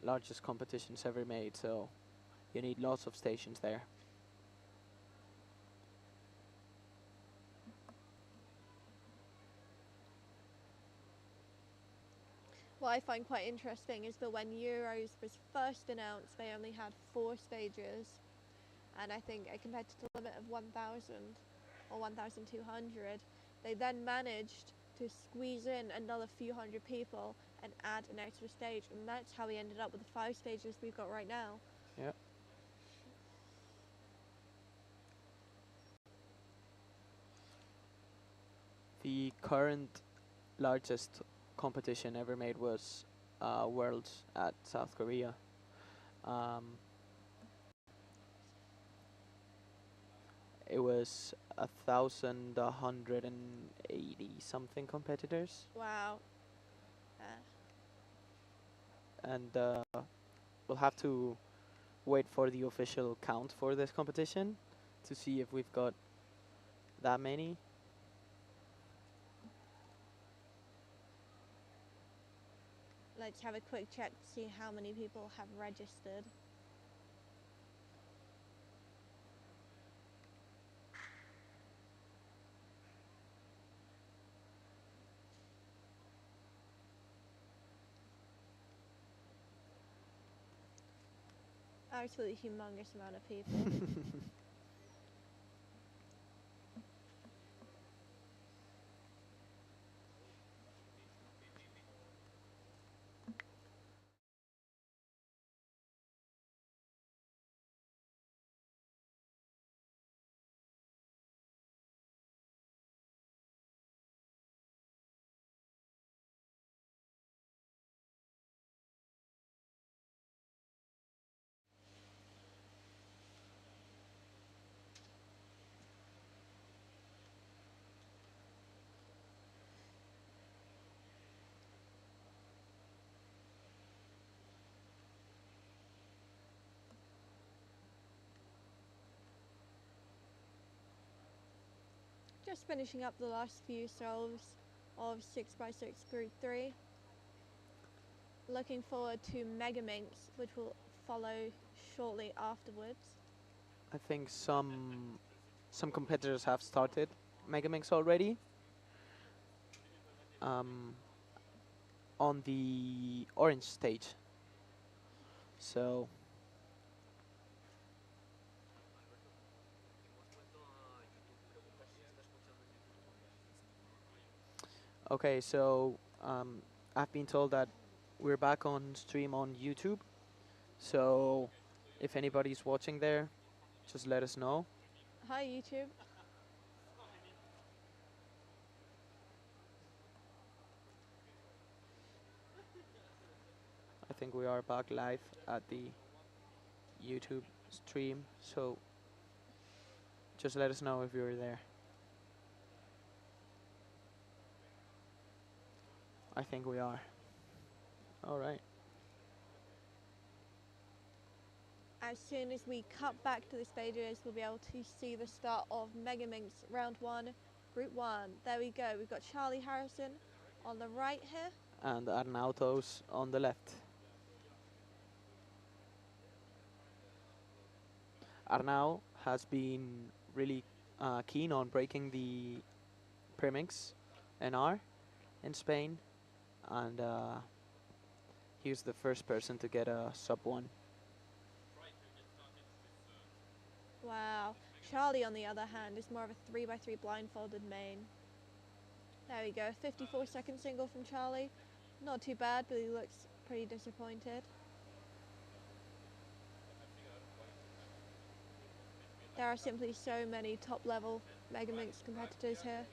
largest competitions ever made, so you need lots of stations there. What I find quite interesting is that when Euros was first announced, they only had 4 stages, and I think a competitive limit of 1,000 or 1,200. They then managed to squeeze in another few hundred people and add an extra stage, and that's how we ended up with the 5 stages we've got right now. Yeah. The current largest competition ever made was Worlds at South Korea. It was 1,180 something competitors, Wow. and we'll have to wait for the official count for this competition to see if we've got that many. Let's have a quick check to see how many people have registered. Absolutely humongous amount of people. Just finishing up the last few solves of 6x6 Group 3. Looking forward to Mega Minks, which will follow shortly afterwards. I think some competitors have started Megamix already. On the orange stage. So okay, so I've been told that we're back on stream on YouTube. So if anybody's watching there, just let us know. Hi YouTube. I think we are back live at the YouTube stream. So just let us know if you're there. I think we are. All right. As soon as we cut back to the stages, we'll be able to see the start of Mega Minks Round 1, Group 1. There we go. We've got Charlie Harrison on the right here. And Arnautos on the left. Arnau has been really keen on breaking the Pyramix NR in Spain, and he was the first person to get a sub 1. Wow. Charlie, on the other hand, is more of a 3x3 blindfolded main. There we go. 54-second single from Charlie. Not too bad, but he looks pretty disappointed. There are simply so many top-level Mega Minx competitors here.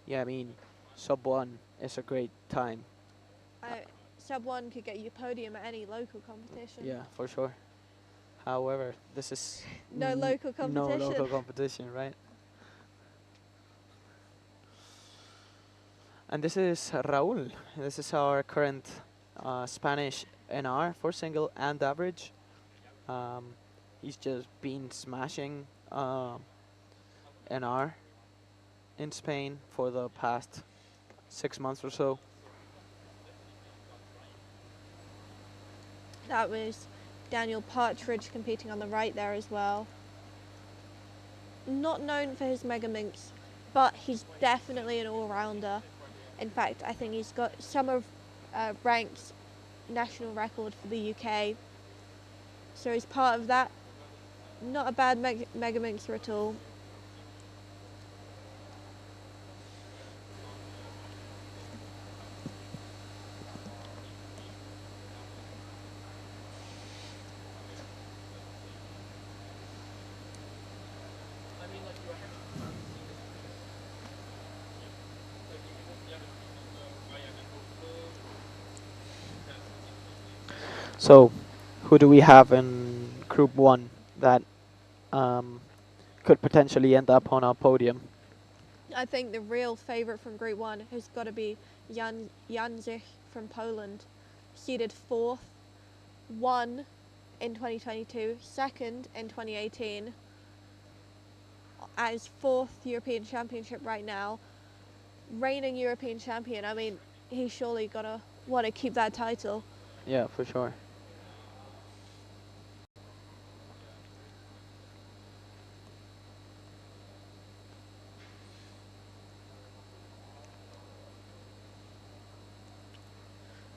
Yeah, I mean, sub 1 is a great time. Sub 1 could get you podium at any local competition. Yeah, for sure. However, this is no local competition. No local competition, right? And this is Raúl. This is our current Spanish NR for single and average. He's just been smashing NR in Spain for the past 6 months or so. That was Daniel Partridge competing on the right there as well. Not known for his mega minks, but he's definitely an all-rounder. In fact, I think he's got summer ranks national record for the UK. So he's part of that. Not a bad mega minxer at all. So, who do we have in Group 1 that um, could potentially end up on our podium? I think the real favourite from Group 1 has got to be Janzich from Poland. Seeded 4th, won in 2022, 2nd in 2018. At his 4th European Championship right now. Reigning European champion, I mean, he's surely got to want to keep that title. Yeah, for sure.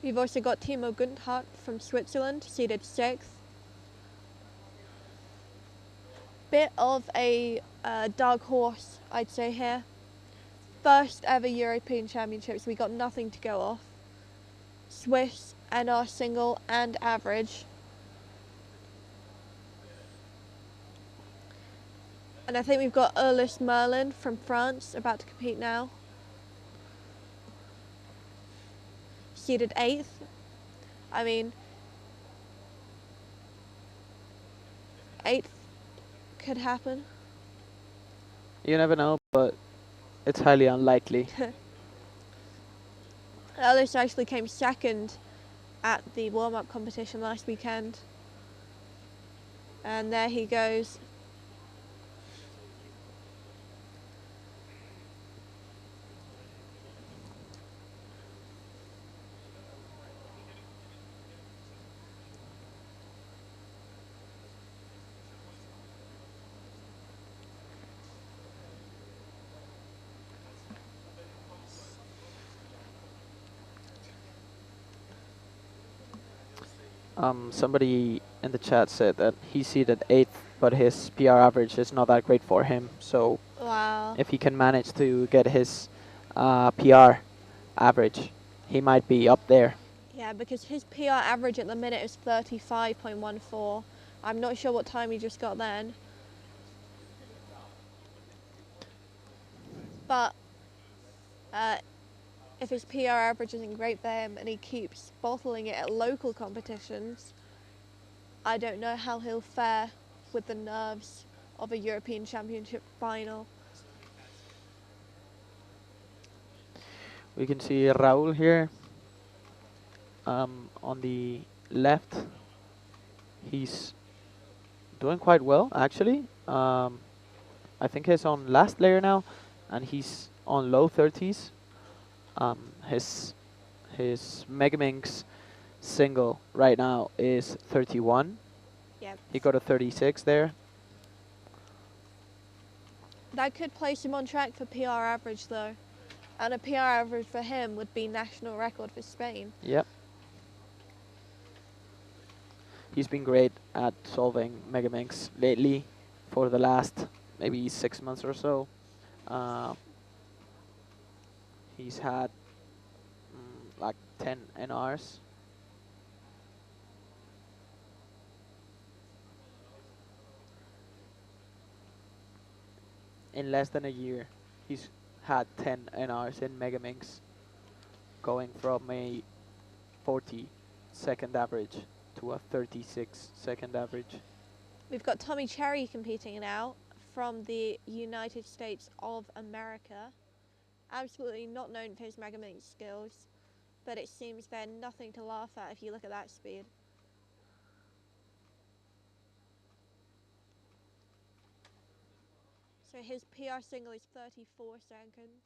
We've also got Timo Gundhardt from Switzerland, seeded 6th. Bit of a dark horse, I'd say here. First ever European Championships, we got nothing to go off. Swiss, NR single and average. And I think we've got Urlis Merlin from France about to compete now. Seeded 8th. I mean, 8th could happen. You never know, but it's highly unlikely. Urlis actually came 2nd at the warm-up competition last weekend. And there he goes. Somebody in the chat said that he's seated 8th, but his PR average is not that great for him. So Wow. if he can manage to get his PR average, he might be up there. Yeah, because his PR average at the minute is 35.14. I'm not sure what time he just got then. But if his PR average isn't great for him and he keeps bottling it at local competitions, I don't know how he'll fare with the nerves of a European Championship final. We can see Raul here on the left. He's doing quite well, actually. I think he's on last layer now, and he's on low 30s. His Megaminx single right now is 31. Yep. He got a 36 there. That could place him on track for PR average though. And a PR average for him would be national record for Spain. Yep. He's been great at solving Megaminx lately for the last maybe 6 months or so. He's had like 10 NRs. In less than a year, he's had 10 NRs in Megaminx, going from a 40-second average to a 36-second average. We've got Tommy Cherry competing now from the United States of America. Absolutely not known for his Megaminx skills, but it seems they're nothing to laugh at if you look at that speed. So his PR single is 34 seconds.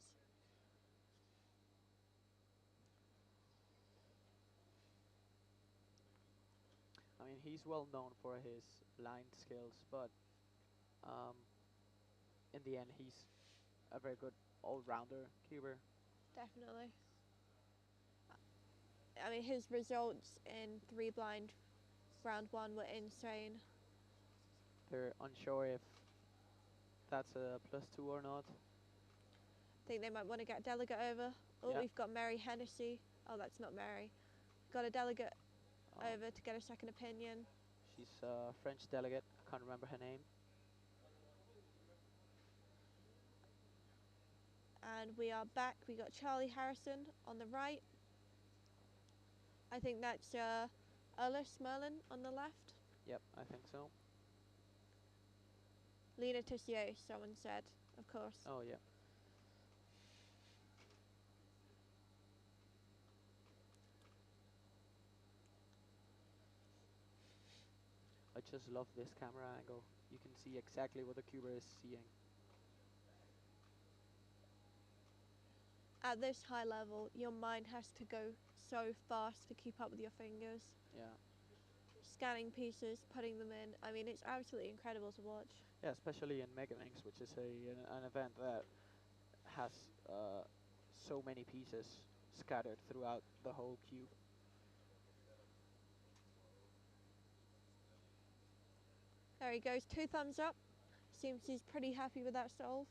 mean, he's well known for his blind skills, but um, in the end, he's a very good all-rounder cuber. Definitely. I mean, his results in 3 blind round 1 were insane. They're unsure if that's a +2 or not. Think they might want to get delegate over. Oh, Yeah. we've got Mary Hennessy. Oh, that's not Mary. Got a delegate Um, over to get a second opinion. she's a French delegate. I can't remember her name. And we are back. We got Charlie Harrison on the right. I think that's Alice Merlin on the left. Yep, I think so. Lena Tessier, someone said, of course. Oh, yeah. I just love this camera angle. You can see exactly what the cuber is seeing. At this high level, your mind has to go so fast to keep up with your fingers. Yeah. Scanning pieces, putting them in. I mean, it's absolutely incredible to watch. Yeah, especially in Megaminx, which is an event that has so many pieces scattered throughout the whole cube. There he goes, 2 thumbs up. Seems he's pretty happy with that solve.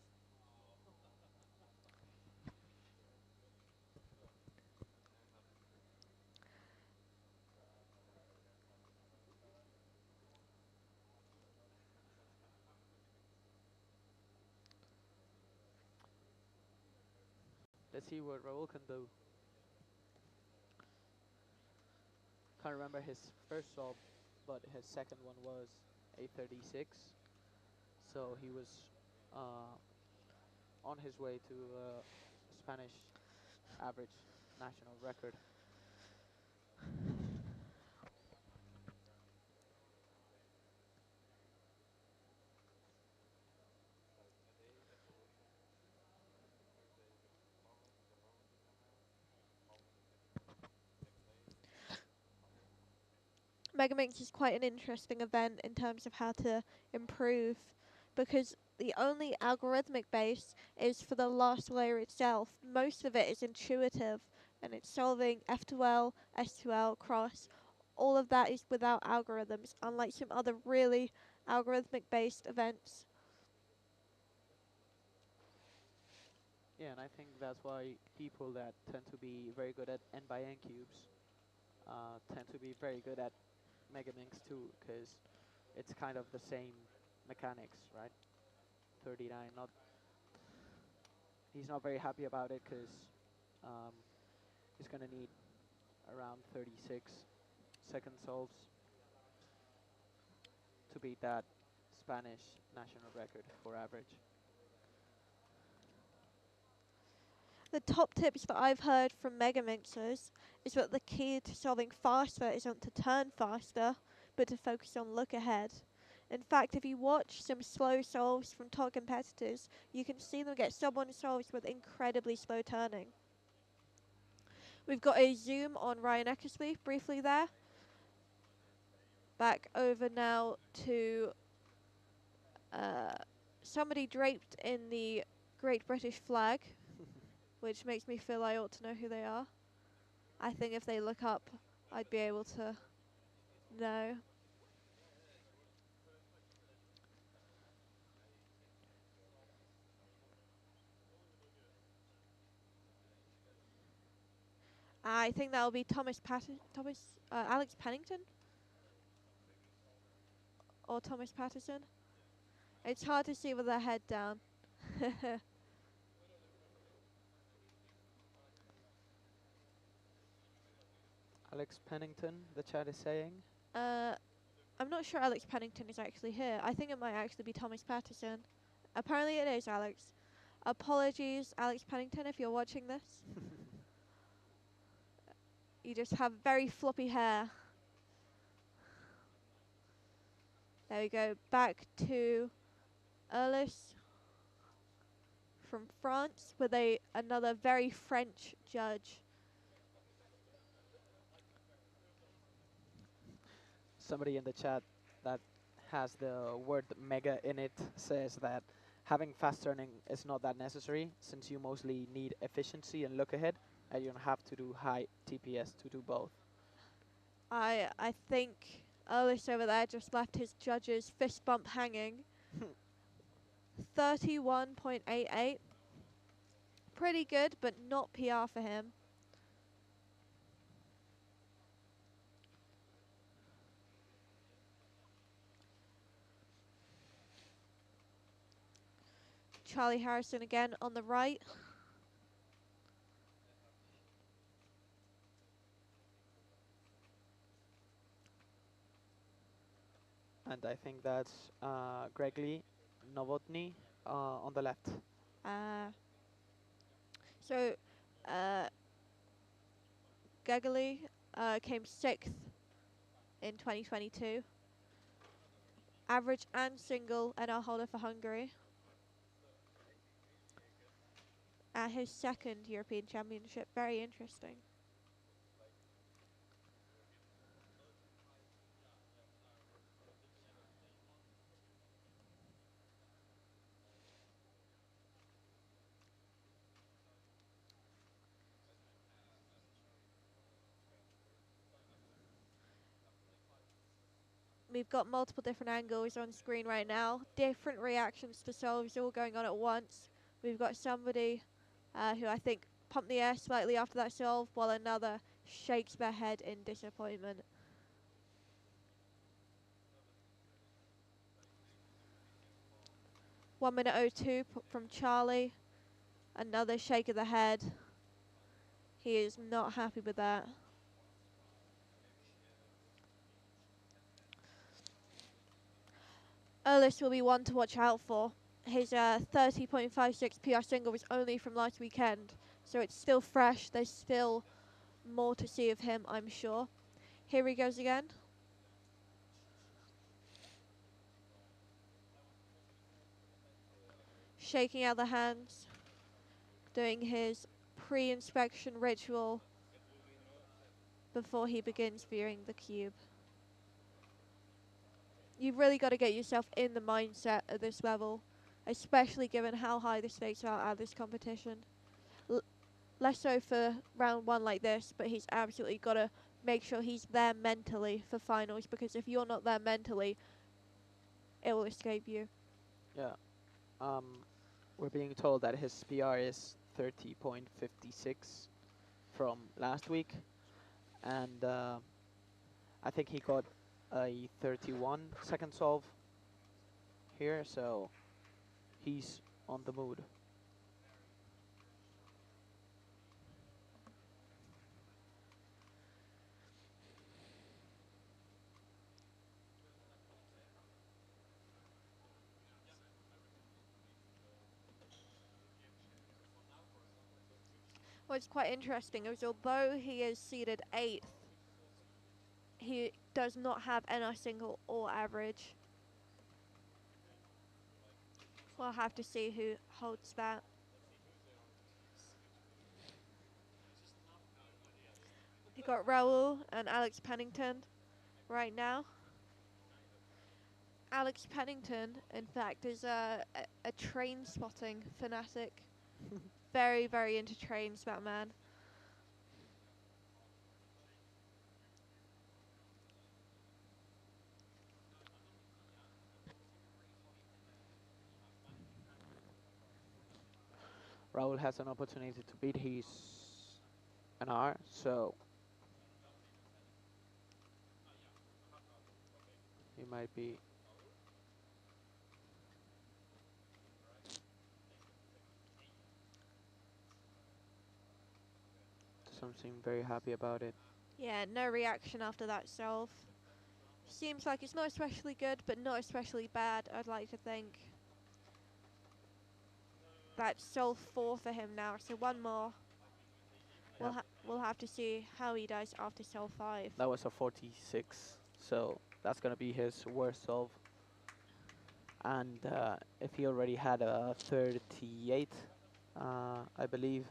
Let's see what Raul can do. Can't remember his first solve, but his second one was a36. So he was on his way to Spanish average national record. Megaminx is quite an interesting event in terms of how to improve, because the only algorithmic base is for the last layer itself. Most of it is intuitive, and it's solving F2L, S2L, cross. All of that is without algorithms, unlike some other really algorithmic based events. Yeah, and I think that's why people that tend to be very good at n by n cubes tend to be very good at Megaminx too, because it's kind of the same mechanics, right? 39, not he's not very happy about it because um, he's gonna need around 36 second solves to beat that Spanish national record for average. The top tips that I've heard from Megamixers is that the key to solving faster isn't to turn faster, but to focus on look ahead. In fact, if you watch some slow solves from top competitors, you can see them get sub-1 solves with incredibly slow turning. We've got a zoom on Ryan Eckersley briefly there. Back over now to somebody draped in the Great British flag, which makes me feel I ought to know who they are. I think if they look up, I'd be able to know. I think that'll be Alex Pennington or Thomas Patterson. It's hard to see with their head down. Alex Pennington, the chat is saying. I'm not sure Alex Pennington is actually here. I think it might actually be Thomas Patterson. Apparently it is Alex. Apologies, Alex Pennington, if you're watching this. You just have very floppy hair. There we go. Back to Erlis from France with another very French judge. Somebody in the chat that has the word mega in it says that having fast turning is not that necessary since you mostly need efficiency and look ahead, and you don't have to do high TPS to do both. I think Earlis over there just left his judge's fist bump hanging. 31.88. Pretty good, but not PR for him. Charlie Harrison again on the right. And I think that's Gregory Novotny on the left. Uh, so, Gegely came 6th in 2022. Average and single NR holder for Hungary. At his second European Championship. Very interesting. We've got multiple different angles on screen right now. Different reactions to solves all going on at once. We've got somebody who I think pumped the air slightly after that solve, while another shakes their head in disappointment. One minute 02 from Charlie. Another shake of the head. He is not happy with that. Earlis will be one to watch out for. His 30.56 PR single was only from last weekend, so it's still fresh. There's still more to see of him, I'm sure. Here he goes again. Shaking out the hands, doing his pre-inspection ritual before he begins viewing the cube. You've really got to get yourself in the mindset at this level, especially given how high the stakes are at this competition. Less so for round one like this, but he's absolutely got to make sure he's there mentally for finals, because if you're not there mentally, it will escape you. Yeah. We're being told that his PR is 30.56 from last week, and I think he got a 31 second solve here, so he's on the mood. What's quite interesting is although he is seeded 8th, he does not have NR single or average. We'll have to see who holds that. You got Raul and Alex Pennington right now. Alex Pennington, in fact, is a train spotting fanatic. Very, very into trains, that man. Raul has an opportunity to beat his NR, so he might be doesn't seem very happy about it. Yeah, no reaction after that solve. Seems like it's not especially good, but not especially bad, I'd like to think. That's solve 4 for him now, so one more. Yep. We'll have to see how he does after solve 5. That was a 46, so that's gonna be his worst solve. And if he already had a 38, I believe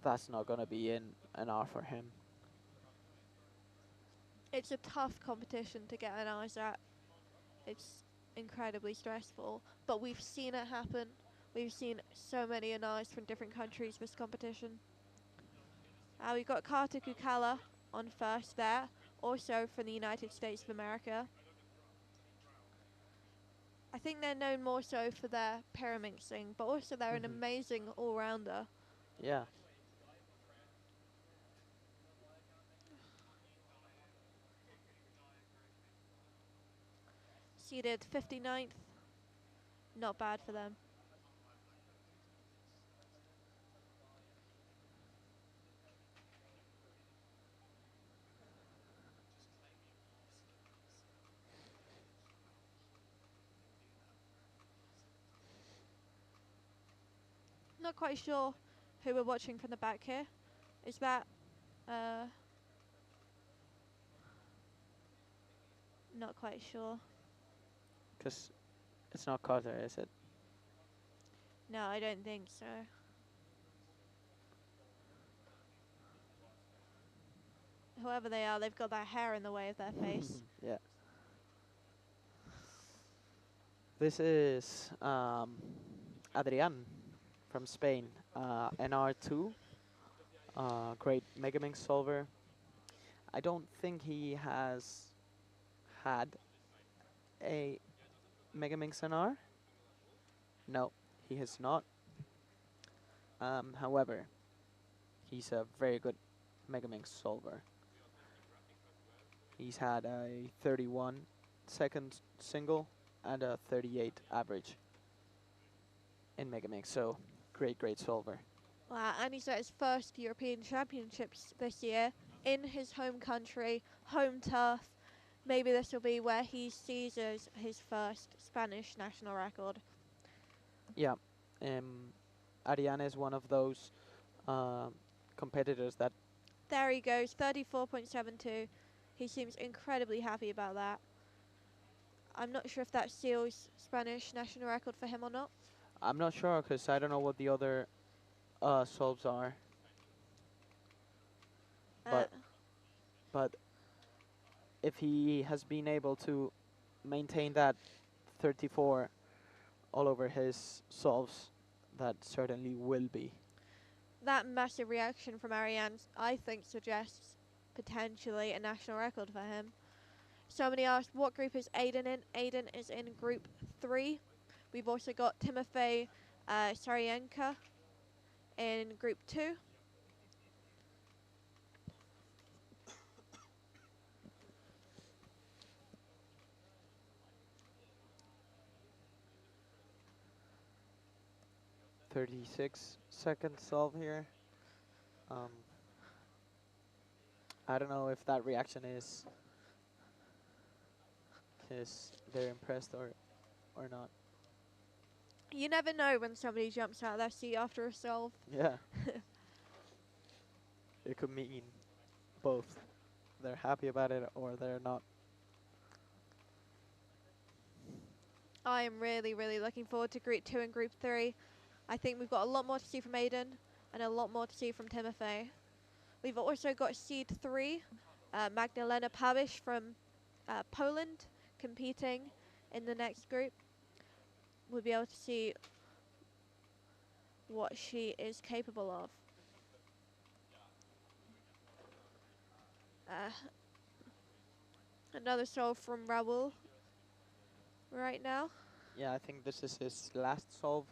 that's not gonna be in an R for him. It's a tough competition to get an eyes at. It's incredibly stressful, but we've seen it happen. We've seen so many Anais from different countries this competition. We've got Carter Kukala on first there, also from the United States of America. I think they're known more so for their Pyramixing, but also they're an amazing all-rounder. Yeah. Seeded 59th, not bad for them. Not quite sure who we're watching from the back here. Is that not quite sure. Because it's not Carter, is it? No, I don't think so. Whoever they are, they've got that hair in the way of their face. Yeah. This is Adrian from Spain, NR2, great Megaminx solver. I don't think he has had a Megaminx NR. No, he has not. However, he's a very good Megaminx solver. He's had a 31 second single and a 38 average in Megaminx, so great solver. Wow, and he's at his first European Championships this year in his home country, home turf. Maybe this will be where he seizes his first Spanish national record. Yeah, Ariane is one of those competitors that... There he goes, 34.72. He seems incredibly happy about that. I'm not sure if that seals Spanish national record for him or not. I'm not sure because I don't know what the other solves are. But if he has been able to maintain that 34 all over his solves, that certainly will be. That massive reaction from Ariane, I think, suggests potentially a national record for him. Somebody asked, what group is Aiden in? Aiden is in group 3. We've also got Timofey Sarienka in group 2. "36-second solve here. I don't know if that reaction is because they're impressed or not. You never know when somebody jumps out of their seat after a solve. Yeah. It could mean both. They're happy about it or they're not. I am really looking forward to group 2 and group 3. I think we've got a lot more to see from Aiden and a lot more to see from Timofey. We've also got seed 3, Magdalena Pavish from Poland, competing in the next group. We'll be able to see what she is capable of. Another solve from Raul right now. Yeah, I think this is his last solve.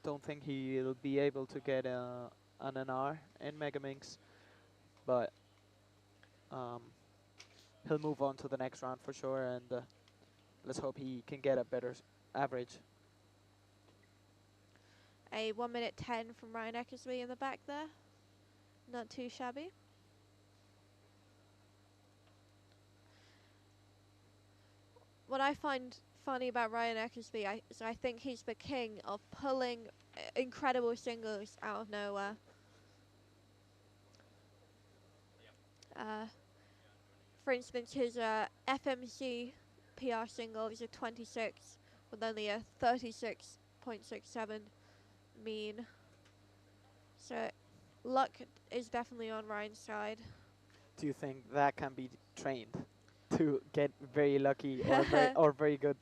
Don't think he'll be able to get an NR in Megaminx, but he'll move on to the next round for sure, and let's hope he can get a better average. A 1:10 from Ryan Eckersley in the back there. Not too shabby. What I find funny about Ryan Eckersley is I think he's the king of pulling incredible singles out of nowhere. For instance, his FMC PR single is a 26 with only a 36.67 mean. So luck is definitely on Ryan's side. Do you think that can be trained to get very lucky or very good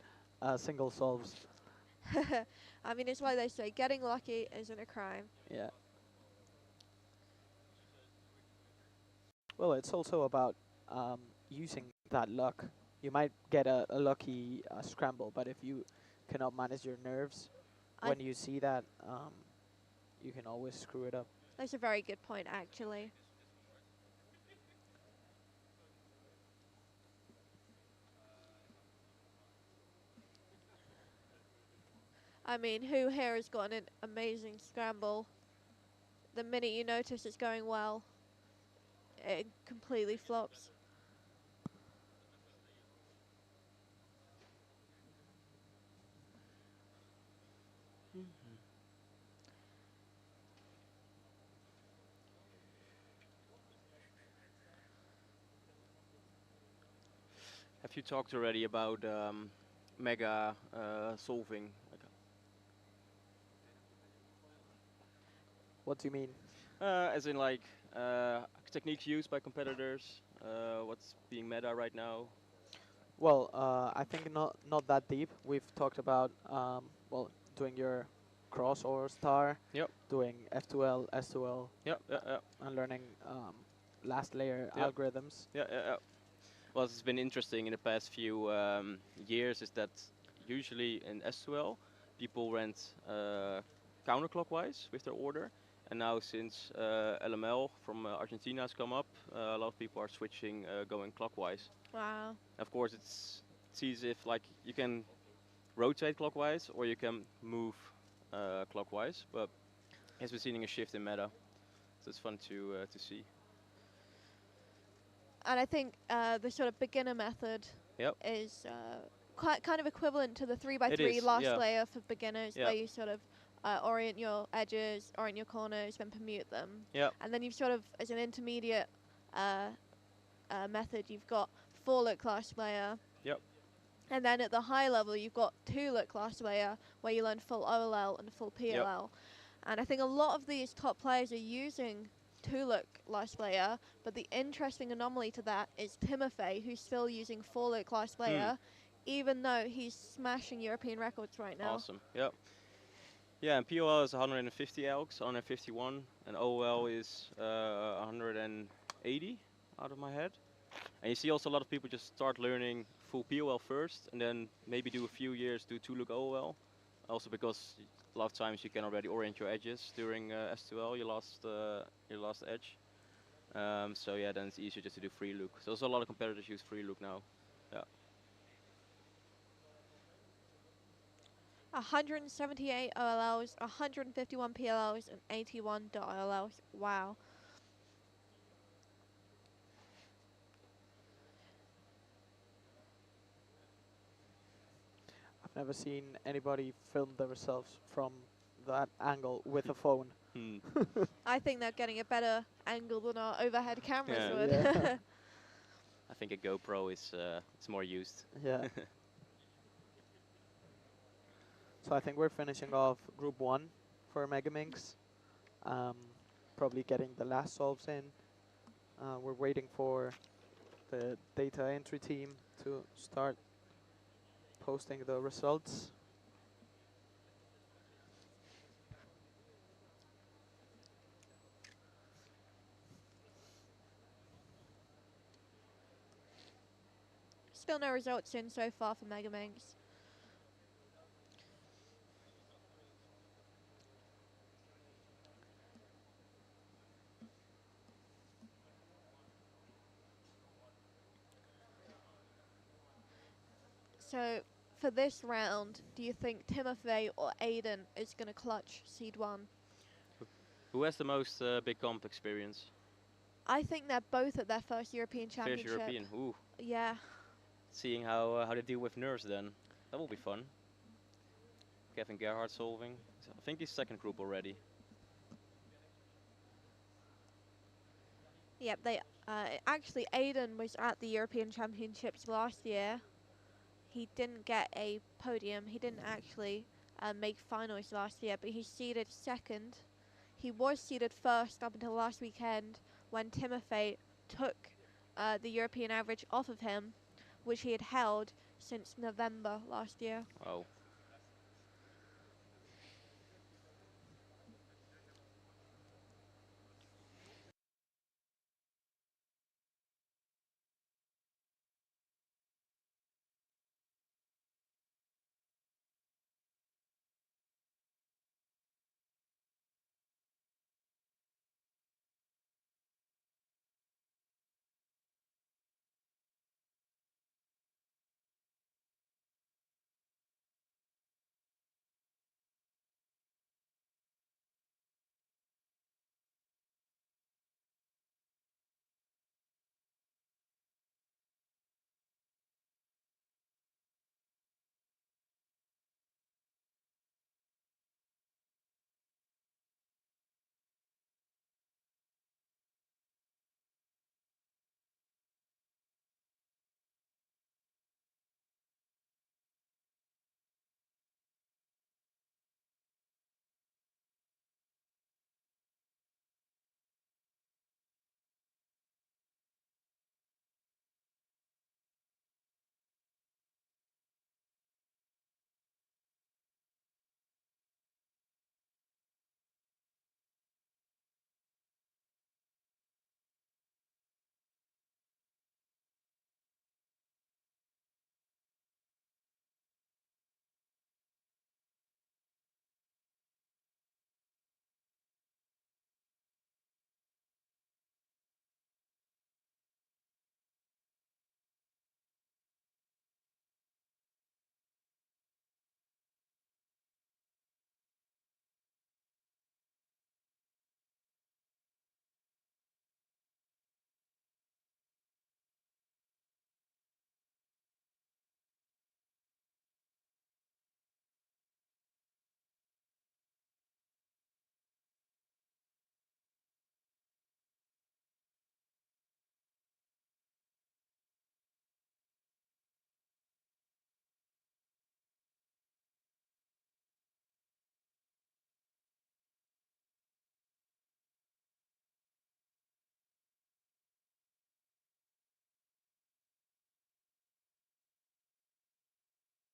single solves? I mean, it's why they say getting lucky isn't a crime. Yeah. Well, it's also about using that luck. You might get a lucky scramble, but if you cannot manage your nerves I when you see that, you can always screw it up. That's a very good point, actually. I mean, who here has got an amazing scramble? The minute you notice it's going well, it completely flops. Have you talked already about mega solving? Like, What do you mean? as in like techniques used by competitors, what's being meta right now? Well, I think not that deep. We've talked about well, doing your cross or star, Yep, doing F2L, S2L, yep, yeah, yeah, and learning last layer yep, algorithms. yeah, yeah, yeah. What has been interesting in the past few years is that usually in S2L, people went counterclockwise with their order. And now since LML from Argentina has come up, a lot of people are switching, going clockwise. Wow. Of course, it's easy if like you can rotate clockwise or you can move clockwise, but as we're seeing a shift in meta, so it's fun to see. And I think the sort of beginner method Yep. is quite kind of equivalent to the 3x3 It is, last yeah. layer for beginners, Yeah. where you sort of orient your edges, orient your corners, then permute them. Yeah. And then you've sort of, as an intermediate method, you've got 4-look last layer. Yep. And then at the high level, you've got 2-look last layer, where you learn full OLL and full PLL. Yep. And I think a lot of these top players are using 2-look last layer, but the interesting anomaly to that is Timofey, who's still using 4-look last layer, even though he's smashing European records right now. Awesome. Yep. Yeah, and POL is 150 elks, 151, and OL is 180 out of my head. And you see also a lot of people just start learning full POL first, and then maybe do a few years do 2-look OL. Also because a lot of times you can already orient your edges during S2L, your last edge. So yeah, then it's easier just to do 3-look. So also a lot of competitors use 3-look now. Yeah. 178 OLLs, 151 PLLs, and 81 .OLLs. Wow. I've never seen anybody film themselves from that angle with a phone. Hmm. I think they're getting a better angle than our overhead cameras Yeah. would. Yeah. I think a GoPro is it's more used. Yeah. So I think we're finishing off Group 1 for Megaminx. Probably getting the last solves in. We're waiting for the data entry team to start posting the results. Still no results in so far for Megaminx. So for this round, do you think Timofey or Aiden is going to clutch Seed 1? Who has the most big comp experience? I think they're both at their first European First Championship. European. Ooh. Yeah. Seeing how they deal with nerves then. That will be fun. Kevin Gerhardt solving. I think he's second group already. Yep, they actually Aiden was at the European Championships last year. He didn't get a podium. He didn't actually make finals last year, but he seeded second. he was seeded first up until last weekend when Timofey took the European average off of him, which he had held since November last year. Oh.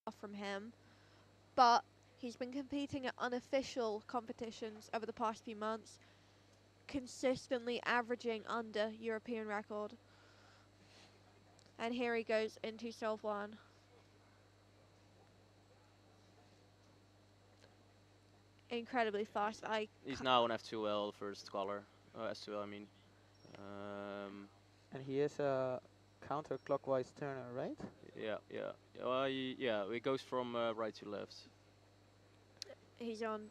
Off from him, but he's been competing at unofficial competitions over the past few months, consistently averaging under European record. And here he goes into solve one. Incredibly fast. He's now on F2L, first color. S2L, I mean. And he is a counterclockwise turner, right? Yeah, yeah. Yeah, it goes from right to left. He's on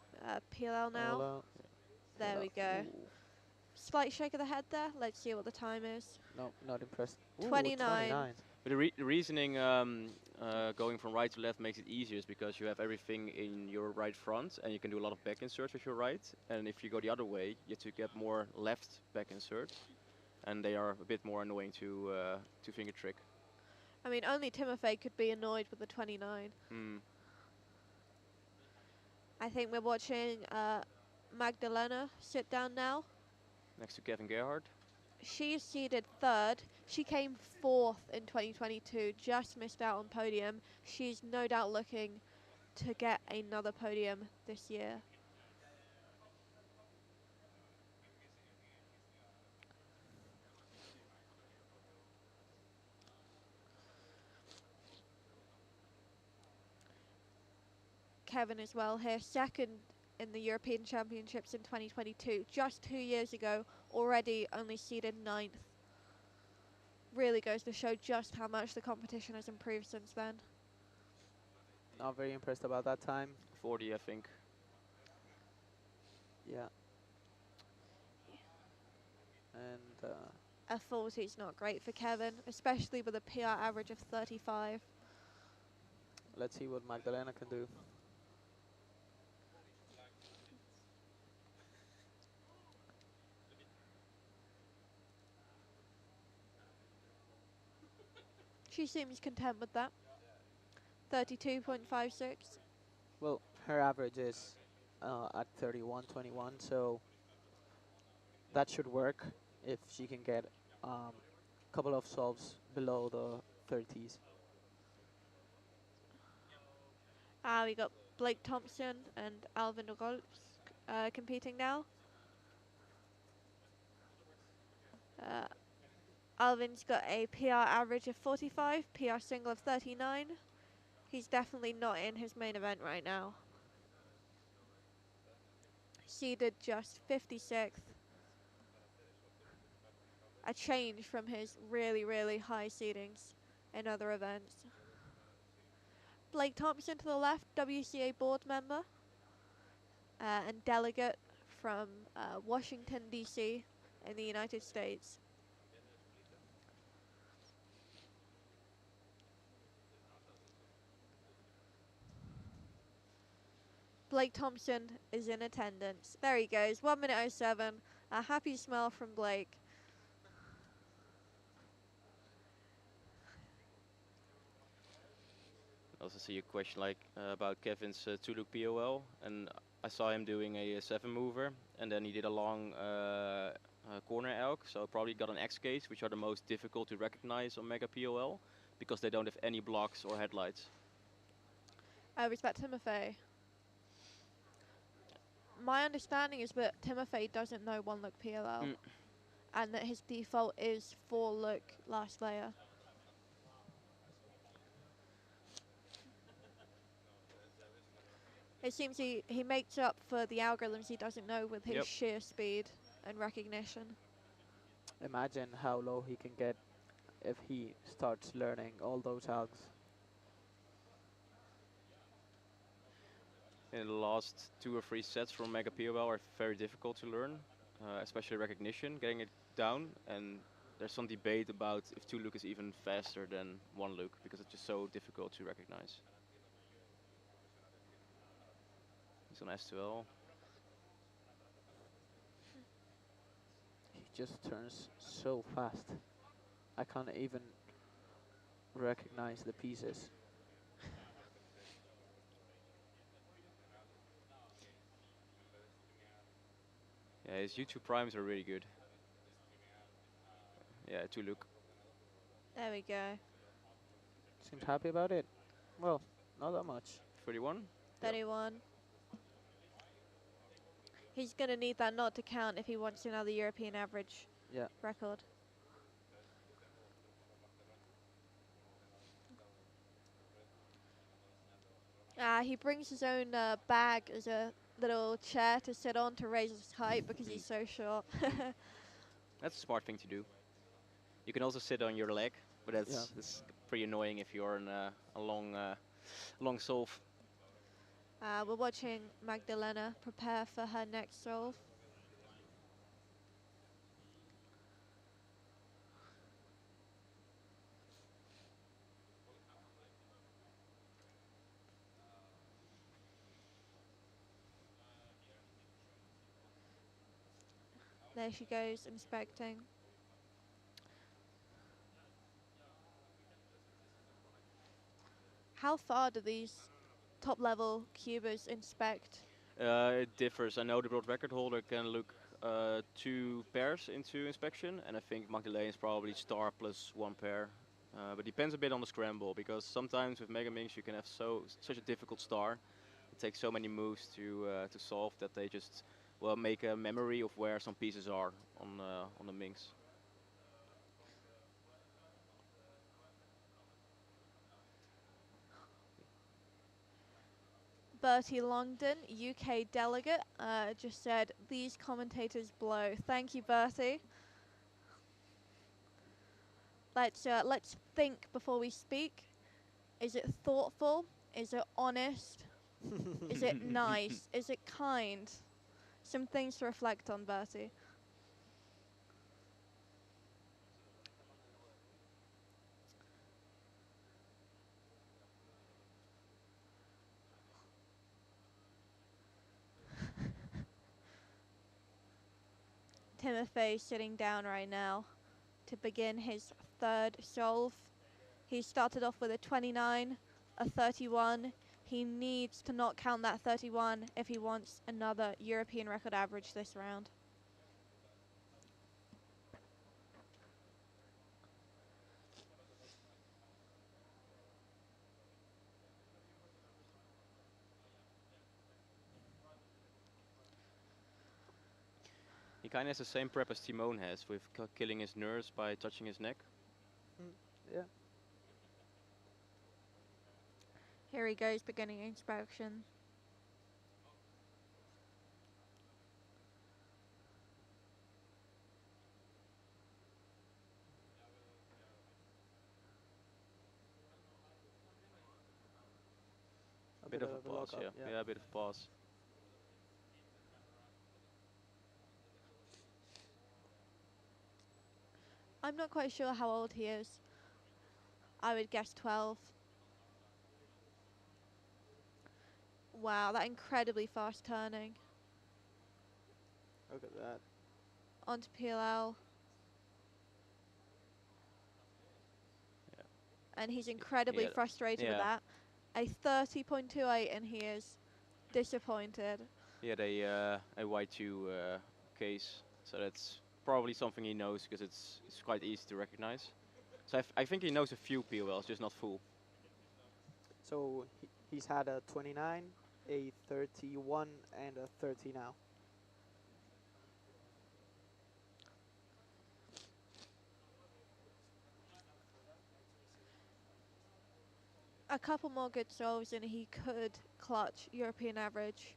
PLL now. Hello. There we go. Ooh. Slight shake of the head there. Let's see what the time is. No, not impressed. Ooh, 29. But the reasoning going from right to left makes it easier is because you have everything in your right front and you can do a lot of back inserts with your right. And if you go the other way, you have to get more left back inserts. And they are a bit more annoying to finger trick. I mean, only Timofey could be annoyed with the 29. I think we're watching Magdalena sit down now. Next to Kevin Gerhardt. She is seeded third. She came fourth in 2022, just missed out on podium. She's no doubt looking to get another podium this year. Kevin as well here, second in the European Championships in 2022. Just 2 years ago, already only seeded ninth. Really goes to show just how much the competition has improved since then. Not very impressed about that time. 40, I think. Yeah. And A 40 is not great for Kevin, especially with a PR average of 35. let's see what Magdalena can do. She seems content with that. 32.56. Well, her average is at 31.21, so that should work if she can get a couple of solves below the 30s. We got Blake Thompson and Alvin Rolfs competing now. Alvin's got a PR average of 45, PR single of 39. He's definitely not in his main event right now. Seeded just 56th. A change from his really, really high seedings in other events. Blake Thompson to the left, WCA board member and delegate from Washington, D.C. in the United States. Blake Thompson is in attendance. There he goes, 1 minute 07. A happy smile from Blake. I also see a question like about Kevin's two-look POL, and I saw him doing a 7-mover, and then he did a long corner elk, so probably got an X case, which are the most difficult to recognize on Mega POL, because they don't have any blocks or headlights. I respect Timofey. My understanding is that Timofey doesn't know 1-look PLL, and that his default is 4-look last layer. It seems he makes up for the algorithms he doesn't know with his sheer speed and recognition. Imagine how low he can get if he starts learning all those algs. In the last 2 or 3 sets from Mega POL are very difficult to learn, especially recognition, getting it down, and there's some debate about if 2-look is even faster than 1-look, because it's just so difficult to recognize. He's on S2L. He just turns so fast. I can't even recognize the pieces. Yeah, his YouTube primes are really good. Yeah, 2-look. There we go. Seems happy about it. Well, not that much. 31? 31. Yep. He's going to need that not to count if he wants another European average record. He brings his own bag as a little chair to sit on to raise his height because he's so short. That's a smart thing to do. You can also sit on your leg, but that's pretty annoying if you're in a long solve. We're watching Magdalena prepare for her next solve. There she goes, inspecting. How far do these top-level cubers inspect? It differs. I know the world record holder can look 2 pairs into inspection, and I think Magdalena is probably star plus 1 pair. But depends a bit on the scramble, because sometimes with Mega Minks you can have such a difficult star. It takes so many moves to solve that they just make a memory of where some pieces are on the Minks. Bertie Longdon, UK delegate, just said, "These commentators blow." Thank you, Bertie. Let's think before we speak. Is it thoughtful? Is it honest? Is it nice? Is it kind? Some things to reflect on, Bertie. Timofey sitting down right now to begin his 3rd solve. He started off with a 29, a 31. He needs to not count that 31 if he wants another European record average this round. kind of has the same prep as Timon has, with killing his nurse by touching his neck. Yeah. Here he goes, beginning inspection. A Bit bit of a of a pause, lockup. yeah. Yeah. Yeah, a bit of a pause. I'm not quite sure how old he is. I would guess 12. Wow, that incredibly fast turning. Look at that. Onto PLL. Yeah. And he's incredibly Yeah. frustrated with Yeah. that. A 30.28 and he is disappointed. He had a Y2 case, so that's probably something he knows because it's quite easy to recognize. So I think he knows a few POLs, just not full. So he's had a 29, a 31, and a 30 now. A couple more good solves and he could clutch European average,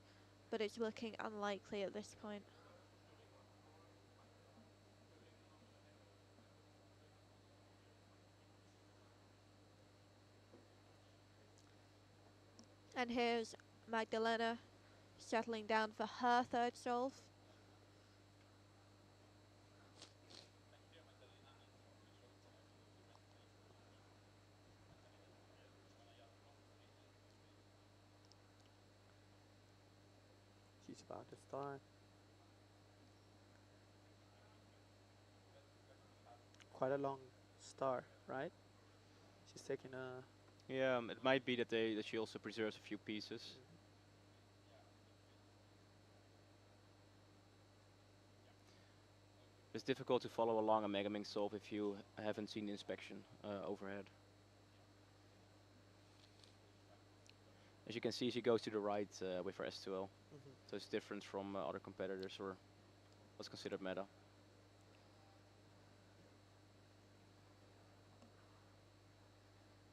but it's looking unlikely at this point. And here's Magdalena settling down for her third solve. She's about to start. Quite a long star, right? She's taking a. Yeah, it might be that that she also preserves a few pieces. It's difficult to follow along a Mega Minx solve if you haven't seen the inspection overhead. As you can see, she goes to the right with her S2L. So it's different from other competitors or what's considered meta.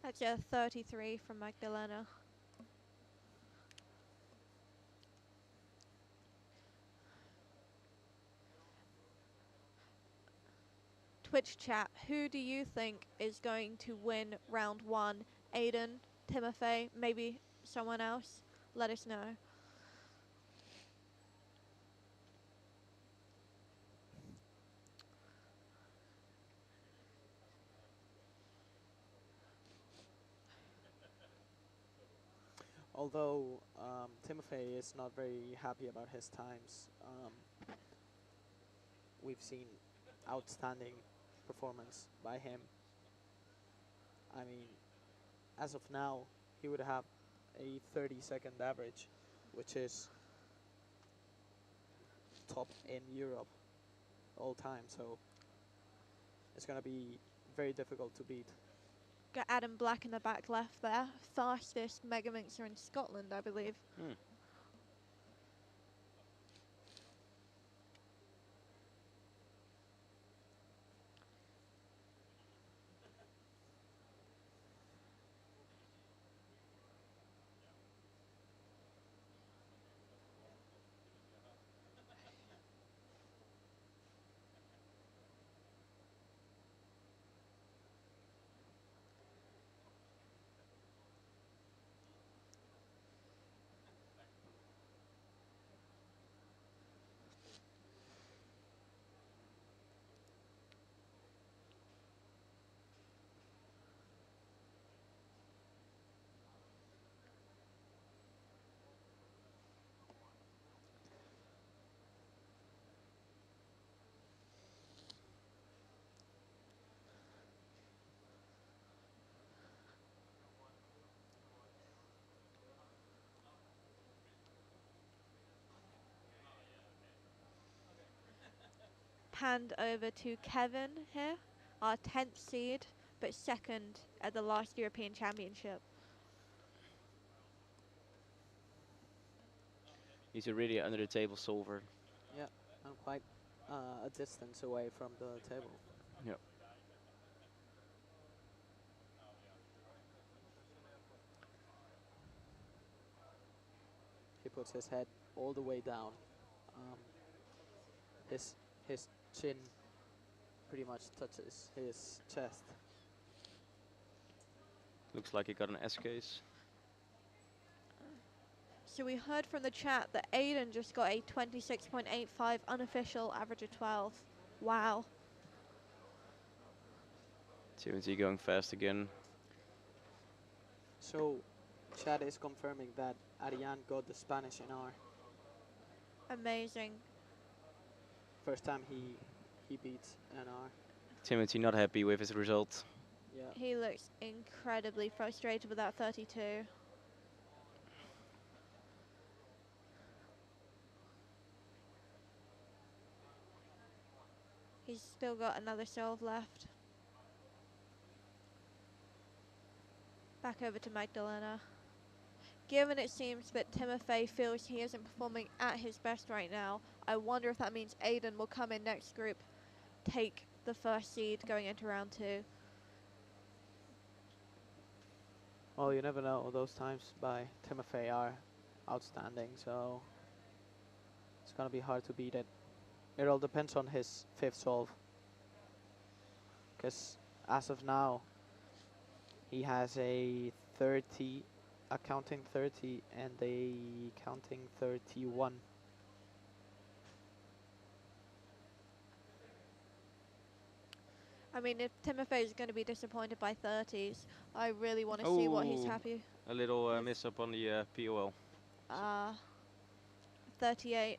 That's a 33 from Magdalena. Twitch chat, who do you think is going to win round one? Aiden, Timothy, maybe someone else? Let us know. Although Timofey is not very happy about his times, we've seen outstanding performance by him. I mean, as of now, he would have a 30-second average, which is top in Europe all time. So it's going to be very difficult to beat. Got Adam Black in the back left there. Fastest Mega Mixer in Scotland, I believe. Hand over to Kevin here, our 10th seed, but second at the last European Championship. He's a really under the table solver. Yeah, I'm quite a distance away from the table. Yep. He puts his head all the way down. Um, his his chin pretty much touches his chest. Looks like he got an S case. So we heard from the chat that Aiden just got a 26.85 unofficial average of 12. Wow. Timothy going fast again. So, chat is confirming that Ariane got the Spanish in R. Amazing. First time he beats an R. Timothy not happy with his result. Yeah. He looks incredibly frustrated with that 32. He's still got another solve left. Back over to Magdalena. Given it seems that Timofey feels he isn't performing at his best right now, I wonder if that means Aiden will come in next group, take the first seed going into round 2. Well, you never know. Those times by Timofey are outstanding, so it's gonna be hard to beat it. It all depends on his fifth solve. Because as of now, he has a 30, a counting 30, and a counting 31. I mean, if Timofey is going to be disappointed by 30s, I really want to see what he's Oh, happy. a little with. miss up on the POL. 38.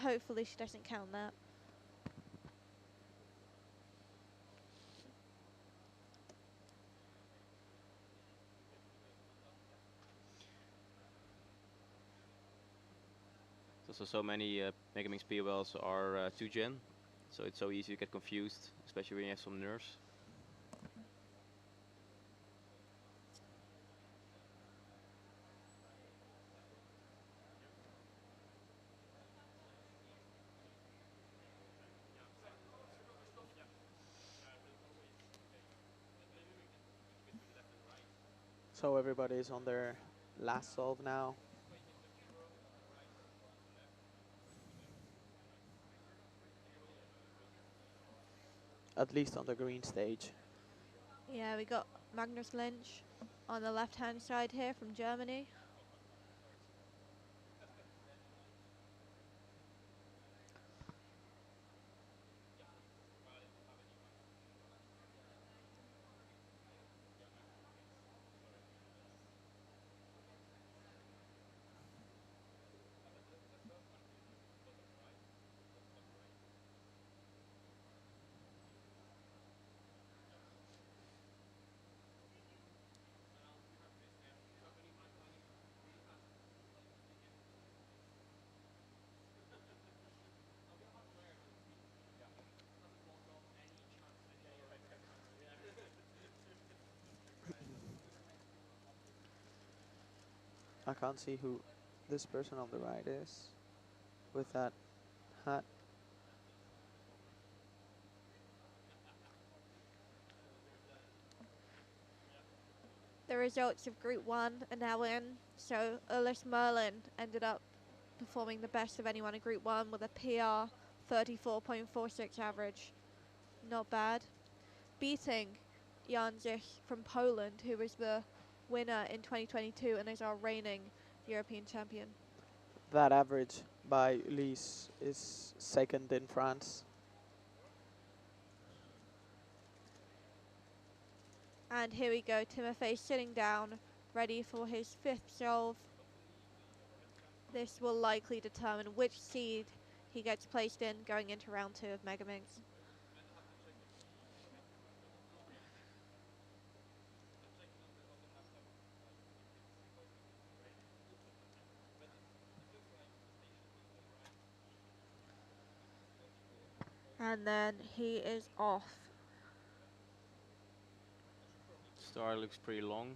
Hopefully she doesn't count that. So many Megamix POLs are 2-gen, so it's so easy to get confused, especially when you have some nerfs. So everybody's on their last solve now. At least on the green stage. Yeah, we got Magnus Lynch on the left-hand side here from Germany. I can't see who this person on the right is with that hat. The results of Group 1 are now in. So Ulyss Merlin ended up performing the best of anyone in Group 1 with a PR 34.46 average. Not bad. Beating Jan Zich from Poland, who was the winner in 2022 and is our reigning European champion. That average by Ulyss is second in France. And here we go, Timofey sitting down, ready for his 5th solve. This will likely determine which seed he gets placed in going into round 2 of Megamix. And then he is off. Star looks pretty long.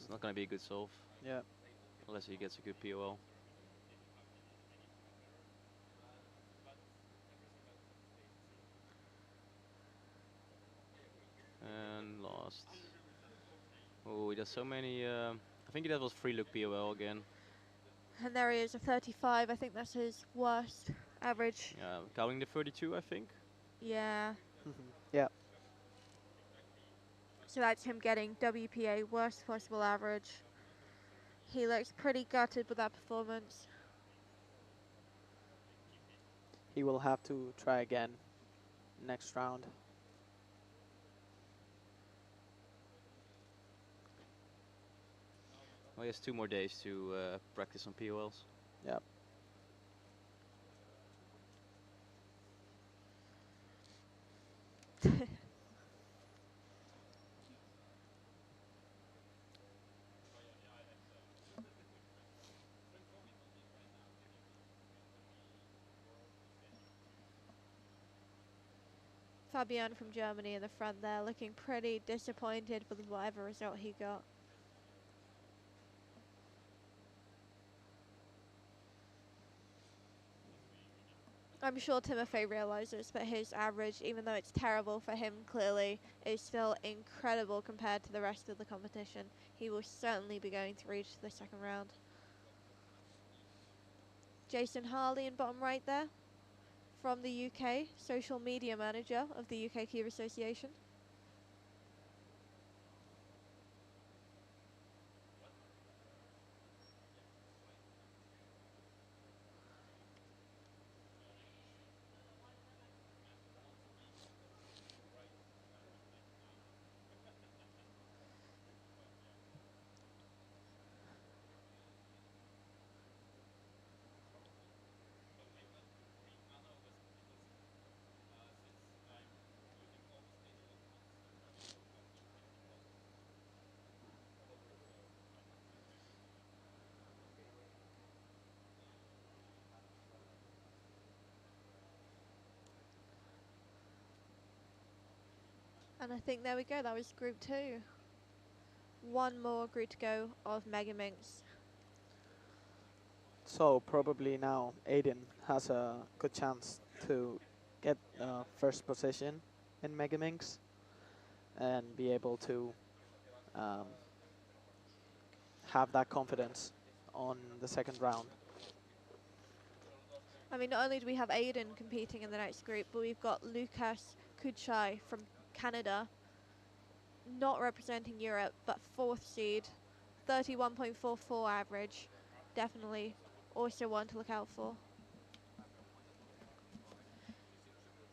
It's not going to be a good solve Yeah. unless he gets a good POL. And lost. Oh, he does so many. I think that was free look POL again. And there he is, a 35. I think that's his worst average. Counting the 32, I think. Yeah. Yeah. So that's him getting WPA, worst possible average. He looks pretty gutted with that performance. He will have to try again next round. Well, he has 2 more days to practice on POLs. Yep. Fabian from Germany in the front there, looking pretty disappointed with whatever result he got. I'm sure Timofey realises that his average, even though it's terrible for him clearly, is still incredible compared to the rest of the competition. He will certainly be going through to the second round. Jason Harley in bottom right there, from the UK, social media manager of the UK Cube Association. And I think there we go, that was group 2. One more group to go of Mega Minks. So probably now Aiden has a good chance to get first position in Megaminx and be able to have that confidence on the second round. I mean, not only do we have Aiden competing in the next group, but we've got Lucas Kuchai from Canada, not representing Europe, but 4th seed, 31.44 average. Definitely also one to look out for.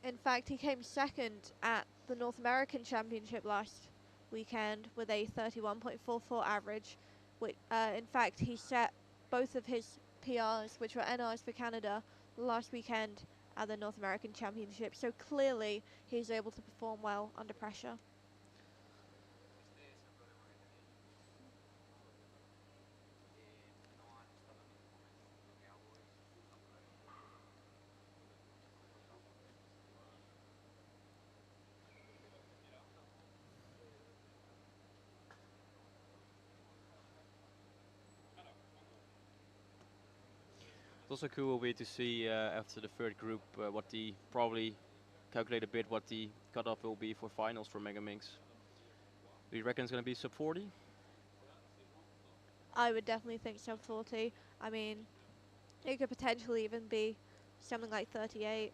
In fact, he came second at the North American Championship last weekend with a 31.44 average. In fact, he set both of his PRs, which were NRs for Canada, last weekend at the North American Championship. So clearly, he's able to perform well under pressure. It's also cool will be to see after the third group what the probably calculate a bit what the cutoff will be for finals for Mega Minx. Do you reckon it's going to be sub 40? I would definitely think sub 40. I mean, it could potentially even be something like 38.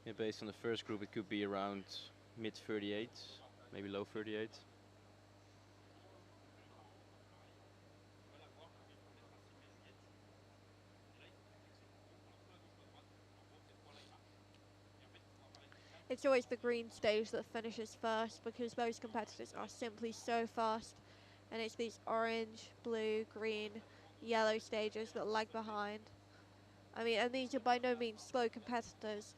Yeah, based on the first group, it could be around mid 38, maybe low 38. It's always the green stage that finishes first because those competitors are simply so fast, and it's these orange, blue, green, yellow stages that lag behind. I mean, and these are by no means slow competitors.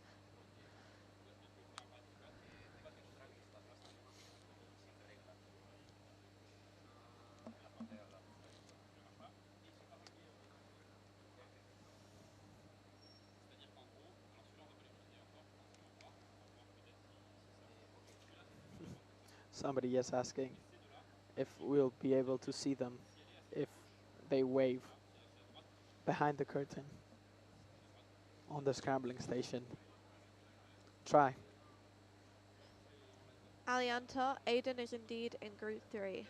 Somebody is asking if we'll be able to see them if they wave behind the curtain on the scrambling station. Try. Alianta, Aiden is indeed in Group 3.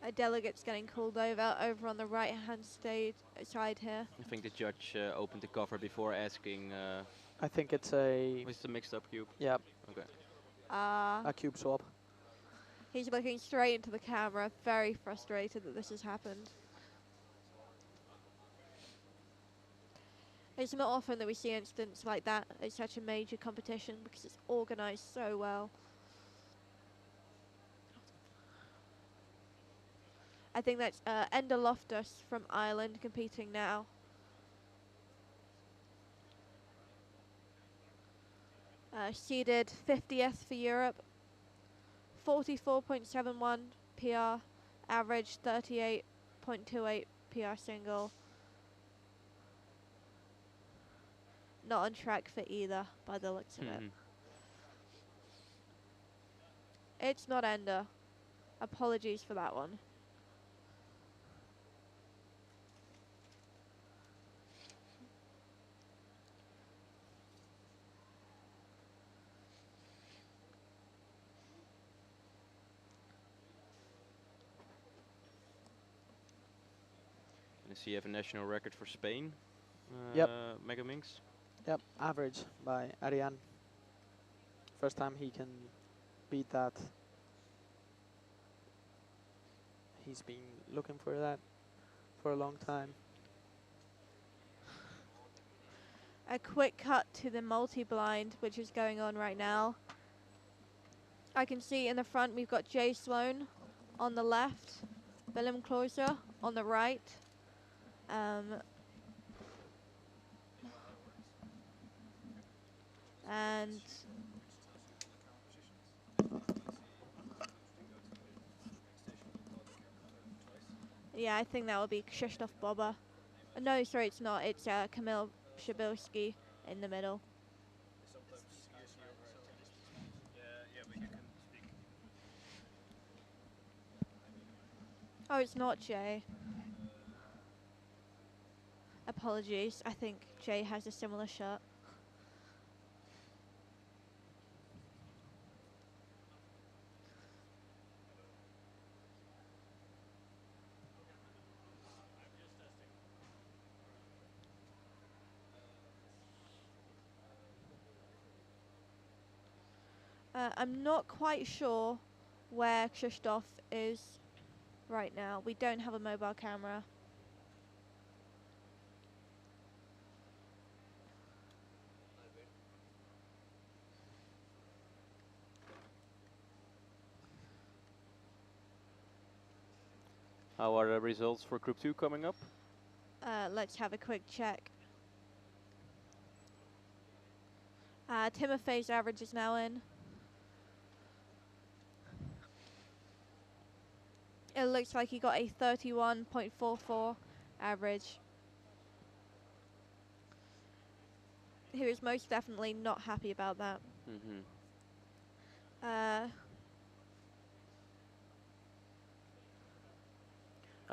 A delegate's getting called over on the right-hand side here. I think the judge opened the cover before asking. I think it's a Was it a mixed up cube? yeah, Okay. a cube swap. He's looking straight into the camera, very frustrated that this has happened. It's not often that we see incidents like that at such a major competition because it's organised so well. I think that's Ender Loftus from Ireland competing now. Seeded 50th for Europe, 44.71 PR, average 38.28 PR single. Not on track for either, by the looks of it. It's not Ender. Apologies for that one. And so you have a national record for Spain. Yep. Mega Minks. Yep, average by Ariane. First time he can beat that. He's been looking for that for a long time. A quick cut to the multi-blind, which is going on right now. I can see in the front we've got Jay Sloan on the left, Willem Klooster on the right. And yeah, I think that will be Krzysztof Boba. No, sorry, it's not. It's Kamil Shabilski in the middle. Oh, it's not Jay. Apologies. I think Jay has a similar shirt. I'm not quite sure where Krzysztof is right now. We don't have a mobile camera. How are the results for Group 2 coming up? Let's have a quick check. Timofey's average is now in. It looks like he got a 31.44 average. He was most definitely not happy about that. I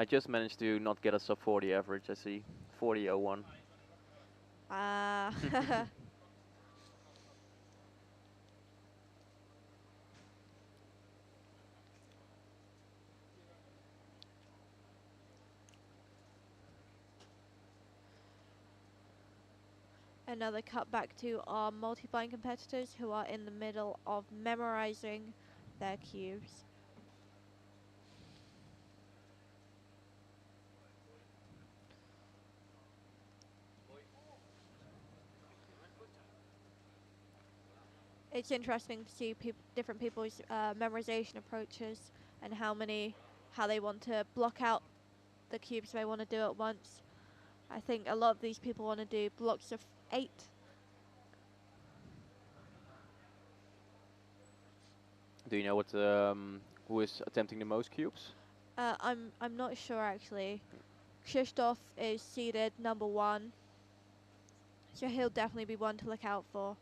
just managed to not get a sub 40 average. I see 40.01. Another cut back to our multi-blind competitors who are in the middle of memorizing their cubes. It's interesting to see different people's memorization approaches and how they want to block out the cubes they want to do at once. I think a lot of these people want to do blocks of 8. Do you know what who is attempting the most cubes? I'm not sure actually. Krzysztof is seeded number 1, so he'll definitely be one to look out for.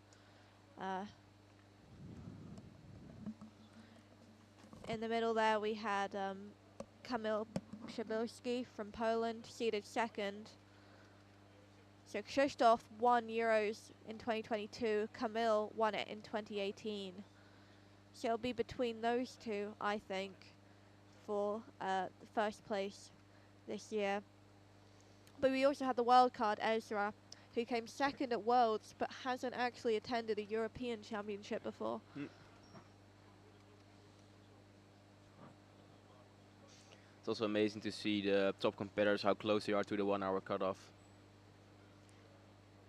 In the middle there we had Kamil Przybylski from Poland, seeded 2nd. So Krzysztof won Euros in 2022, Kamil won it in 2018. So it'll be between those two, I think, for the first place this year. But we also had the wildcard Ezra, who came 2nd at Worlds, but hasn't actually attended a European Championship before. It's also amazing to see the top competitors, how close they are to the 1 hour cutoff.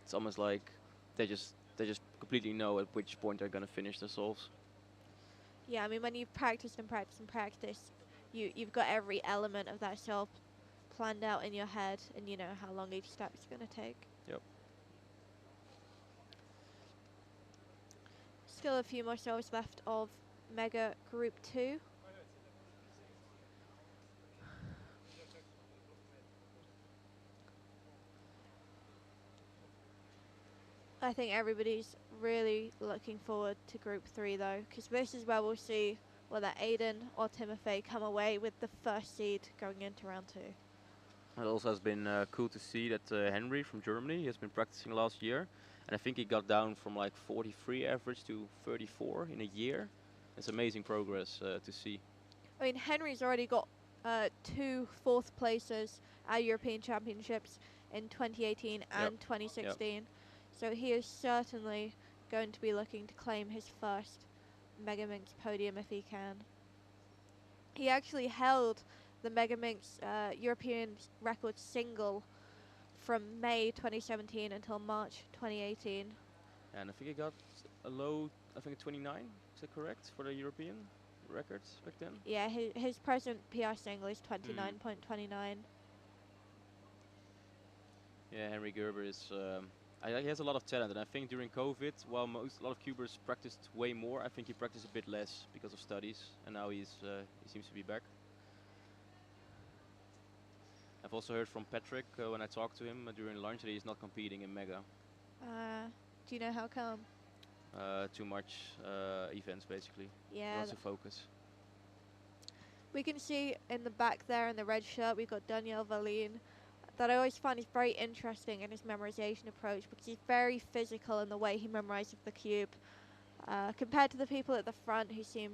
It's almost like they just completely know at which point they're gonna finish their solves. Yeah, I mean, when you've practiced and practiced and practiced, you've got every element of that solve planned out in your head, and you know how long each step is going to take. Yep. Still a few more solves left of Mega Group 2. I think everybody's really looking forward to Group 3 though, because this is where we'll see whether Aiden or Timothy come away with the first seed going into round 2. It also has been cool to see that Henry from Germany has been practicing last year, and I think he got down from like 43 average to 34 in a year. It's amazing progress to see. I mean, Henry's already got 2 4th places at European Championships in 2018 and 2016. Yep. So he is certainly going to be looking to claim his first Mega Minx podium if he can. He actually held the Mega Minx European record single from May 2017 until March 2018. And I think he got a low, I think 29, is that correct, for the European records back then? Yeah, his present PR single is 29.29. Yeah, Henry Gerber is, he has a lot of talent, and I think during COVID, while a lot of cubers practiced way more, I think he practiced a bit less because of studies, and now he seems to be back. I've also heard from Patrick when I talked to him during lunch that he's not competing in Mega. Do you know how come? Too much events, basically. Yeah. He wants to focus. We can see in the back there in the red shirt, we've got Daniel Valin, that I always find is very interesting in his memorization approach, because he's very physical in the way he memorizes the cube, compared to the people at the front who seem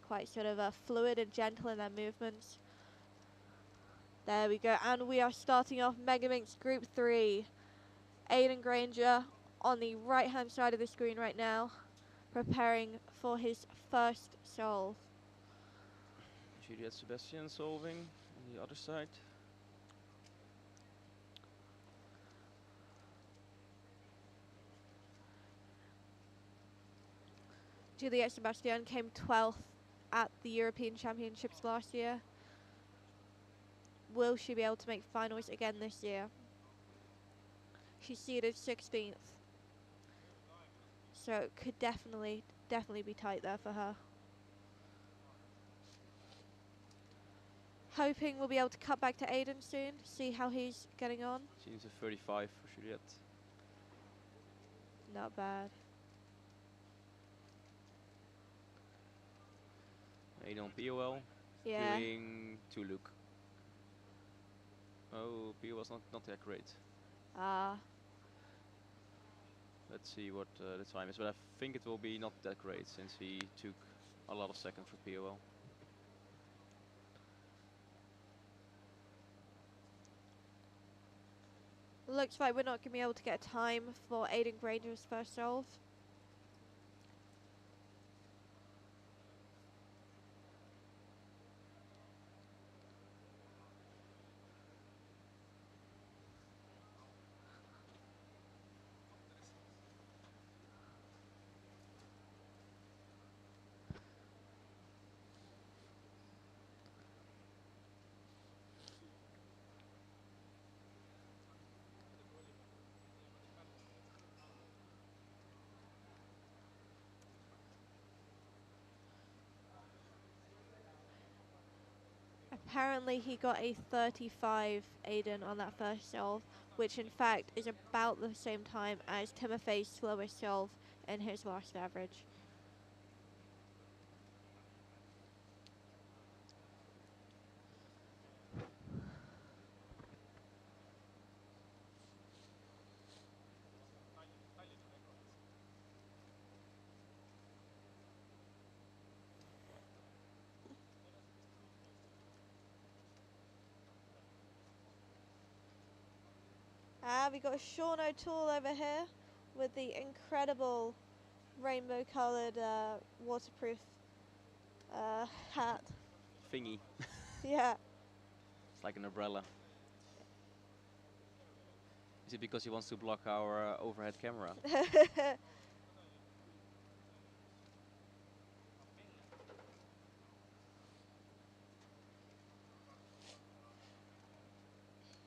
quite sort of fluid and gentle in their movements. There we go, and we are starting off Mega Minx Group 3. Aiden Granger on the right hand side of the screen right now, preparing for his first solve. Juliet Sebastian solving on the other side. Juliet Sebastian came 12th at the European Championships last year. Will she be able to make finals again this year? She's seeded 16th. So it could definitely be tight there for her. Hoping we'll be able to cut back to Aiden soon, see how he's getting on. Seems a 35 for Juliet. Not bad. Aiden on POL. Yeah. Doing 2 Luke. Oh, POL's not that great. Let's see what the time is, but I think it will be not that great since he took a lot of seconds for POL. Looks like we're not going to be able to get a time for Aiden Granger's first solve. Apparently he got a 35 Aiden on that first solve, which in fact is about the same time as Timofey's slowest solve in his last average. We got Sean O'Toole over here with the incredible rainbow coloured waterproof hat. Thingy. Yeah. It's like an umbrella. Is it because he wants to block our overhead camera?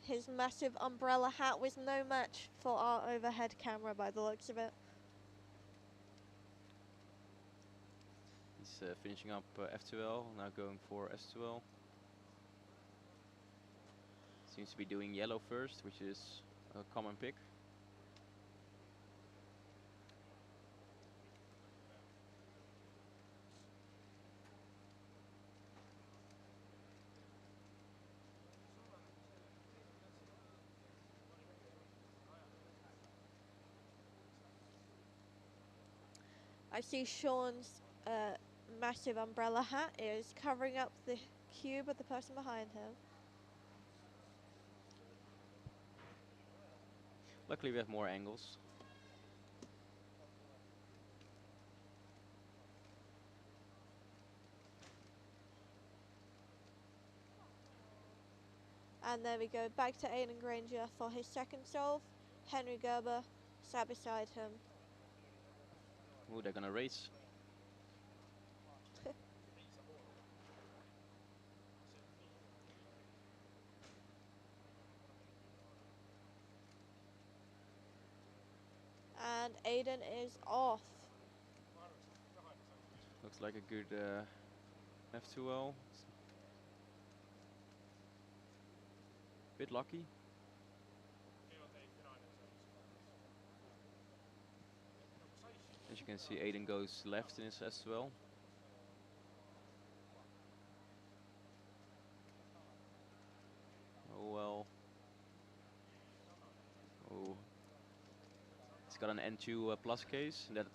His massive umbrella hat was no match for our overhead camera by the looks of it. He's finishing up F2L, now going for S2L. Seems to be doing yellow first, which is a common pick. I see Sean's massive umbrella hat is covering up the cube of the person behind him. Luckily we have more angles. And there we go, back to Aiden Granger for his second solve. Henry Gerber sat beside him. Ooh, they're gonna race. And Aiden is off. Looks like a good F2L. Bit lucky. As you can see, Aiden goes left in his S2L. Oh well. Oh. He's got an N2 plus case. That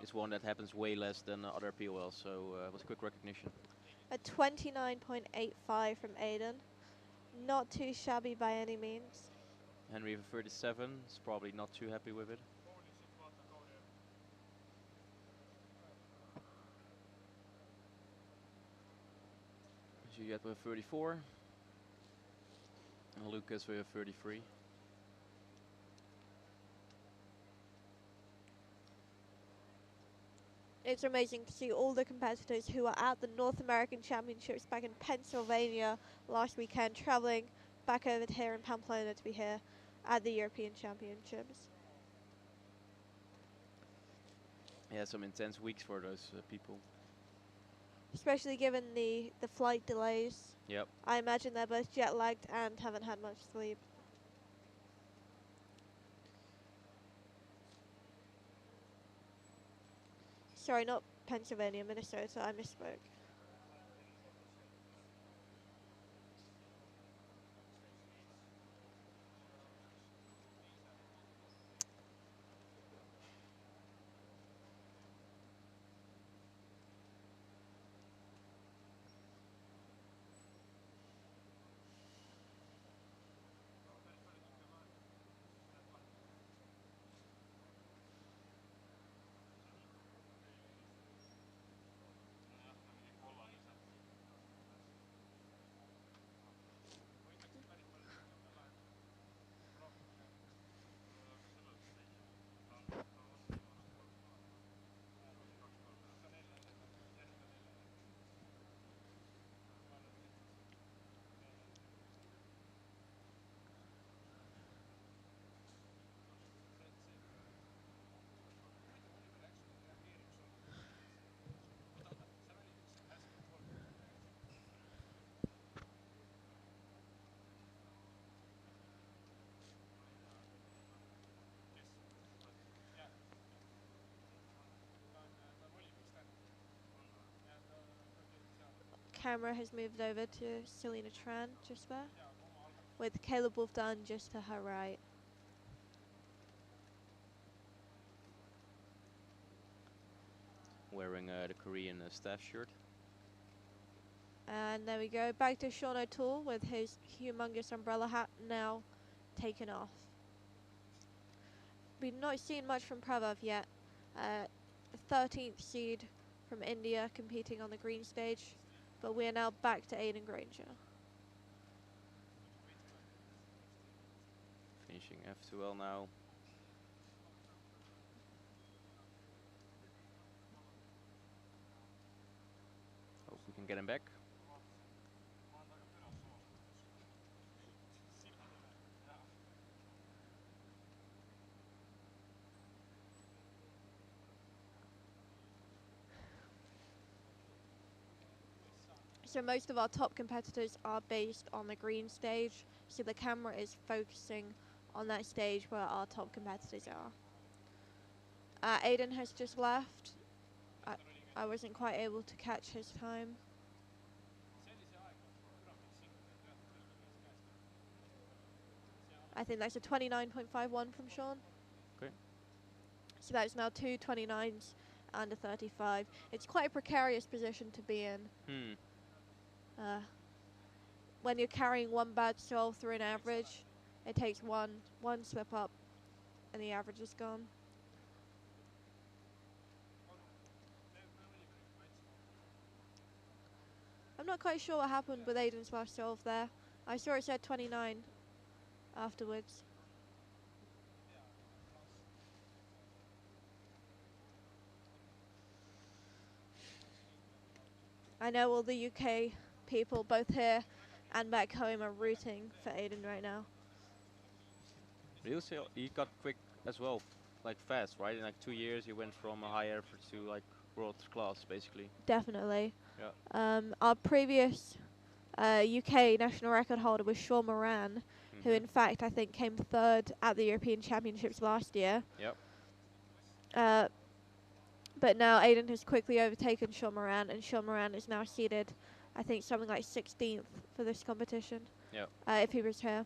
is one that happens way less than other POLs, so it was quick recognition. A 29.85 from Aiden. Not too shabby by any means. Henry for 37 is probably not too happy with it. Juliet with 34. And Lucas with 33. It's amazing to see all the competitors who were at the North American Championships back in Pennsylvania last weekend traveling back over to here in Pamplona to be here at the European Championships. Yeah, some intense weeks for those people. Especially given the flight delays. Yep. I imagine they're both jet lagged and haven't had much sleep. Sorry, not Pennsylvania, Minnesota, I misspoke. camera has moved over to Selena Tran just there, with Caleb Wolf Dunn just to her right. Wearing the Korean staff shirt. And there we go, back to Sean O'Toole with his humongous umbrella hat now taken off. We've not seen much from Prabhav yet. The 13th seed from India competing on the green stage, but we are now back to Aidan Granger. Finishing F2L now. Hope we can get him back. So most of our top competitors are based on the green stage, so the camera is focusing on that stage where our top competitors are. Aidan has just left. I wasn't quite able to catch his time. I think that's a 29.51 from Sean. Okay. So that's now two 29s and a 35. It's quite a precarious position to be in. When you're carrying one bad stroll through an average, it takes one slip up and the average is gone. I'm not quite sure what happened with Aidan's last solve there. I saw it said 29 afterwards. I know all the UK people, both here and back home, are rooting for Aidan right now. He got quick as well, like fast, right? In like 2 years, he went from a high effort to like world class, basically. Definitely. Yeah. Our previous UK national record holder was Shaw Moran, who in fact I think came third at the European Championships last year. Yep. But now Aidan has quickly overtaken Shaw Moran, and Shaw Moran is now seeded, I think, something like 16th for this competition. Yep. If he was here.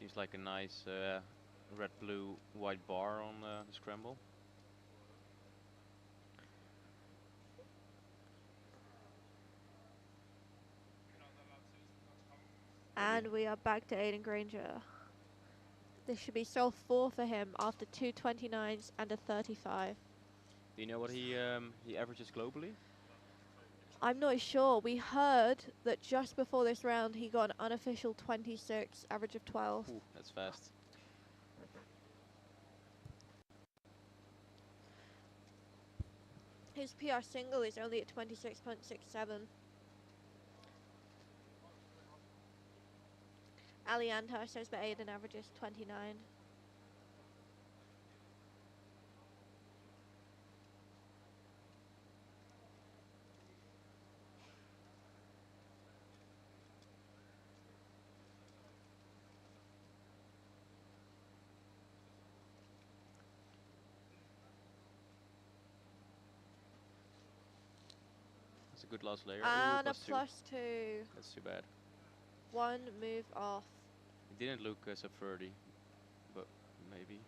Seems like a nice red, blue, white bar on the scramble. And we are back to Aidan Granger. This should be solve 4 for him after two 29s and a 35. Do you know what he averages globally? I'm not sure. We heard that just before this round he got an unofficial 26, average of 12. Ooh, that's fast. His PR single is only at 26.67. Ali Antar says that Aidan averages 29. That's a good last layer. And Ooh, a +2. +2. That's too bad. One move off. It didn't look sub 30, but maybe.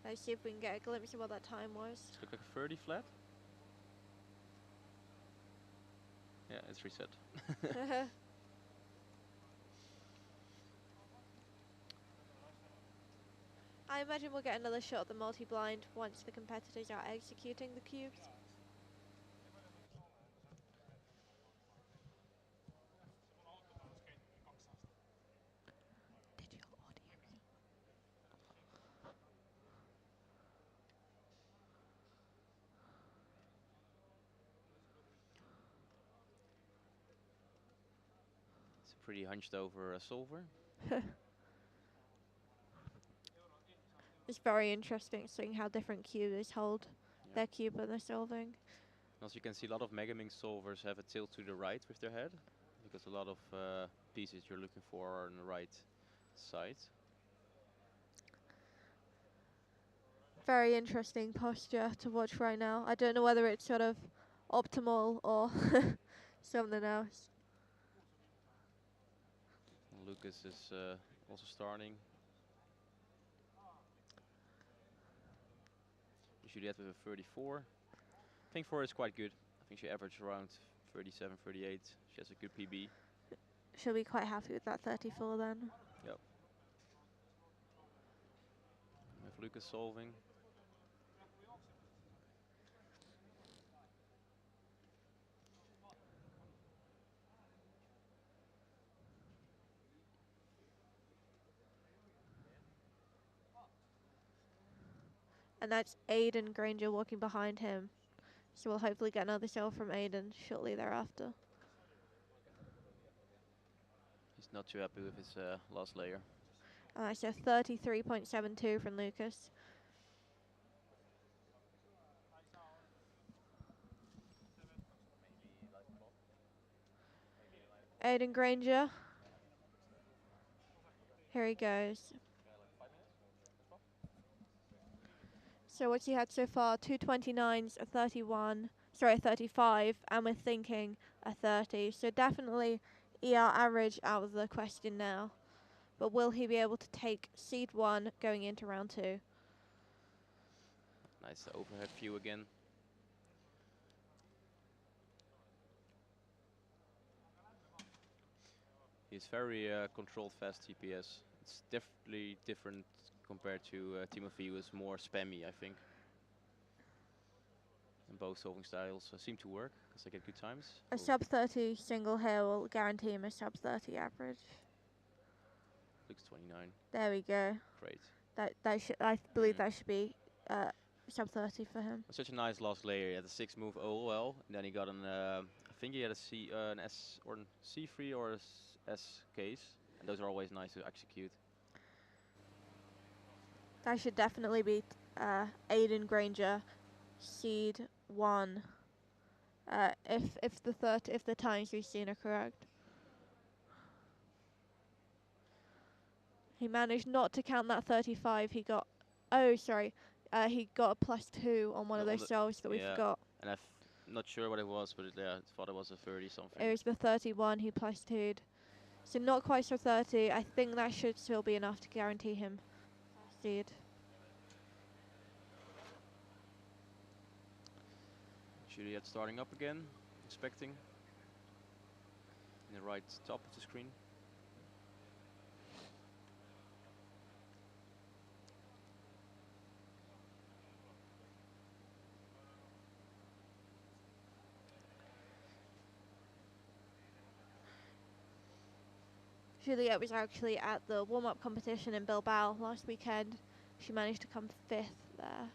Let's see if we can get a glimpse of what that time was. Does it look like a 30 flat? it's reset. I imagine we'll get another shot at the multi-blind once the competitors are executing the cubes. It's a pretty hunched over solver. It's very interesting seeing how different cubers hold their cube when they're solving. As you can see, a lot of Megaminx solvers have a tilt to the right with their head, because a lot of pieces you're looking for are on the right side. Very interesting posture to watch right now. I don't know whether it's sort of optimal or something else. And Lucas is also starting. Usually that with a 34. I think for her is quite good. I think she averaged around 37, 38. She has a good PB. She'll be quite happy with that 34 then. Yep. With Lucas solving. And that's Aiden Granger walking behind him. So we'll hopefully get another solve from Aiden shortly thereafter. He's not too happy with his last layer. So 33.72 from Lucas. Aiden Granger. Here he goes. So what's he had so far? 229s, a 31, sorry, a 35, and we're thinking a 30. So definitely ER average out of the question now. But will he be able to take seed 1 going into round 2? Nice overhead view again. He's very controlled fast TPS. It's definitely different compared to Timothy, who is more spammy, I think. And both solving styles seem to work because they get good times. A sub 30 single here will guarantee him a sub 30 average. Looks 29. There we go. Great. That should, I believe that should be sub 30 for him. Such a nice last layer. He had a 6 move OL, and then he got an I think he had a C, an S or an C3 or a S case, and those are always nice to execute. That should definitely be Aiden Granger, seed 1. If the times we've seen are correct. He managed not to count that 35. He got, he got a +2 on one of those solves that we forgot. And I'm not sure what it was, but I thought it was a 30 something. It was the 31 he +2'd. So not quite so 30. I think that should still be enough to guarantee him seed. Juliet starting up again, inspecting. In the right top of the screen. Juliet was actually at the warm-up competition in Bilbao last weekend. She managed to come 5th there.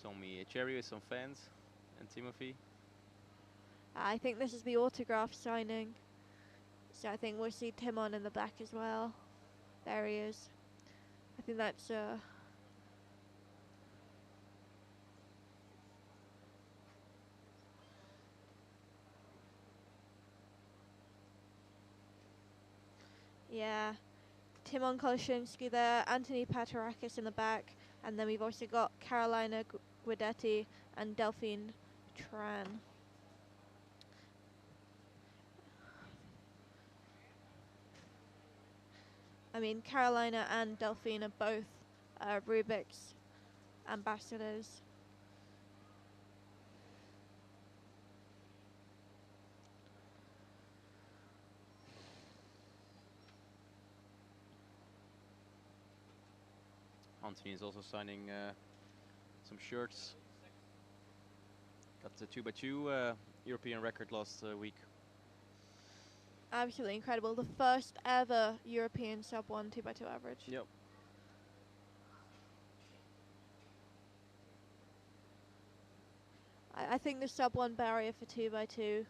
Told me Cherry with some fans and Timothy. I think this is the autograph signing. So I think we'll see Timon in the back as well. There he is. I think that's yeah, Timon Kolshinsky there, Anthony Patarakis in the back, and then we've also got Carolina Guidetti and Delphine Tran. I mean, Carolina and Delphine are both Rubik's ambassadors. Anthony is also signing some shirts. Got the 2x2 European record last week. Absolutely incredible. The first ever European sub 1 2x2 average. Yep. I think the sub 1 barrier for 2x2,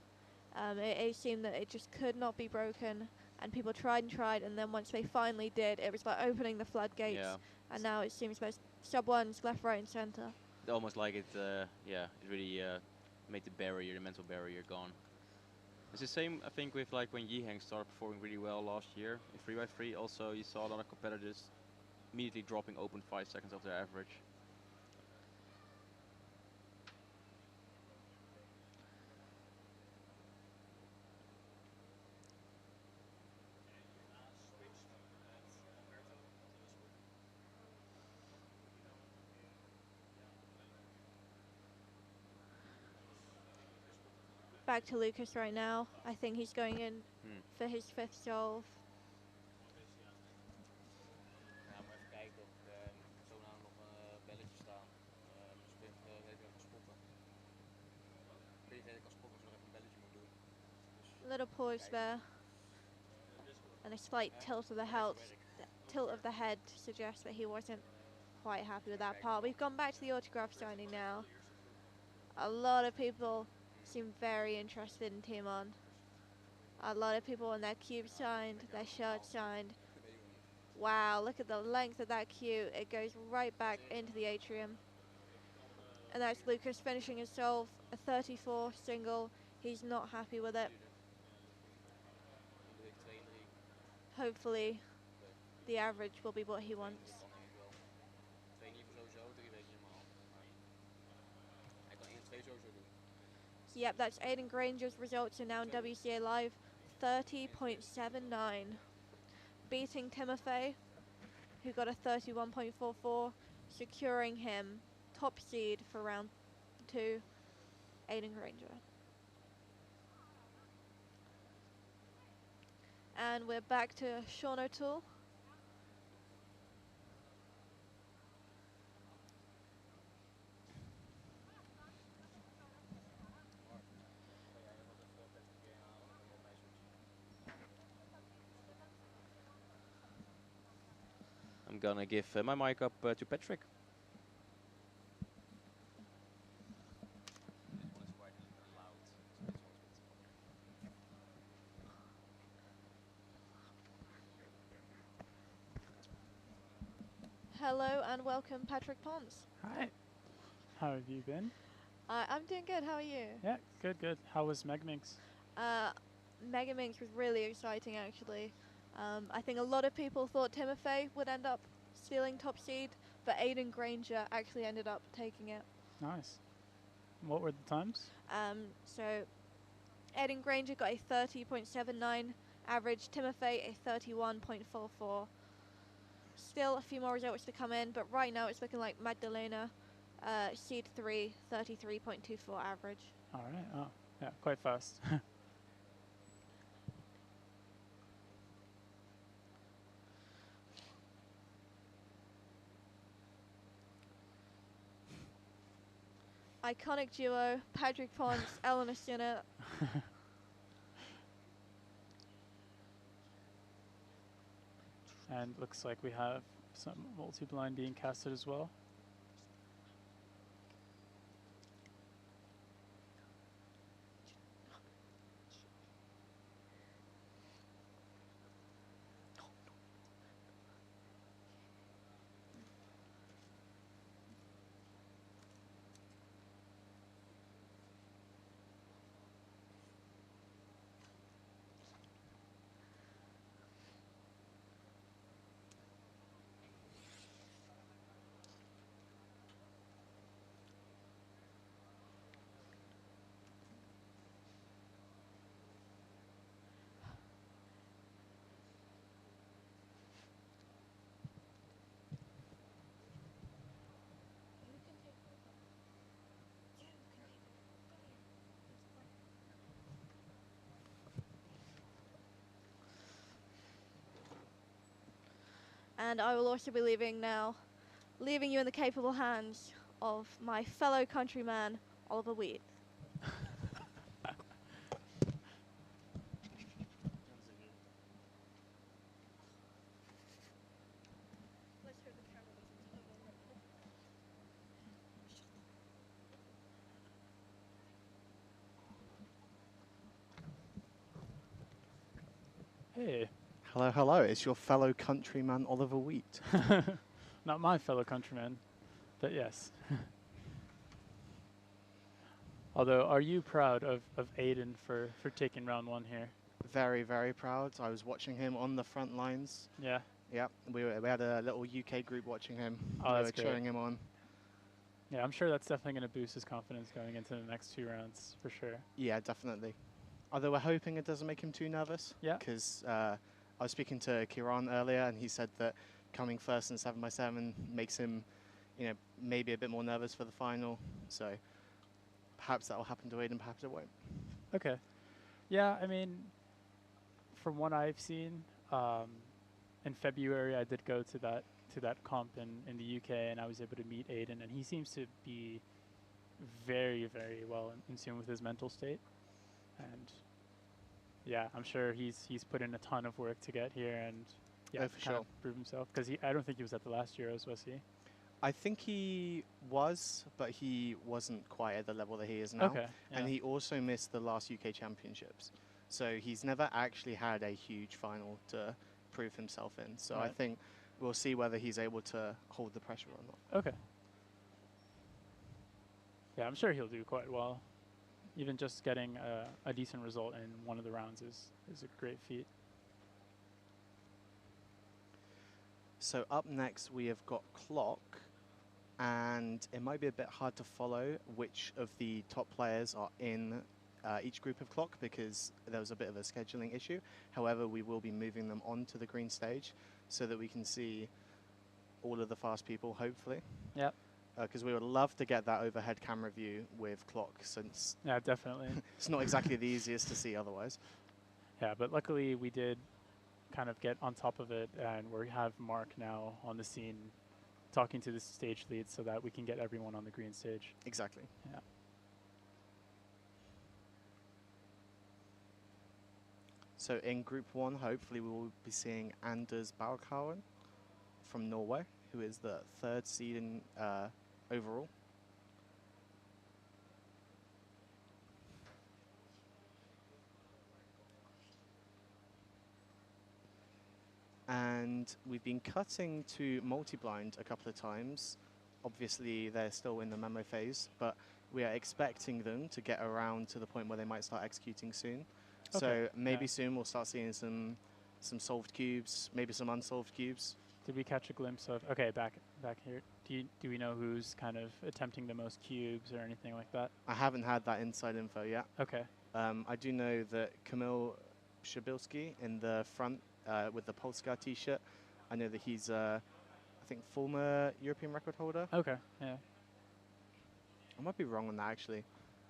it seemed that it just could not be broken, and people tried and tried, and then once they finally did, it was like opening the floodgates, Yeah. and now it seems most sub 1s left, right, and centre. Almost like it, yeah, it really made the barrier, the mental barrier, gone. It's the same, I think, with like when Yiheng started performing really well last year in 3x3. Also, you saw a lot of competitors immediately dropping open 5 seconds of their average. Back to Lucas right now. I think he's going in for his 5th solve. Ja, maar even kijken of ik zo nou nog een belletje staan. Dus ik weet dat ik kan spotten. Ik weet dat ik kan spotten, dus nog even een belletje moet doen. A little pause there, and a slight tilt of the head suggests that he wasn't quite happy with that part. We've gone back to the autograph signing now. A lot of people seem very interested in Timon. A lot of people want their cube signed, their shirt signed. Wow, look at the length of that cue. It goes right back into the atrium. And that's Lucas finishing his solve, a 34 single. He's not happy with it. Hopefully, the average will be what he wants. Yep, that's Aiden Granger's results are now in WCA Live, 30.79. Beating Timofey, who got a 31.44, securing him top seed for round 2, Aiden Granger. And we're back to Sean O'Toole. I'm gonna give my mic up to Patrick. Hello and welcome, Patrick Ponce. Hi. How have you been? I'm doing good. How are you? Yeah, good, good. How was Megminx? Mega Minx was really exciting, actually. I think a lot of people thought Timofey would end up stealing top seed, but Aiden Granger actually ended up taking it. Nice. What were the times? So Aiden Granger got a 30.79 average, Timofey a 31.44. Still a few more results to come in, but right now it's looking like Magdalena, seed 3, 33.24 average. All right. Oh, yeah, quite fast. Iconic duo, Patrick Ponce, Eleanor Sinnott. And looks like we have some multi-blind being casted as well. And I will also be leaving now. leaving you in the capable hands of my fellow countryman, Oliver Wheat. Hey. Hello, hello. It's your fellow countryman, Oliver Wheat. Not my fellow countryman, but yes. Although, are you proud of Aiden for taking round 1 here? Very, very proud. I was watching him on the front lines. Yeah. Yeah, we had a little UK group watching him. Oh, we that's were great. cheering him on. Yeah, I'm sure that's definitely going to boost his confidence going into the next 2 rounds, for sure. Yeah, definitely. Although we're hoping it doesn't make him too nervous. Yeah. Because I was speaking to Kieran earlier, and he said that coming first in 7x7 makes him, maybe a bit more nervous for the final. So perhaps that will happen to Aiden, perhaps it won't. Okay. Yeah, I mean, from what I've seen, in February I did go to that comp in the UK, and I was able to meet Aiden, and he seems to be very, very well in tune with his mental state. And yeah, I'm sure he's put in a ton of work to get here and Oh, for kind sure. of prove himself. Because I don't think he was at the last Euros, was he? I think he was, but he wasn't quite at the level that he is now. Okay. Yeah. And he also missed the last UK Championships. So he's never actually had a huge final to prove himself in. So I Right. think we'll see whether he's able to hold the pressure or not. Okay. Yeah, I'm sure he'll do quite well. Even just getting a decent result in one of the rounds is a great feat. So up next we have got Clock, and it might be a bit hard to follow which of the top players are in each group of Clock because there was a bit of a scheduling issue. However, we will be moving them onto the green stage so that we can see all of the fast people, hopefully. Yep. Because we would love to get that overhead camera view with Clock, since Yeah, definitely. it's not exactly the easiest to see otherwise. Yeah, but luckily we did kind of get on top of it, and we have Mark now on the scene talking to the stage leads so that we can get everyone on the green stage. Exactly. Yeah. So in Group 1, hopefully we will be seeing Anders Baukauen from Norway, who is the 3rd seed in overall. And we've been cutting to multi-blind a couple of times. Obviously, they're still in the memo phase, but we are expecting them to get around to the point where they might start executing soon. Okay, So maybe yeah. soon we'll start seeing some solved cubes, maybe some unsolved cubes. Did we catch a glimpse of? Okay, back here. Do we know who's kind of attempting the most cubes or anything like that? I haven't had that inside info yet. Okay. I do know that Kamil Shabilski in the front with the Polska t-shirt, I know that he's, I think, former European record holder. Okay. Yeah. I might be wrong on that, actually.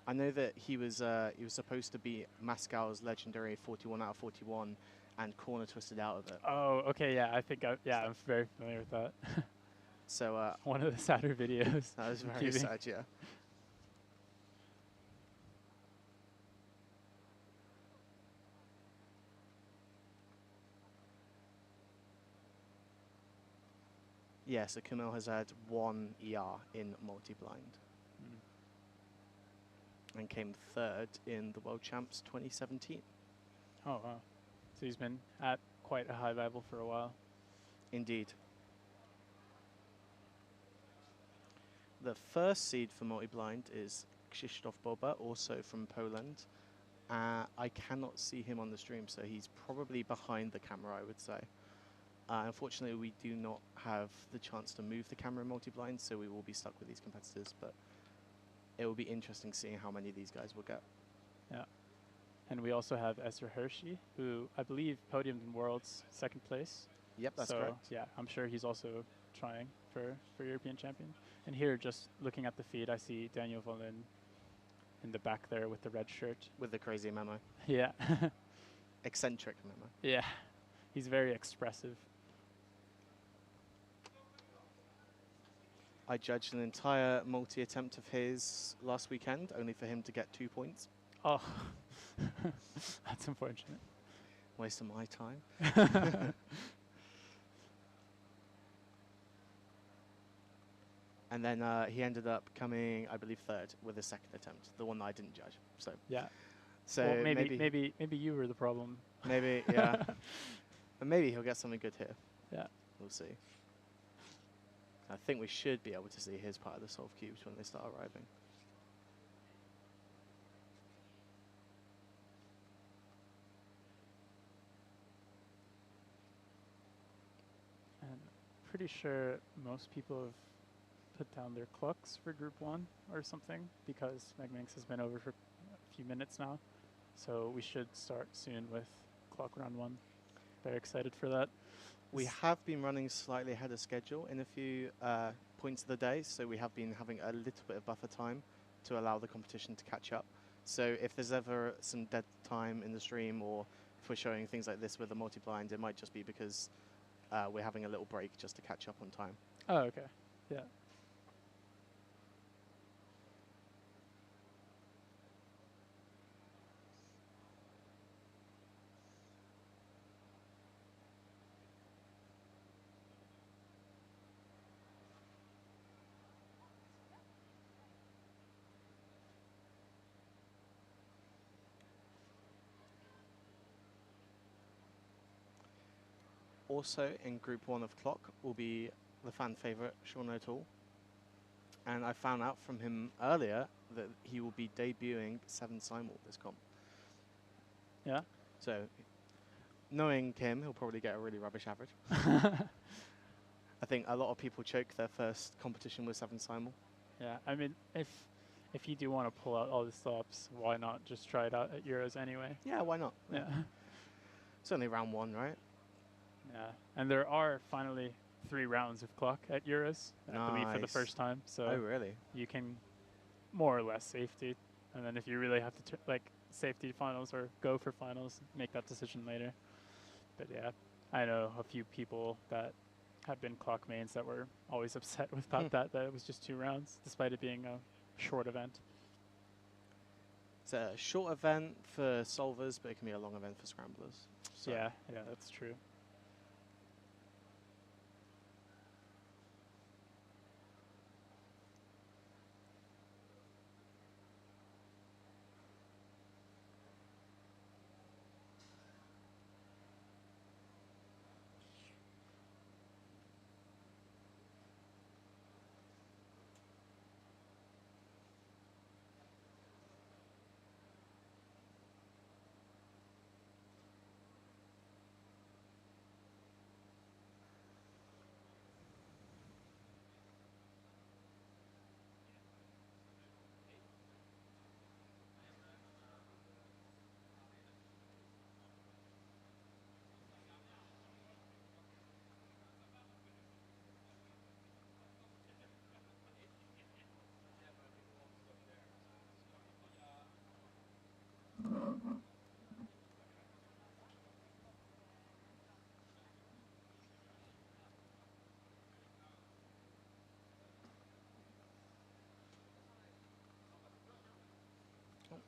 I know that he was supposed to be Mascow's legendary 41 out of 41 and corner twisted out of it. Oh, okay. Yeah, I think I'm very familiar with that. So One of the sadder videos. that was very Cubing. sad, yeah. Yeah, so Kamil has had 1 ER in multi-blind and came 3rd in the World Champs 2017. Oh, wow. So he's been at quite a high level for a while. Indeed. The first seed for multi-blind is Krzysztof Boba, also from Poland. I cannot see him on the stream, so he's probably behind the camera, I would say. Unfortunately, we do not have the chance to move the camera in multi-blind, so we will be stuck with these competitors, but it will be interesting seeing how many of these guys will get. Yeah. And we also have Ezra Hershey, who I believe podiumed in Worlds 2nd place. Yep, that's so correct. yeah, I'm sure he's also trying for European champion. And here, just looking at the feed, I see Daniel Volin in the back there with the red shirt. With the crazy memo. Yeah. Eccentric memo. Yeah. He's very expressive. I judged an entire multi-attempt of his last weekend, only for him to get 2 points. Oh, that's unfortunate. Waste of my time. And then he ended up coming, I believe, third with his second attempt, the one that I didn't judge. So Yeah. so Well, maybe you were the problem. maybe yeah, and maybe he'll get something good here. Yeah. We'll see. I think we should be able to see his part of the solve cubes when they start arriving. And pretty sure most people have put down their clocks for group 1 or something, because Minks has been over for a few minutes now. So we should start soon with clock round 1. Very excited for that. We have been running slightly ahead of schedule in a few points of the day, so we have been having a little bit of buffer time to allow the competition to catch up. So if there's ever some dead time in the stream, or if we're showing things like this with a multi-blind, it might just be because we're having a little break just to catch up on time. Oh, okay. Yeah. Also in Group 1 of Clock will be the fan favourite, Sean O'Toole. And I found out from him earlier that he will be debuting 7 simul this comp. Yeah. So, knowing Kim, he'll probably get a really rubbish average. I think a lot of people choke their first competition with 7 simul. Yeah. I mean, if you do want to pull out all the stops, why not just try it out at Euros anyway? Yeah, why not? Yeah. It's only round 1, right? Yeah. And there are finally 3 rounds of clock at Euros, I believe, for the Nice. first time. So Oh, really? you can more or less safety, and then if you really have to safety finals or go for finals, make that decision later. But yeah, I know a few people that have been clock mains that were always upset with that it was just 2 rounds, despite it being a short event. It's a short event for solvers, but it can be a long event for scramblers. So Yeah, that's true.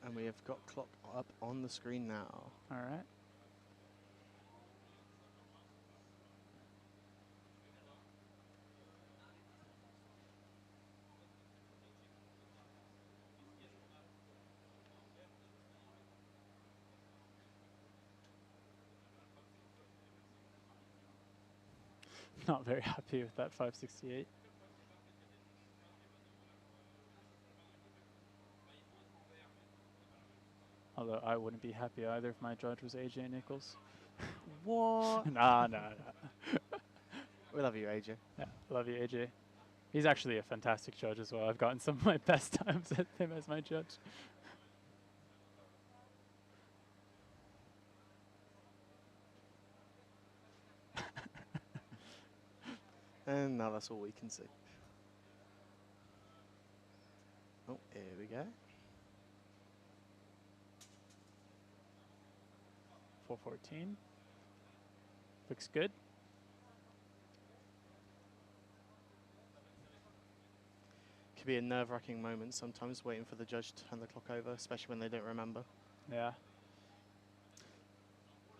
And we have got clock up on the screen now. All right. Not very happy with that 568. Although I wouldn't be happy either if my judge was AJ Nichols. What? Nah. We love you, AJ. Yeah, love you, AJ. He's actually a fantastic judge as well. I've gotten some of my best times at him as my judge. And now that's all we can see. Oh, here we go. 414. Looks good. could be a nerve-wracking moment sometimes, waiting for the judge to turn the clock over, especially when they don't remember. Yeah.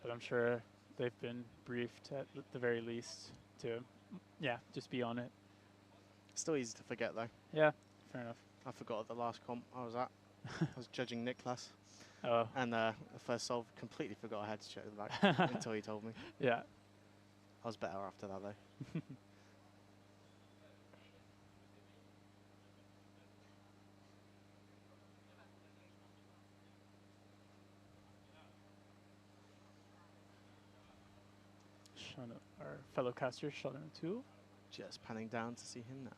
But I'm sure they've been briefed at the very least to, yeah, just be on it. Still easy to forget though. Yeah, fair enough. I forgot at the last comp I was at. I was judging Niklas, Oh, and the first solve completely forgot I had to check the back until he told me. yeah. I was better after that though. Our fellow caster, Sheldon 2. Just panning down to see him now.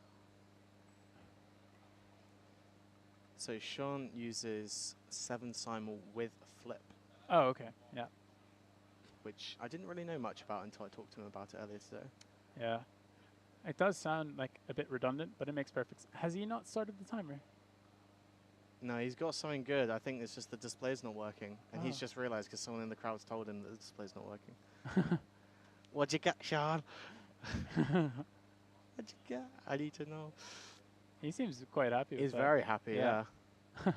So Sean uses 7 simul with flip, Oh, okay. Yeah. which I didn't really know much about until I talked to him about it earlier today. Yeah. It does sound like a bit redundant, but it makes perfect sense. Has he not started the timer? No, he's got something good. I think it's just the display's not working. And he's Oh. just realised because someone in the crowd's told him that the display's not working. What'd you get, Sean? What'd you get? I need to know. He seems quite happy with He's that. very happy, Yeah. yeah.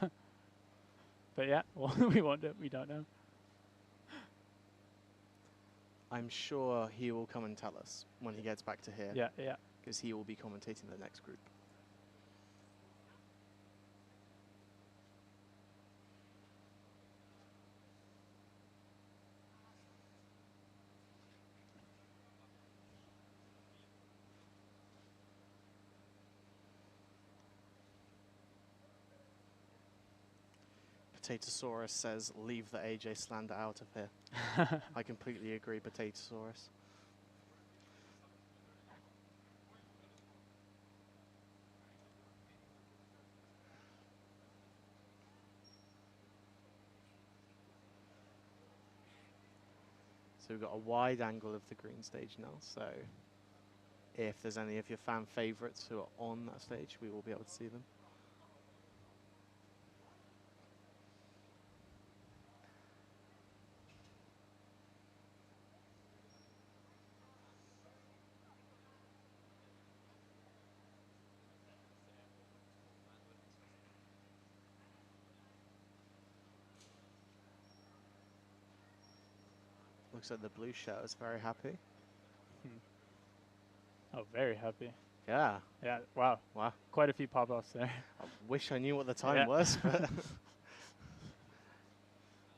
But yeah, well, we don't know. I'm sure he will come and tell us when he gets back to here. Yeah, yeah. Because he will be commentating the next group. Potatosaurus says, leave the AJ slander out of here. I completely agree, Potatosaurus. So we've got a wide angle of the green stage now, so if there's any of your fan favourites who are on that stage, we will be able to see them. Looks like the blue shirt is very happy. Oh, very happy. Yeah. Yeah, wow. Wow. Quite a few pop-offs there. I wish I knew what the time Yeah. was, but Can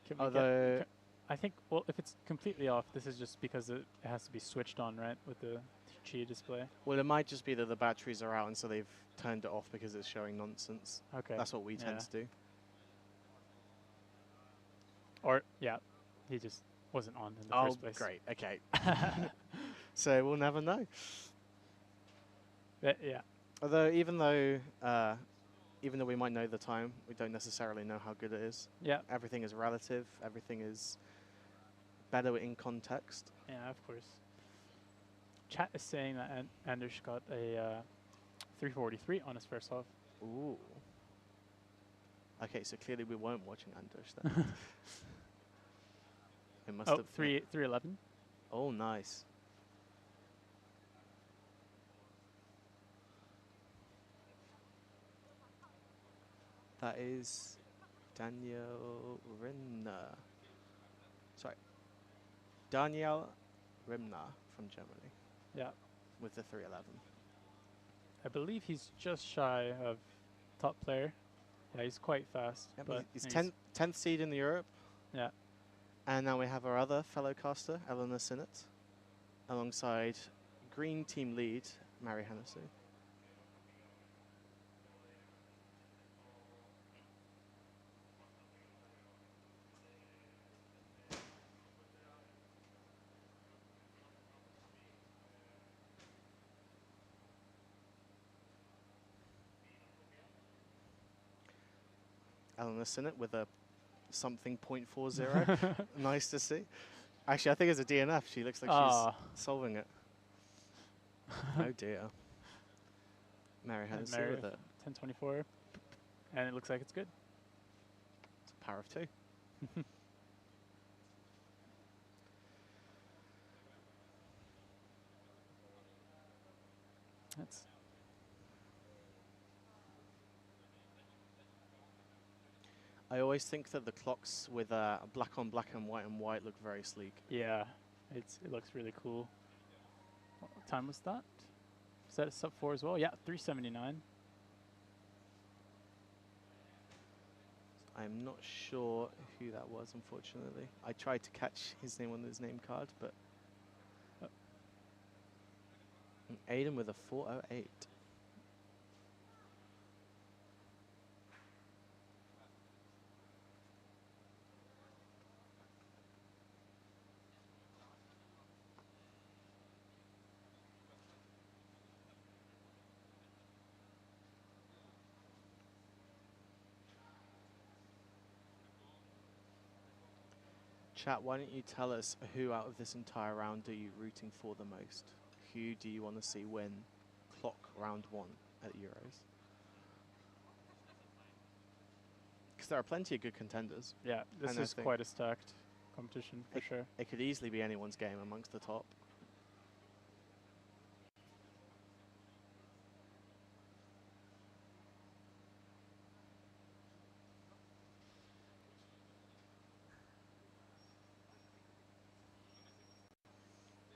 we get- although I think, well, if it's completely off, this is just because it has to be switched on, right, with the Qi display. well, it might just be that the batteries are out and so they've turned it off because it's showing nonsense. Okay. That's what we tend to do. Or, yeah, he just wasn't on in the Oh, first place. great. Okay. So we'll never know. Yeah. Although, even though we might know the time, we don't necessarily know how good it is. Yeah. Everything is relative. Everything is better in context. Yeah, of course. Chat is saying that Anders got a 343 on his first off. Ooh. Okay, so clearly we weren't watching Anders then. It must Oh, have 311. Oh, nice. That is Daniel Rimner. Sorry. Daniel Rimner from Germany Yeah. with the 311. I believe he's just shy of top player. Yeah, he's quite fast. Yep, but he's 10th seed in the Europe. Yeah. And now we have our other fellow caster, Eleanor Sinnott, alongside green team lead, Mary Hennessy. Eleanor Sinnott with a something .40. Nice to see. Actually, I think it's a DNF. She looks like she's solving it. Oh dear. Mary Hennessy Mary with a 1024. And it looks like it's good. it's a power of 2. I always think that the clocks with black on black and white look very sleek. Yeah, it looks really cool. What time was that? Is that a sub 4 as well? Yeah, 379. I'm not sure who that was, unfortunately. I tried to catch his name on his name card, but Aiden with a 408. Chat, why don't you tell us who out of this entire round are you rooting for the most? Who do you want to see win clock round 1 at Euros? Because there are plenty of good contenders. Yeah, this And I is think quite a stacked competition for sure. It could easily be anyone's game amongst the top.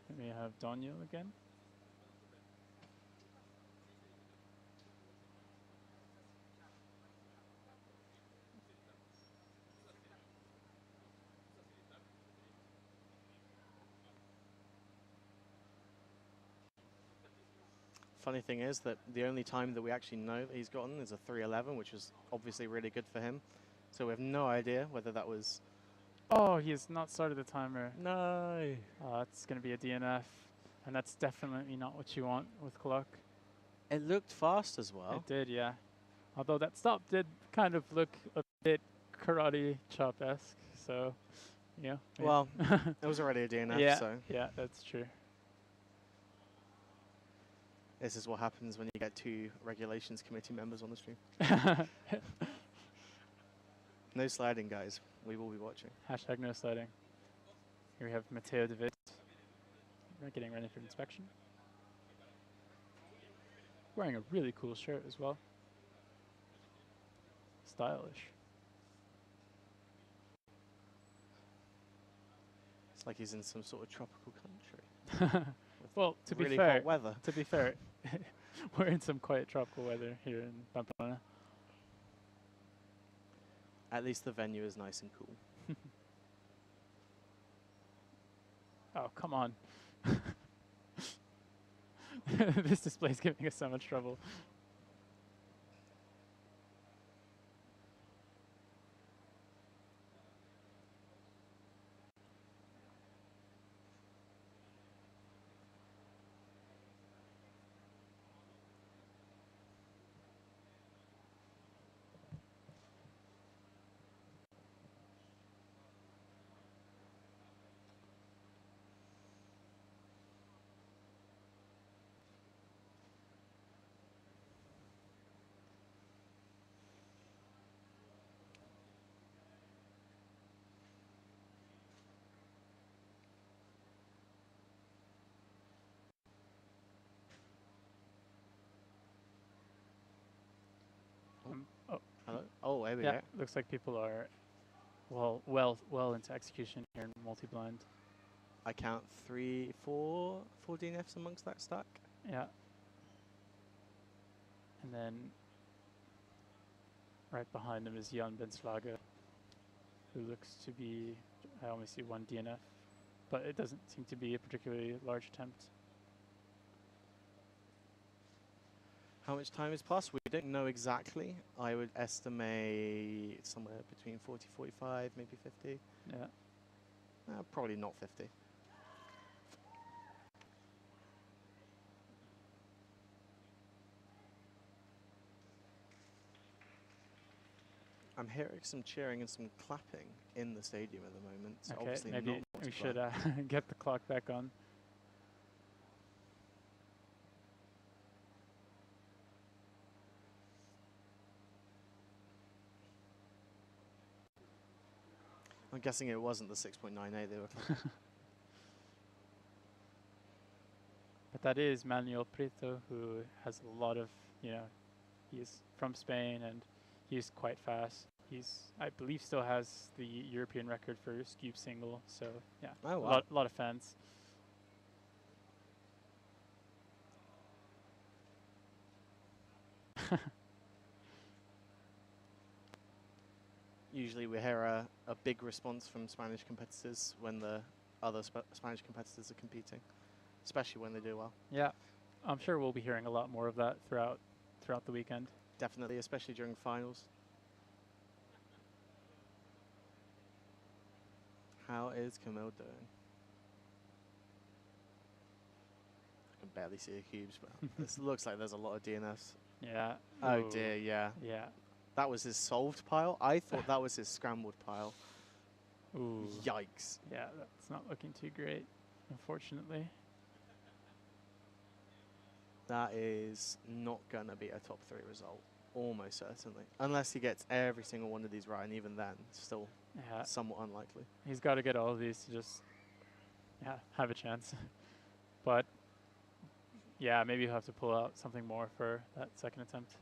Then we have Daniel again. Funny thing is that the only time that we actually know that he's gotten is a 311, which was obviously really good for him. So we have no idea whether that was... Oh, he has not started the timer. No! It's going to be a DNF. And that's definitely not what you want with clock. It looked fast as well. It did, yeah. Although that stop did kind of look a bit karate chop-esque. So, yeah. Well, it was already a DNF, yeah, so... yeah, that's true. This is what happens when you get 2 regulations committee members on the stream. No sliding, guys. We will be watching. Hashtag no sliding. Here we have Matteo De Witt. We're getting ready for inspection. Wearing a really cool shirt as well. Stylish. It's like he's in some sort of tropical country. Well, to really be fair, hot weather. to be fair, we're in some quite tropical weather here in Pamplona. At least the venue is nice and cool. Oh, come on. This display is giving us so much trouble. Oh, Hello? Oh, there we yeah, go. looks like people are well into execution here in multi-blind. I count 4 DNFs amongst that stack. Yeah. And then right behind him is Jan Benslager, who looks to be, I only see 1 DNF, but it doesn't seem to be a particularly large attempt. How much time has passed? We don't know exactly. I would estimate somewhere between 40, 45, maybe 50. Yeah. Probably not 50. I'm hearing some cheering and some clapping in the stadium at the moment. So Okay, obviously maybe not we should multiplied. get the clock back on. I'm guessing it wasn't the 6.98 they were clapping. But that is Manuel Prieto, who has a lot of, he's from Spain and he's quite fast. I believe, still has the European record for cube single. So yeah, Oh, a wow. lot of fans. Usually we hear a big response from Spanish competitors when the other Spanish competitors are competing, especially when they do well. Yeah, I'm sure we'll be hearing a lot more of that throughout the weekend. Definitely, especially during finals. How is Camille doing? I can barely see the cubes, but this looks like there's a lot of DNFs. Yeah. Oh Ooh. dear, yeah. Yeah. That was his solved pile? I thought that was his scrambled pile. Ooh. Yikes. Yeah, that's not looking too great, unfortunately. That is not going to be a top 3 result. Almost certainly. Unless he gets every single one of these right, and even then, still Yeah. somewhat unlikely. He's got to get all of these to just have a chance. But yeah, maybe he'll have to pull out something more for that second attempt.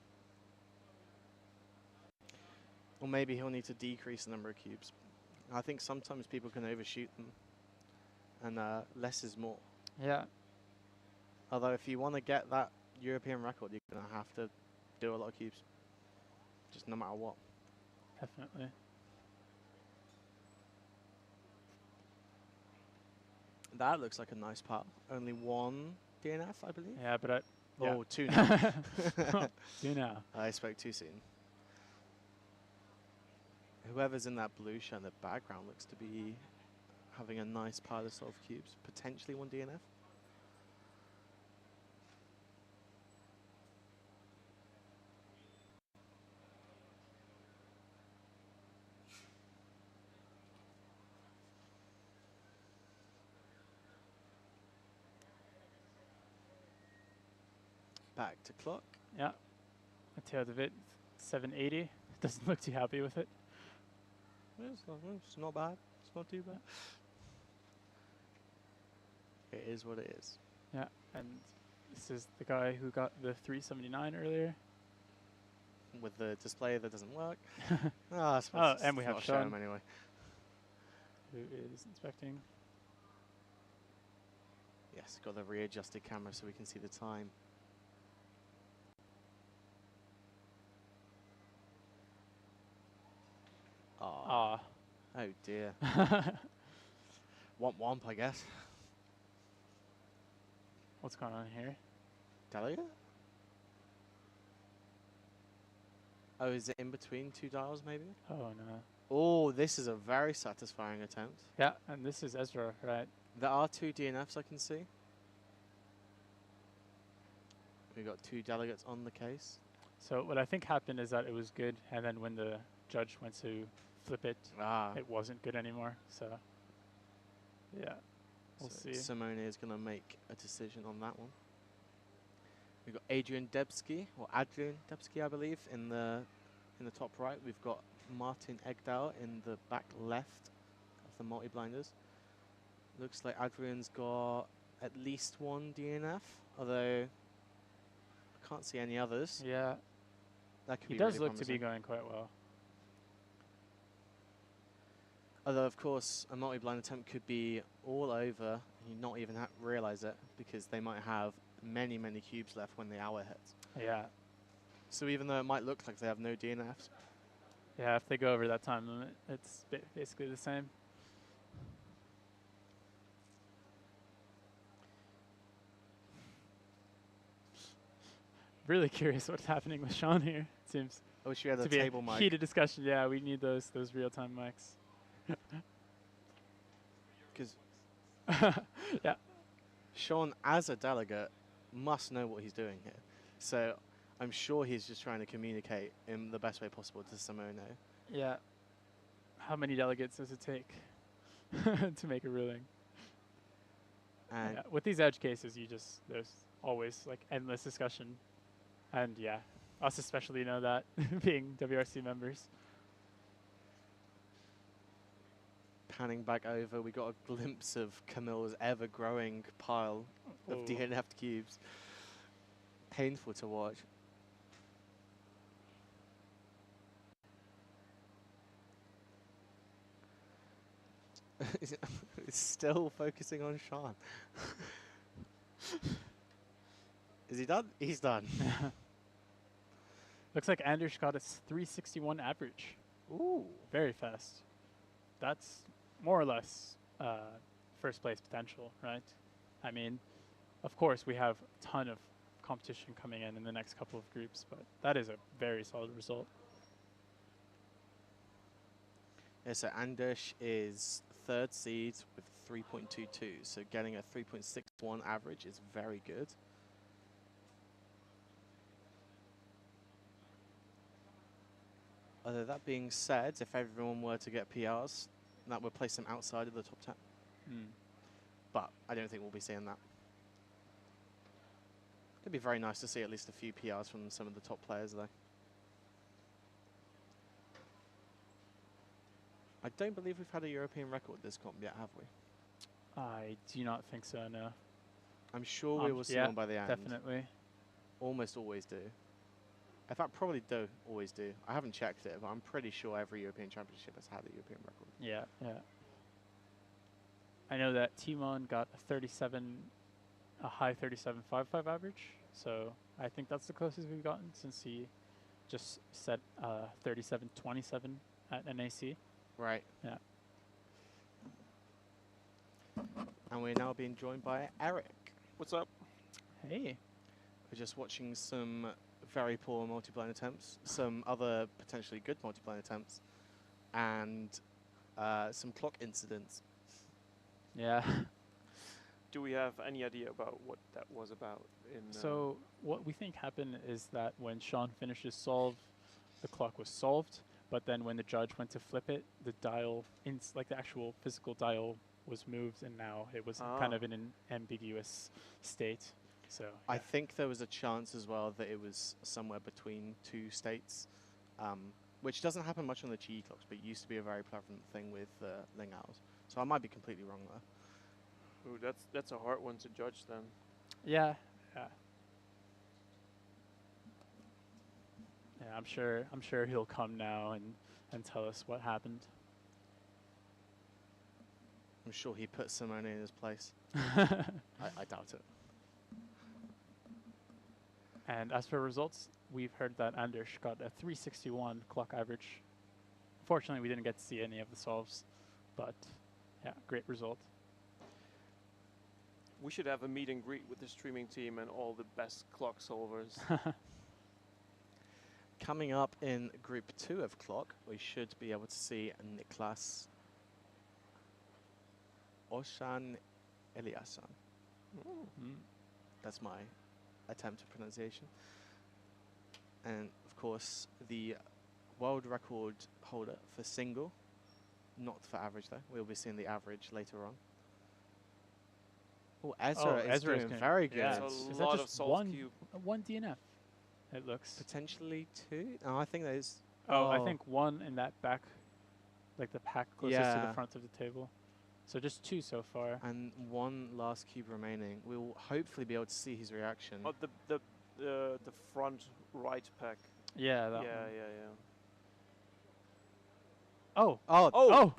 Or maybe he'll need to decrease the number of cubes. I think sometimes people can overshoot them, and less is more. Yeah. Although if you want to get that European record, you're going to have to do a lot of cubes. Just no matter what. Definitely. That looks like a nice pile. Only one DNF, I believe. Yeah, but yeah. Oh, 2 now. Two now. I spoke too soon. Whoever's in that blue shirt in the background looks to be having a nice pile of solved cubes. Potentially one DNF. Back to clock. Yeah. I tailed of it. 780. Doesn't look too happy with it. It's not bad. It's not too bad. It is what it is. Yeah. And this is the guy who got the 379 earlier. With the display that doesn't work. I suppose and we it's have not a show 'em Sean, anyway. who is inspecting. Yes, got the readjusted camera so we can see the time. Ah. Oh dear. Womp, I guess. What's going on here? Delegate? Oh, is it in between 2 dials maybe? Oh no. Oh, this is a very satisfying attempt. Yeah, and this is Ezra, right? There are 2 DNFs I can see. We got 2 delegates on the case. So what I think happened is that it was good, and then when the judge went to flip it, it wasn't good anymore. So yeah, we'll so see. Simone is going to make a decision on that one. We've got Adrian Debski, or Adrian Debski, I believe, in the top right. We've got Martin Egdal in the back left of the multi-blinders. Looks like Adrian's got at least 1 DNF, although I can't see any others. Yeah, That could he be does really look to be promising. going quite well. Although, of course, a multi-blind attempt could be all over and you not even realise it, because they might have many, many cubes left when the hour hits. Yeah, So even though it might look like they have no DNFs, yeah. If they go over that time limit, it's basically the same. Really curious what's happening with Sean here. Seems I wish we had to a be table a mic. heated discussion. Yeah, we need those real-time mics. Because Yeah, Sean, as a delegate, must know what he's doing here. So I'm sure he's just trying to communicate in the best way possible to Simone. yeah. How many delegates does it take to make a ruling? And Yeah, with these edge cases, there's always like endless discussion, and yeah, us especially know that being WRC members. panning back over, we got a glimpse of Camille's ever-growing pile of Ooh. DNF cubes. Painful to watch. He's still focusing on Sean. Is he done? He's done. Looks like Anders got a 361 average. Ooh. Very fast. That's more or less first place potential, right? I mean, of course, we have a ton of competition coming in the next couple of groups, but that is a very solid result. Yeah, so Anders is third seed with 3.22. So getting a 3.61 average is very good. Although that being said, if everyone were to get PRs, that would place them outside of the top 10. But I don't think we'll be seeing that. It'd be very nice to see at least a few PRs from some of the top players, though. I don't believe we've had a European record this comp yet, have we? I do not think so, no. I'm sure we will see yeah, one by the end. Definitely. Almost always do. In fact, probably do always do. I haven't checked it, but I'm pretty sure every European Championship has had a European record. Yeah, yeah. I know that Timon got a high 37.55 average, so I think that's the closest we've gotten since he just set 37.27 at NAC. Right. Yeah. And we're now being joined by Eric. What's up? Hey. We're just watching some very poor multiplayer attempts, some other potentially good multiplayer attempts, and some clock incidents. Yeah. Do we have any idea about what that was about? So what we think happened is that when Sean finished his solve, the clock was solved, but then when the judge went to flip it, the dial, like the actual physical dial, was moved, and now it was kind of in an ambiguous state. So I think there was a chance as well that it was somewhere between two states, which doesn't happen much on the GE clocks, but used to be a very prevalent thing with Ling Owls. So I might be completely wrong there. Ooh, that's a hard one to judge then. yeah. Yeah, I'm sure he'll come now and tell us what happened. I'm sure he put Simone in his place. I doubt it. And as for results, we've heard that Anders got a 361 clock average. Fortunately, we didn't get to see any of the solves, but yeah, great result. We should have a meet and greet with the streaming team and all the best clock solvers. Coming up in Group 2 of Clock, we should be able to see Niklas Oshan Eliasson. That's my attempt at pronunciation. And of course, the world record holder for single, not for average though. We'll be seeing the average later on. Oh, Ezra is doing very good. Yeah. It's Is a that lot just of solve cube. one DNF? It looks. Potentially two. No, I think that is. Oh, I think one in that back, like the pack closest to Yeah. the front of the table. So just two so far. And one last cube remaining. We'll hopefully be able to see his reaction. Oh, the front right pack. Yeah. That Yeah, one. yeah. Oh. Oh, Oh.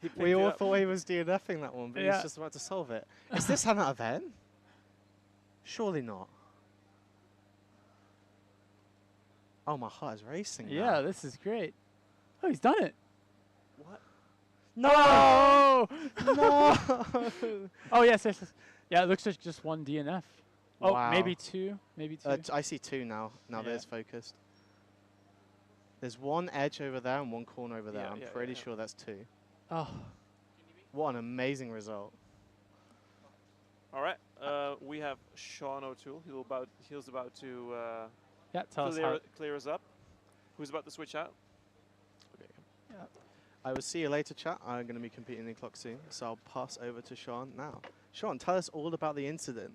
He picked we it all up. thought he was DNFing that one, but Yeah. he's just about to solve it. Is this an event? Surely not. Oh, my heart is racing. Yeah, now. this is great. Oh, he's done it. What? No! Oh. No! Oh yes. Yeah, it looks like just one DNF. Oh, Wow. maybe two. Maybe two. I see two now. Now Yeah. there's focused. There's one edge over there and one corner over there. Yeah, I'm yeah, pretty yeah. sure that's two. Oh. What an amazing result. All right. We have Sean O'Toole. He's about to Yeah. Tell us how. clear us up. Who's about to switch out? Okay. Yeah. I will see you later, chat. I'm going to be competing in clock soon, so I'll pass over to Sean now. Sean, tell us all about the incident.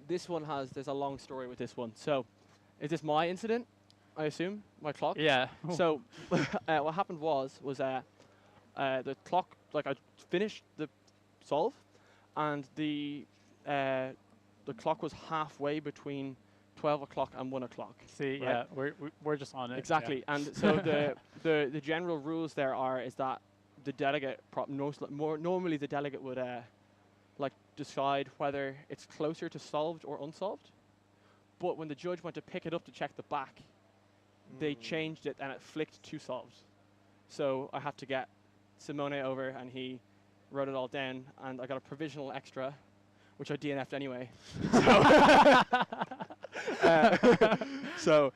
This one there's a long story with this one. So, is this my incident? I assume my clock. Yeah. So, what happened was the clock, like I finished the solve, and the clock was halfway between 12 o'clock and 1 o'clock. See, Right. yeah, we're just on it. yeah. Exactly. And so the general rules there is that the delegate, normally the delegate would like decide whether it's closer to solved or unsolved. But when the judge went to pick it up to check the back, they changed it and it flicked to solved. So I had to get Simone over and he wrote it all down, and I got a provisional extra, which I DNF'd anyway. So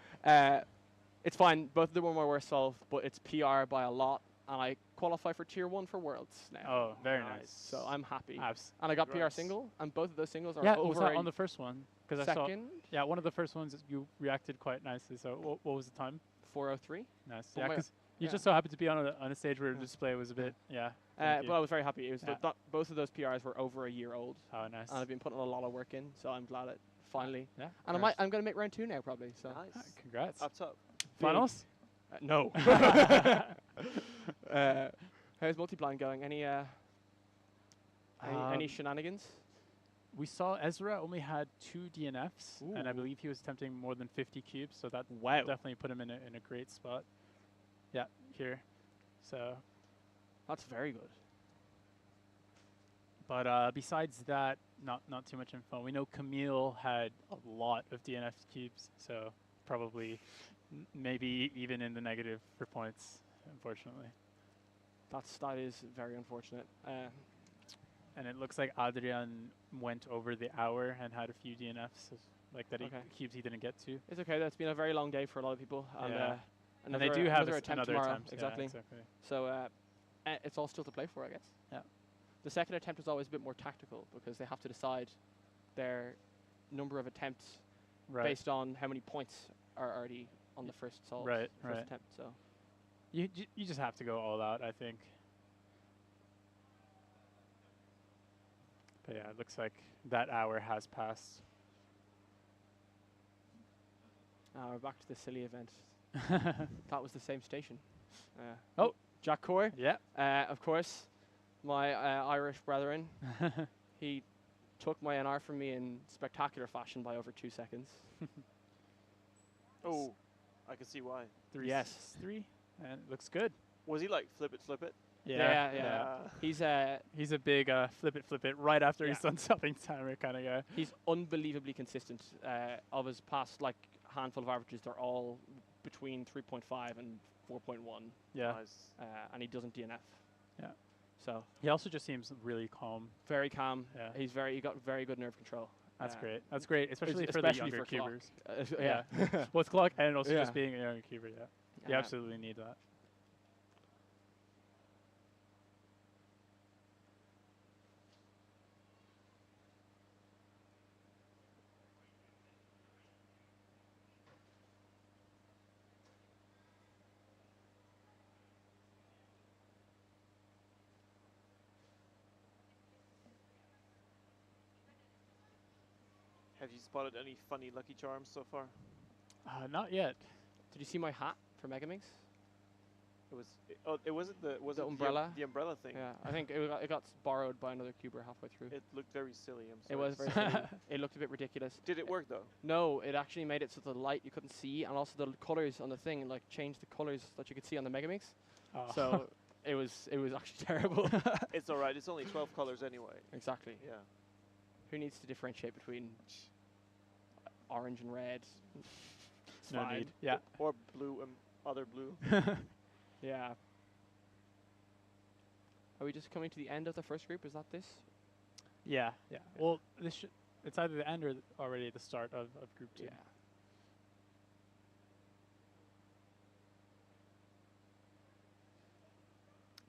it's fine. Both of them were solved, but it's PR by a lot, and I qualify for tier 1 for Worlds now. Oh, very nice. So I'm happy. Abs. And I got PR Congrats. single, and both of those singles are Yeah, over was that a on the first one? Because I saw. second, Yeah, one of the first ones you reacted quite nicely. So what was the time? 4:03. Nice. But Yeah, my- because you yeah. just so happened to be on a stage where the Yeah. display was a bit. Yeah. thank you. But I was very happy. It was Yeah. both of those PRs were over a year old, Oh, nice. and I've been putting a lot of work in. So I'm glad it finally. Yeah. And I'm going to make round 2 now probably. So Nice. Congrats. Up top. Finals. no. How's multi-blind going? Any shenanigans? We saw Ezra only had 2 DNFs, and I Ooh. believe he was attempting more than 50 cubes, so that Wow. definitely put him in a great spot. Yeah, here. So, That's very good. but besides that, not too much info. We know Camille had a lot of DNF cubes, so probably maybe even in the negative for points, unfortunately. That is very unfortunate. And it looks like Adrian went over the hour and had a few DNFs, like that Okay. cubes he didn't get to. It's okay. That's been a very long day for a lot of people. And, Yeah. And they another- do have another attempt another tomorrow. attempt. Exactly. Yeah, exactly. So it's all still to play for, I guess. Yeah. The second attempt is always a bit more tactical because they have to decide their number of attempts Right. based on how many points are already on the first solve. Right, First right. attempt. So You just have to go all out, I think. But yeah, it looks like that hour has passed. we're back to the silly event. That was the same station. Oh. Jack Core, Yeah. of course, my Irish brethren. He took my NR from me in spectacular fashion by over 2 seconds. Oh, I can see why. Yes. 3, and it looks good. Was he like flip it? Yeah. He's He's a big flip it right after he's Yeah. done something timer kind of guy. he's unbelievably consistent. Of his past like handful of averages, they're all between 3.5 and 4.1, Yeah. Nice. and he doesn't DNF. Yeah. So He also just seems really calm. very calm. Yeah. He got very good nerve control. That's Uh, great. That's great, especially for especially the younger for clock. cubers. Yeah. Both clock and also Yeah. just being a younger cuber. Yeah. You absolutely need that. Have you spotted any funny Lucky Charms so far? Not yet. Did you see my hat for Megamix? It wasn't the umbrella? the umbrella thing. Yeah, I think it got borrowed by another cuber halfway through. It looked very silly. I'm sorry. It was very silly. It looked a bit ridiculous. Did it work though? No, it actually made it so the light you couldn't see, and also the colors on the thing like changed the colors that you could see on the Megamix. Oh. So it was actually terrible. It's all right. It's only 12 colors anyway. Exactly. Yeah. Who needs to differentiate between orange and red? It's No fine. need. Yeah. Or blue and other blue. Yeah. Are we just coming to the end of the first group? Is that this? Yeah. Well, it's either the end or already the start of group 2. Yeah.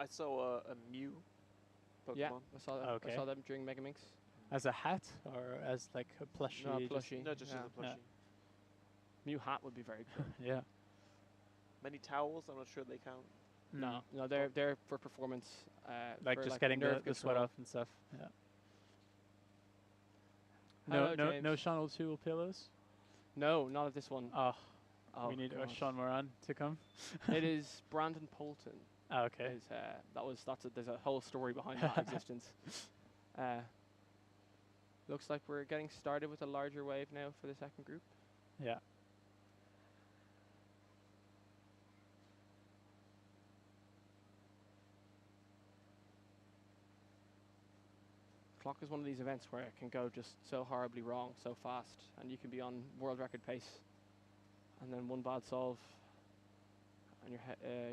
I saw a Mew Pokemon. Yeah, I saw that. Okay. I saw them during Megamix. As a hat or as like a plushie? No, just- plushie. No, just yeah. as a plushie. Mew hat would be very cool. Yeah. Many towels. I'm not sure they count. No, they're for performance. Like for just getting nerve the sweat control. off and stuff. Yeah. Hello, No James. Sean O'Toole pillows. No, not at this one. Oh, Oh, we need God. Sean Moran to come. It is Brandon Polton. Oh, okay. Is, there's a whole story behind that existence. Looks like we're getting started with a larger wave now for the second group. Yeah. Clock is one of these events where it can go just so horribly wrong so fast, and you can be on world record pace, and then one bad solve, and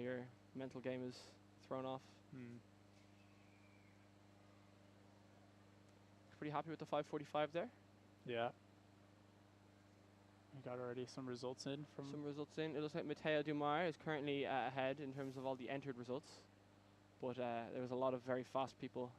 your mental game is thrown off. Hmm. Pretty happy with the 5:45 there. Yeah. We got already some results in from. Some results in. It looks like Matteo Dumar is currently ahead in terms of all the entered results, but there was a lot of very fast people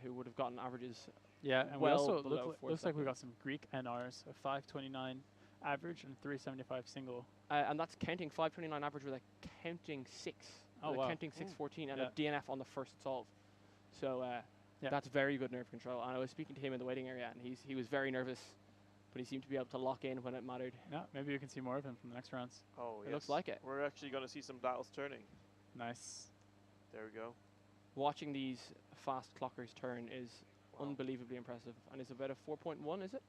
who would have gotten averages. Yeah, and well we also below 4 looks like we got seconds. some Greek NRs, a 529 average and 375 single. And that's counting 5:29 average with a counting 6. Oh, with wow. a counting 6:14 and Yeah. a DNF on the first solve. So Yeah. that's very good nerve control. And I was speaking to him in the waiting area, and he was very nervous, but he seemed to be able to lock in when it mattered. Yeah, maybe we can see more of him from the next rounds. Oh, It yes. looks like it. We're actually going to see some dials turning. Nice. There we go. Watching these fast clockers turn is Wow. unbelievably impressive, and it's about a 4.1, is it?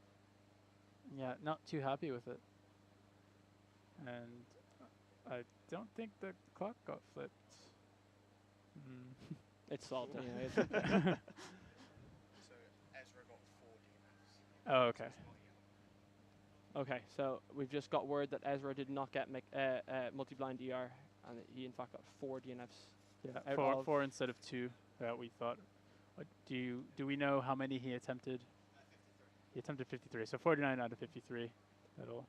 Yeah, not too happy with it. And I don't think the clock got flipped. Mm. It's solved anyway. So Ezra got 4 DNFs. Oh, okay. Okay, so we've just got word that Ezra did not get multi-blind ER, and that he in fact got 4 DNFs. Yeah, Out four of- instead of 2 that we thought. Do we know how many he attempted? 53. He attempted 53, so 49 out of 53. That'll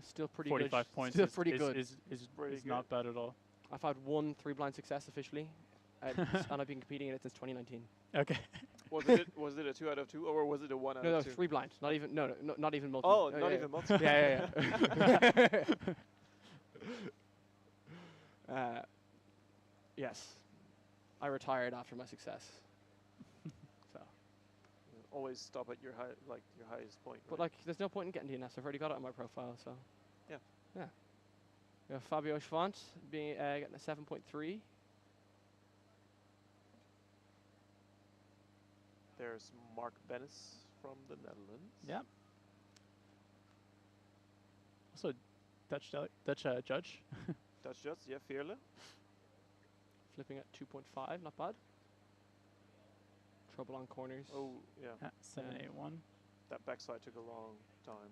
Still pretty 45 good. points. Still is, pretty is, good. Is Pretty not bad at all. I've had 1 3-blind success officially, and I've been competing in it since 2019. Okay. Was it a 2 out of 2 or was it a 1 out No, of 2? 3 blind. Not even not even multi. Oh, not even multi. Yeah. Yes, I retired after my success. So, Always stop at your highest point. but right? like, there's no point in getting DNS. I've already got it on my profile. So, Yeah. yeah. We have Fabio Schwant being getting a 7.3. There's Mark Bennis from the Netherlands. Yeah. Also, Dutch judge. Dutch Judge, yeah, Veerle. Flipping at 2.5, not bad. Trouble on corners. Oh, yeah. Yeah, 781. That backside took a long time.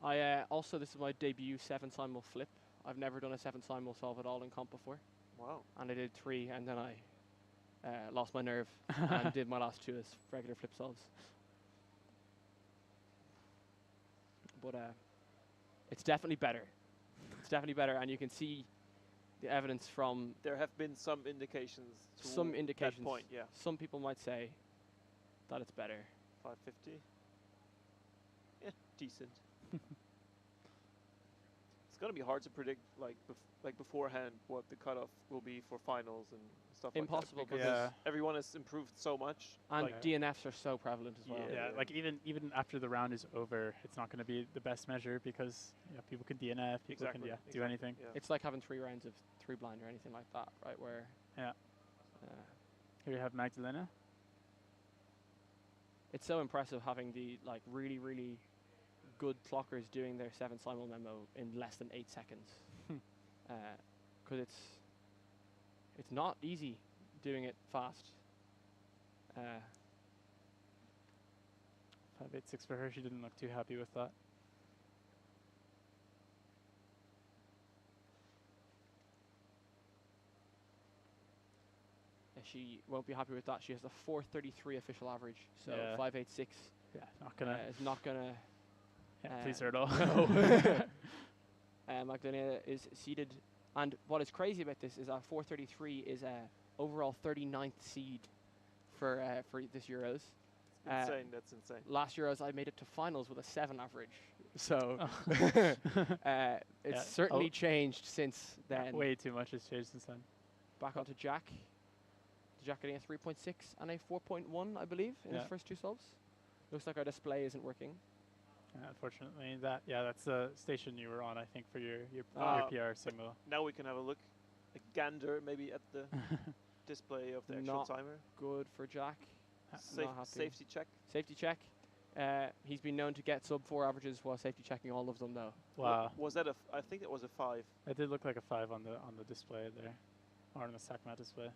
I also, this is my debut 7 simul flip. I've never done a 7 simul solve at all in comp before, Wow. and I did 3, and then I lost my nerve and did my last 2 as regular flip solves. But it's definitely better. It's definitely better, and you can see the evidence from There have been some indications to some indications. that point, yeah. Some people might say that it's better. 550. Yeah, decent. It's gonna be hard to predict, like beforehand, what the cutoff will be for finals and stuff Impossible, like that. because Yeah. Everyone has improved so much. And Like- DNFs are so prevalent as well. Yeah, like even after the round is over, it's not going to be the best measure because people can DNF, people Exactly. can do anything. Yeah. It's like having 3 rounds of 3 blind or anything like that, right? Where Yeah. uh, Here you have Magdalena. it's so impressive having the like really good clockers doing their 7 simul memo in less than 8 seconds, because it's not easy doing it fast. 586 for her. She didn't look too happy with that. She won't be happy with that. She has a 433 official average, so Yeah. 586 Yeah, not gonna is not gonna. please her at all. Magdalena is seeded, and what is crazy about this is that 433 is a overall 39th seed for this Euros. Insane, that's insane. Last Euros I made it to finals with a 7 average, so Yeah, it's certainly oh. changed since then. Way too much has changed since then. Back onto Jack. Jack getting a 3.6 and a 4.1, I believe, in his Yeah. first 2 solves. Looks like our display isn't working. Unfortunately, that's the station you were on, I think, for your Ah. PR signal. Now we can have a look, a gander maybe at the display of the actual Not timer. Good for Jack. Not happy. Safety check. Safety check. He's been known to get sub 4 averages while safety checking all of them, though. Wow. Was that I think it was a 5. It did look like a 5 on the display there, or on the stack mat display.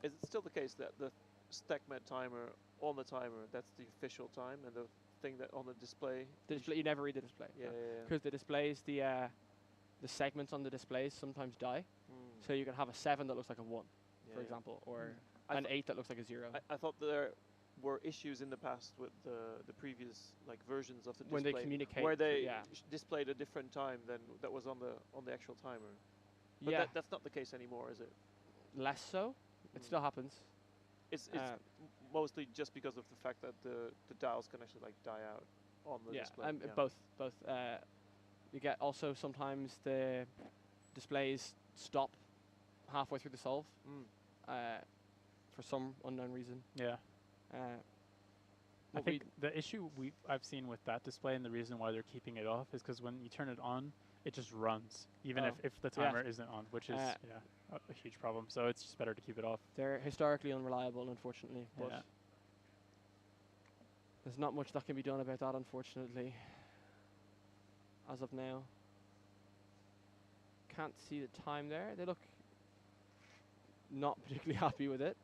Is it still the case that the stack mat timer on the timer, that's the official time, and the thing that on the display? The display, you never read the display. Yeah. Because the displays, the segments on the displays sometimes die. Mm. So you can have a 7 that looks like a 1, Yeah, for yeah. example, or I an thought- 8 that looks like a 0. I thought there were issues in the past with the previous like versions of the when display they communicate. where they yeah. displayed a different time than that was on the actual timer. But Yeah, that's not the case anymore, is it? less so. It Mm. still happens. It's mostly just because of the fact that the dials can actually like die out on the Yeah, display. both. You get also sometimes the displays stop halfway through the solve Mm. for some unknown reason. Yeah. I What think the issue I've seen with that display, and the reason why they're keeping it off, is because when you turn it on, it just runs, even Oh. if the Yeah. timer isn't on, which is a huge problem. So it's just better to keep it off. they're historically unreliable, unfortunately. But Yeah. there's not much that can be done about that, unfortunately. As of now, can't see the time there. They look not particularly happy with it.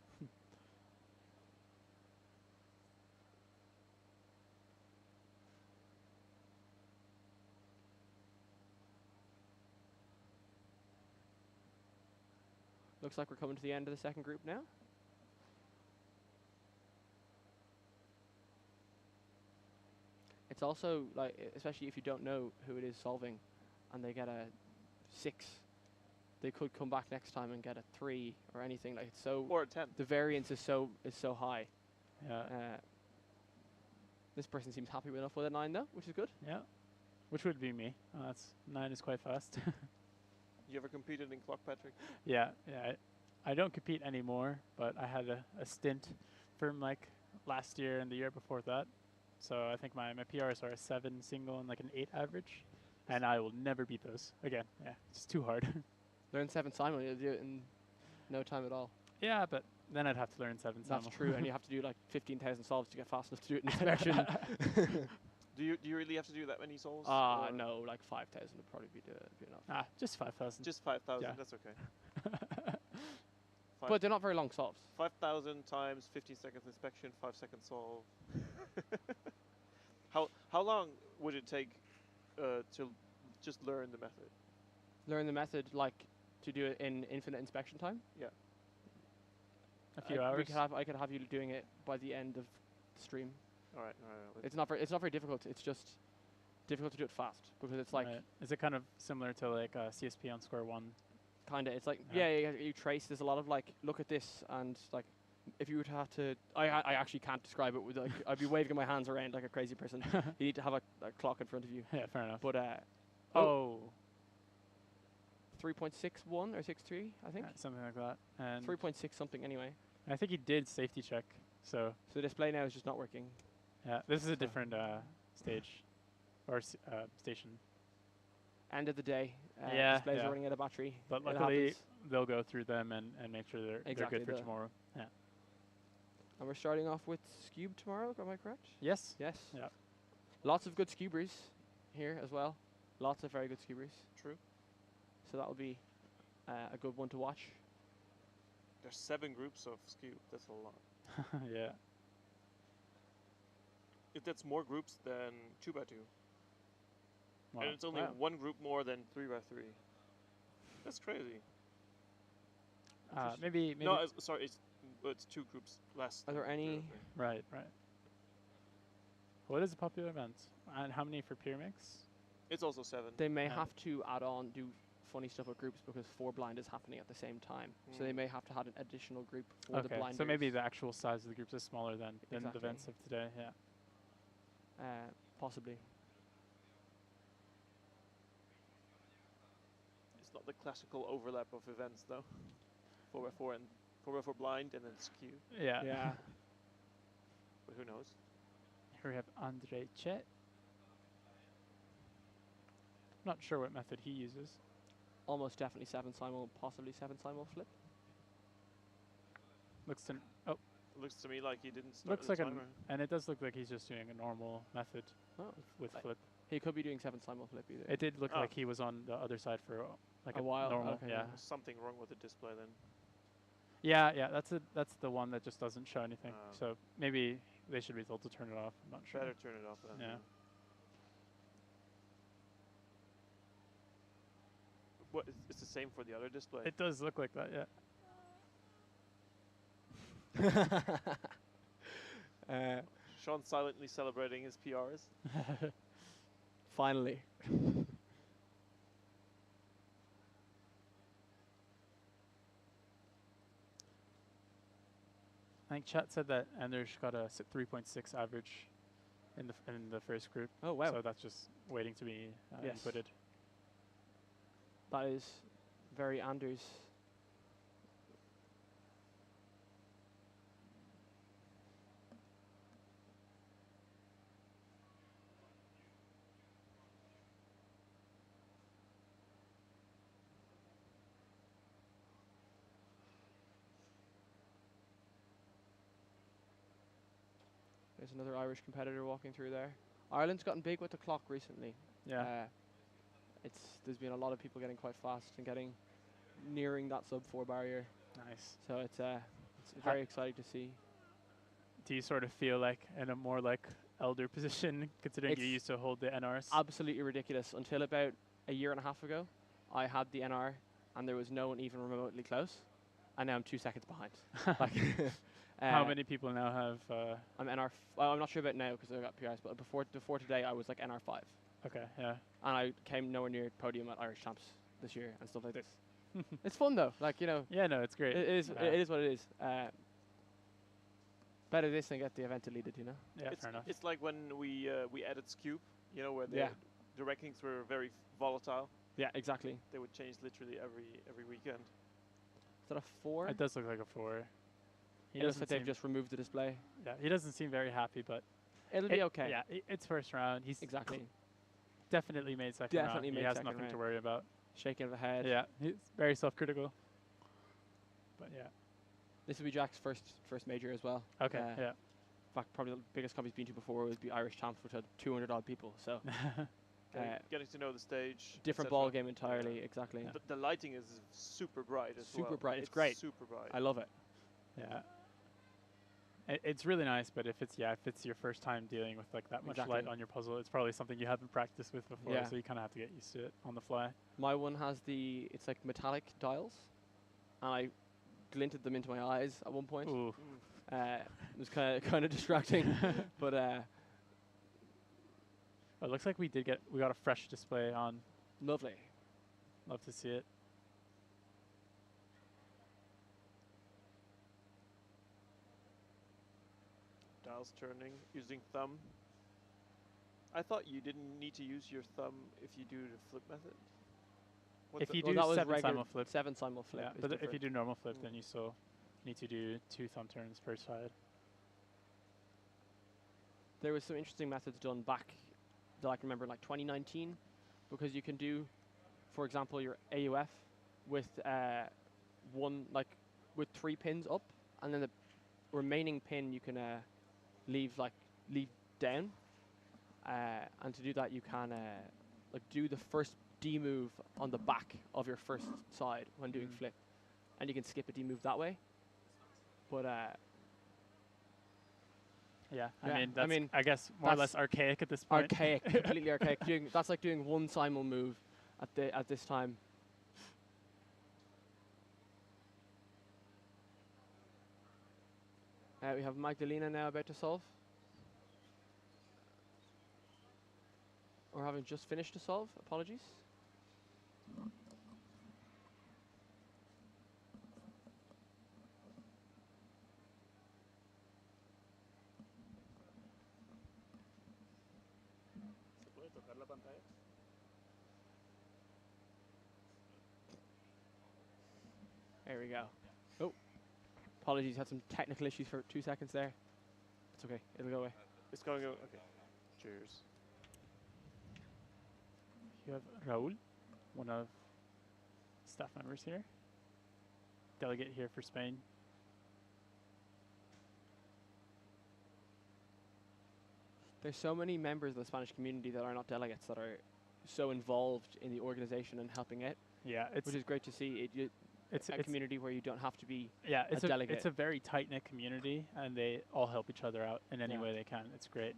Looks like we're coming to the end of the second group now. It's also like, especially if you don't know who it is solving, and they get a 6, they could come back next time and get a 3 or anything. Like, it's so Or a 10. the variance is so high. Yeah. This person seems happy enough with a 9 though, which is good. Yeah. Which would be me. That's 9 is quite fast. You ever competed in clock, Patrick? Yeah. I don't compete anymore, but I had a stint from like last year and the year before that. So I think my PRs are a 7 single and like an 8 average, and I will never beat those again. Yeah, it's too hard. Learn 7 simul, you'll do it in no time at all. Yeah, but then I'd have to learn 7 That's simul. true, and you have to do like 15,000 solves to get fast enough to do it in inspection. Do you really have to do that many souls? Ah, or no, like 5,000 would probably be enough. Just 5,000. Just 5,000. Yeah. That's okay. But they're not very long solves. 5,000 times 15 seconds inspection, 5 seconds solve. How long would it take to just learn the method? Learn the method, like to do it in infinite inspection time. A few hours. I could have you doing it by the end of the stream. All right. It's not very difficult. It's just difficult to do it fast because it's like Right. Is it kind of similar to like CSP on square one? kind of. It's like Yeah. you trace. There's a lot of like look at this and like if you were to have to, I actually can't describe it with like I'd be waving my hands around like a crazy person. You need to have a clock in front of you. Yeah, fair enough. But 3.61 or 6.3, I think. Something like that. And 3.6 something anyway. I think he did safety check. So So the display now is just not working. yeah, this is a different stage or station. End of the day, Yeah, displays yeah. are running out of battery. But It luckily, happens. they'll go through them and make sure they're Exactly, good for the- tomorrow. Yeah. And we're starting off with Scube tomorrow. Am I correct? Yes. Yes. Yeah. Lots of good Scubers here as well. Lots of very good Scubers. True. So that'll be a good one to watch. There's 7 groups of skew. That's a lot. Yeah. That's more groups than 2x2, Wow. and it's only Wow. one group more than 3x3. That's crazy. Maybe. No, sorry, it's 2 groups less. Are than there any- 3x3. Right. What is a popular event? And how many for Pyramix? It's also 7. They may Yeah. have to add on, do funny stuff with groups because 4 blind is happening at the same time. So they Mm. may have to have an additional group for the Okay, blinders. so maybe the actual size of the groups is smaller than the Exactly. events of today. Yeah. Possibly. It's not the classical overlap of events though. 4x4 and 4x4 blind and then skew. Yeah. Yeah. But who knows? Here we have Andre Chet. Not sure what method he uses. Almost definitely 7 simul, possibly 7 simul flip. Looks to oh, Looks to me like he didn't start looks the like timer. and it does look like he's just doing a normal method Oh, with Like- flip. he could be doing 7 simul flip either. It did look Oh. like he was on the other side for like A while, normal. okay, Yeah. There's something wrong with the display then. Yeah, yeah. That's the one that just doesn't show anything. Oh. So maybe they should be told to turn it off. I'm not sure. Better turn it off then. Yeah. What? It's the same for the other display. It does look like that. Yeah. Sean silently celebrating his PRs. Finally. I think chat said that Anders got a 3.6 average in the first group. Oh wow, So that's just waiting to be Yes. inputted. that is very Anders. There's another Irish competitor walking through there. Ireland's gotten big with the clock recently. Yeah. There's been a lot of people getting quite fast and nearing that sub 4 barrier. Nice. So it's Ha- very exciting to see. Do you sort of feel like in a more like elder position, considering you It's used to hold the NRs? Absolutely ridiculous. Until about a year and a half ago, I had the NR and there was no one even remotely close. And now I'm 2 seconds behind. Like, How many people now have? I'm NR. Well, I'm not sure about now because I got PRs, but before today, I was like NR 5, Okay. Yeah. and I came nowhere near podium at Irish Champs this year and stuff like this. It's fun though, like Yeah. No, it's great. it is. Yeah. It is what it is. Better this than get the event deleted, you know. Yeah. it's, Fair enough. it's like when we added Scoop, you know, where Yeah. the rankings were very volatile. Yeah, exactly. They would change literally every weekend. Is that a 4? It does look like a 4. He It looks doesn't like they've seem- just removed the display. Yeah. He doesn't seem very happy, but It'll be okay. Yeah. It's first round. He's Exactly. definitely made second Definitely round. made He has second nothing to round. worry about. Shaking of the head. Yeah. He's very self-critical. But yeah. This will be Jack's first major as well. Okay. In fact, probably the biggest comp he's been to before would be Irish Champs, which had 200 odd people. So Yeah. Getting to know the stage. different et ball cetera. game entirely. Exactly. The lighting is super bright as well. Super bright, it's great. Super bright. I love it. Yeah. It's really nice, but if it's your first time dealing with like that much light Exactly. on your puzzle, it's probably something you haven't practiced with before, Yeah. so you kind of have to get used to it on the fly. My one has it's like metallic dials, and I glinted them into my eyes at one point. Ooh. It was kind of distracting, but It looks like we got a fresh display on. lovely. Love to see it. Dials turning using thumb. I thought you didn't need to use your thumb if you do the flip method. What's If the- you Well, do that was 7 regular simul flip, 7 simul flip. yeah, is but if you different. do normal flip, Mm. then you still need to do 2 thumb turns per side. There was some interesting methods done back that I can remember in like 2019, because you can do, for example, your AUF with with 3 pins up, and then the remaining pin you can leave down. And to do that, you can do the first D move on the back of your first side when doing Mm. flip, and you can skip a D move that way. But Yeah, Yeah, I mean, I guess more or that's less archaic at this point. archaic, completely archaic. That's like doing one simul move at this time. We have Magdalena now about to solve. Or having just finished to solve. Apologies. There we go. Oh, apologies. Had some technical issues for 2 seconds there. It's okay. It'll go away. It's going to go. Okay. Cheers. You have Raul, one of staff members here. Delegate here for Spain. there's so many members of the Spanish community that are not delegates that are so involved in the organization and helping out, Yeah, it's which is great to see. it's A community where you don't have to be yeah, a delegate. it's a very tight knit community, and they all help each other out in any Yeah. way they can. It's great.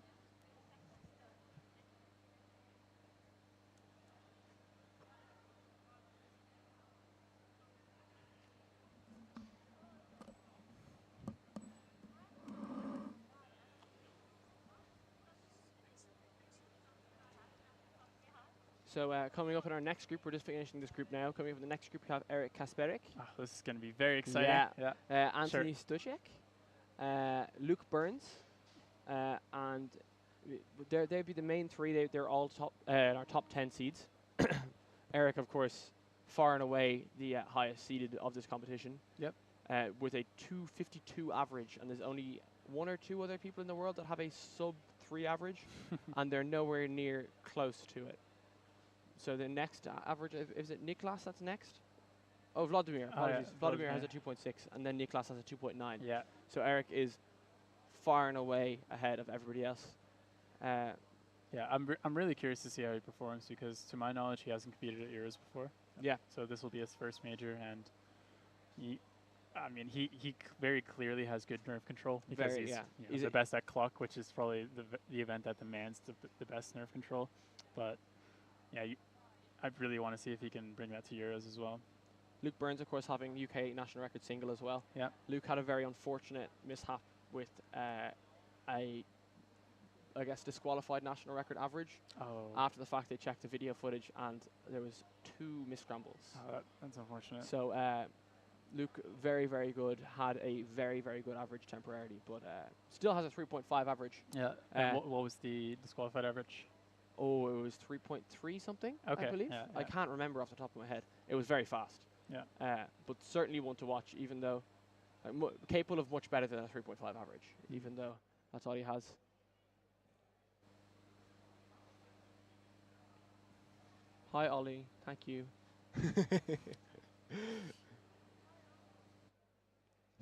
So coming up in our next group, we're just finishing this group now. Coming up in the next group, we have Eric Kasperek, Oh, this is going to be very exciting. Yeah. Anthony Stuchek, Luke Burns, and they'd be the main three. They're all top our top 10 seeds. Eric, of course, far and away the highest seeded of this competition. Yep. With a 252 average, and there's only 1 or 2 other people in the world that have a sub 3 average, and they're nowhere near close to it. So the next average, is it Niklas that's next? Oh, Vladimir. Apologies. Vladimir has a 2.6, and then Niklas has a 2.9. Yeah. So Eric is far and away ahead of everybody else. Yeah, I'm really curious to see how he performs, because to my knowledge he hasn't competed at Euros before. Yeah. So this will be his first major, and he very clearly has good nerve control, because Very, he's, yeah. you know, He's the a- best at clock, which is probably the event that demands the best nerve control. But yeah, I really want to see if he can bring that to Euros as well. Luke Burns, of course, having UK national record single as well. Yeah. Luke had a very unfortunate mishap with I guess, disqualified national record average. Oh. After the fact, they checked the video footage, and there was 2 misscrambles. Oh, that's unfortunate. So Luke, very, very good, had a very, very good average temporarily, but still has a 3.5 average. Yeah. And what was the disqualified average? Oh, it was 3.3 something, Okay, I believe. yeah, I yeah. can't remember off the top of my head. It was very fast. Yeah. But certainly one to watch, even though capable of much better than a 3.5 average, even though that's all he has. Hi, Ollie. Thank you.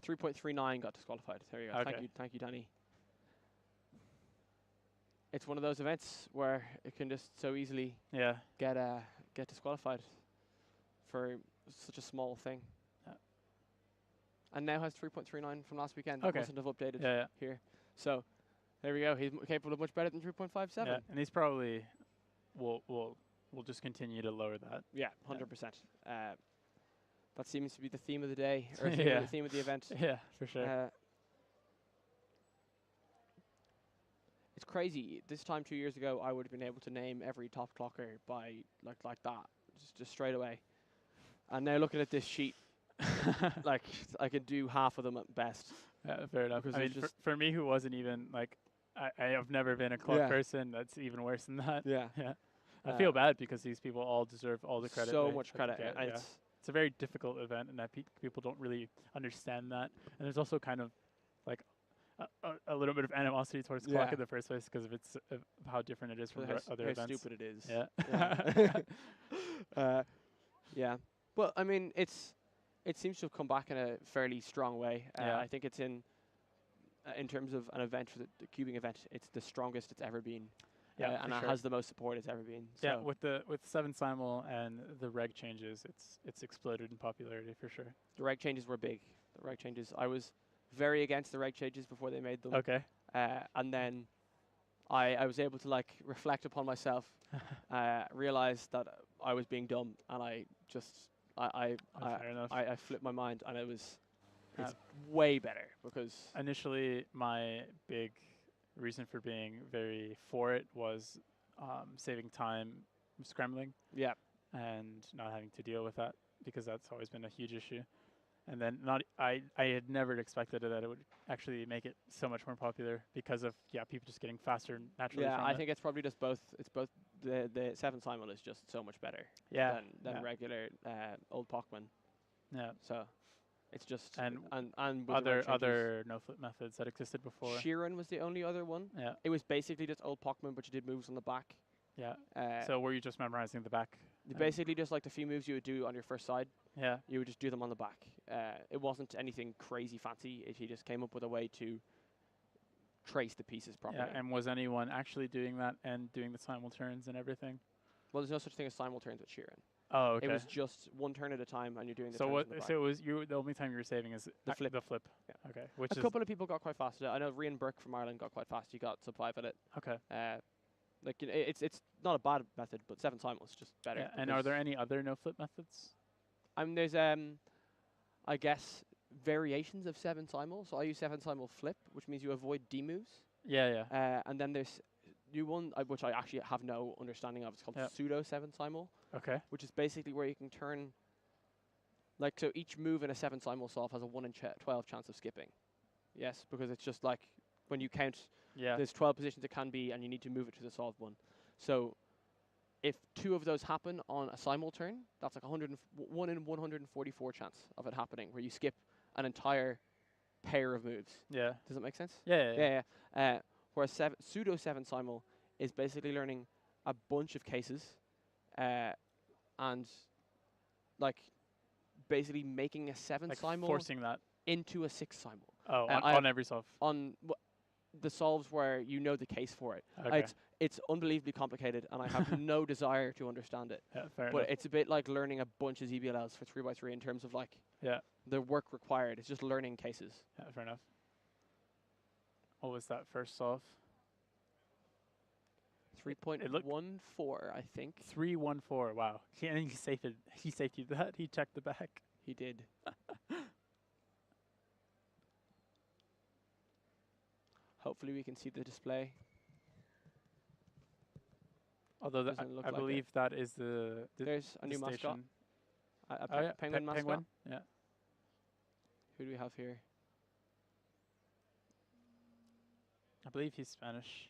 3.39 got disqualified. There you go. Okay. Thank you, Danny. It's one of those events where it can just so easily Yeah. get disqualified for such a small thing. Yeah. And now has 3.39 from last weekend. That Okay. mustn't have updated Yeah. here. So there we go. He's capable of much better than 3.57. Yeah. And he's probably will just continue to lower that. Yeah, 100%. That seems to be the theme of the day, or Yeah. the theme of the event. Yeah, for sure. It's crazy. This time 2 years ago, I would have been able to name every top clocker by like that, just straight away. And now looking at this sheet, like I could do half of them at best. Yeah, fair enough. Because I mean, it's just for me, who wasn't even like, I have never been a clock Yeah. person. That's even worse than that. Yeah. Yeah. I feel bad because these people all deserve all the credit. So they- much that they credit. get, And yeah. It's a very difficult event, and that people don't really understand that. And there's also kind of like a little bit of animosity towards clock Yeah. in the first place because of its how different it is from how, other how events. stupid it is. Yeah. Yeah. Yeah. But I mean, it seems to have come back in a fairly strong way. Yeah. I think it's in terms of an event for the cubing event, it's the strongest it's ever been. Yeah, and for it sure. has the most support it's ever been. Yeah, So with 7 simul and the reg changes, it's exploded in popularity for sure. the reg changes were big. The reg changes, I was very against the reg changes before they made them. Okay. And then I was able to like reflect upon myself, realize that I was being dumb, and I just I Fair enough. I flipped my mind, and it's Uh, way better because Initially, my big reason for being very for it was saving time scrambling yeah, and not having to deal with that, because that's always been a huge issue. And then I had never expected that it would actually make it so much more popular because of people just getting faster naturally. yeah. from I it. think it's probably just both. It's both the 7 simul is just so much better Yeah, than yeah. regular old Pockman. Yeah. So it's just And with the reg changes. other no flip methods that existed before. Sheeran was the only other one. Yeah. It was basically just old Pockman, but you did moves on the back. Yeah. So So were you just memorizing the back? basically just like the few moves you would do on your first side, Yeah. you would just do them on the back. It wasn't anything crazy fancy. He just came up with a way to trace the pieces properly. Yeah, and was anyone actually doing that and doing the simulturns and everything? Well, there's no such thing as simulturns with Sheeran. Oh, okay. It was just one turn at a time, and you're doing the so turns what? in the back. So it was you. The only time you were saving is The flip. The flip. Yeah. Okay. Which A is couple of people got quite fast at it. I know Rian Burke from Ireland got quite fast. He got sub 5 at it. okay. Like you know, it's not a bad method, but 7 simul is just better. Yeah, and are there any other no flip methods? There's I guess variations of 7 simul. So I use 7 simul flip, which means you avoid D moves. Yeah, yeah. And then there's new one which I actually have no understanding of. It's called pseudo 7 simul, Okay. which is basically where you can turn. Like so, each move in a 7 simul solve has a 1 in 12 chance of skipping. Yes, because it's just like when you count. Yeah. There's 12 positions it can be, and you need to move it to the solved one. So if 2 of those happen on a simul turn, that's like 1 in 144 chance of it happening, where you skip an entire pair of moves. Yeah. Does that make sense? Yeah. Yeah. Whereas pseudo 7 simul is basically learning a bunch of cases, and like basically making a 7 Like simul forcing that. into a 6 simul. Oh, I- on every solve. On the solves where you know the case for it. Okay. It's unbelievably complicated, and I have no desire to understand it. Yeah, fair But enough. it's a bit like learning a bunch of ZBLLs for 3x3 in terms of like Yeah. the work required. It's just learning cases. Yeah, fair enough. What was that first solve? 3.14, I think. 314. Wow. He safety. He safetied that. He checked the back. He did. Hopefully we can see the display. Although Doesn't look I like believe that is the There's a new mascot. station. Penguin mascot. Penguin. Yeah. Who do we have here? I believe he's Spanish.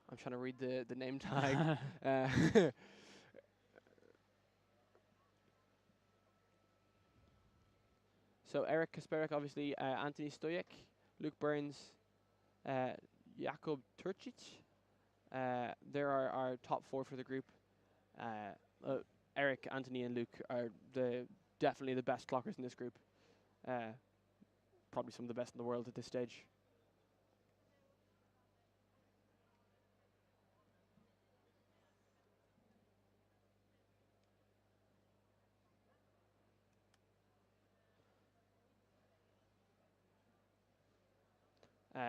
I'm trying to read the name tag. uh, so Eric Kasperek, obviously, Anthony Stoyek, Luke Burns, Jakub Turcic. There are our top 4 for the group. Eric, Anthony, and Luke are definitely the best clockers in this group. Probably some of the best in the world at this stage.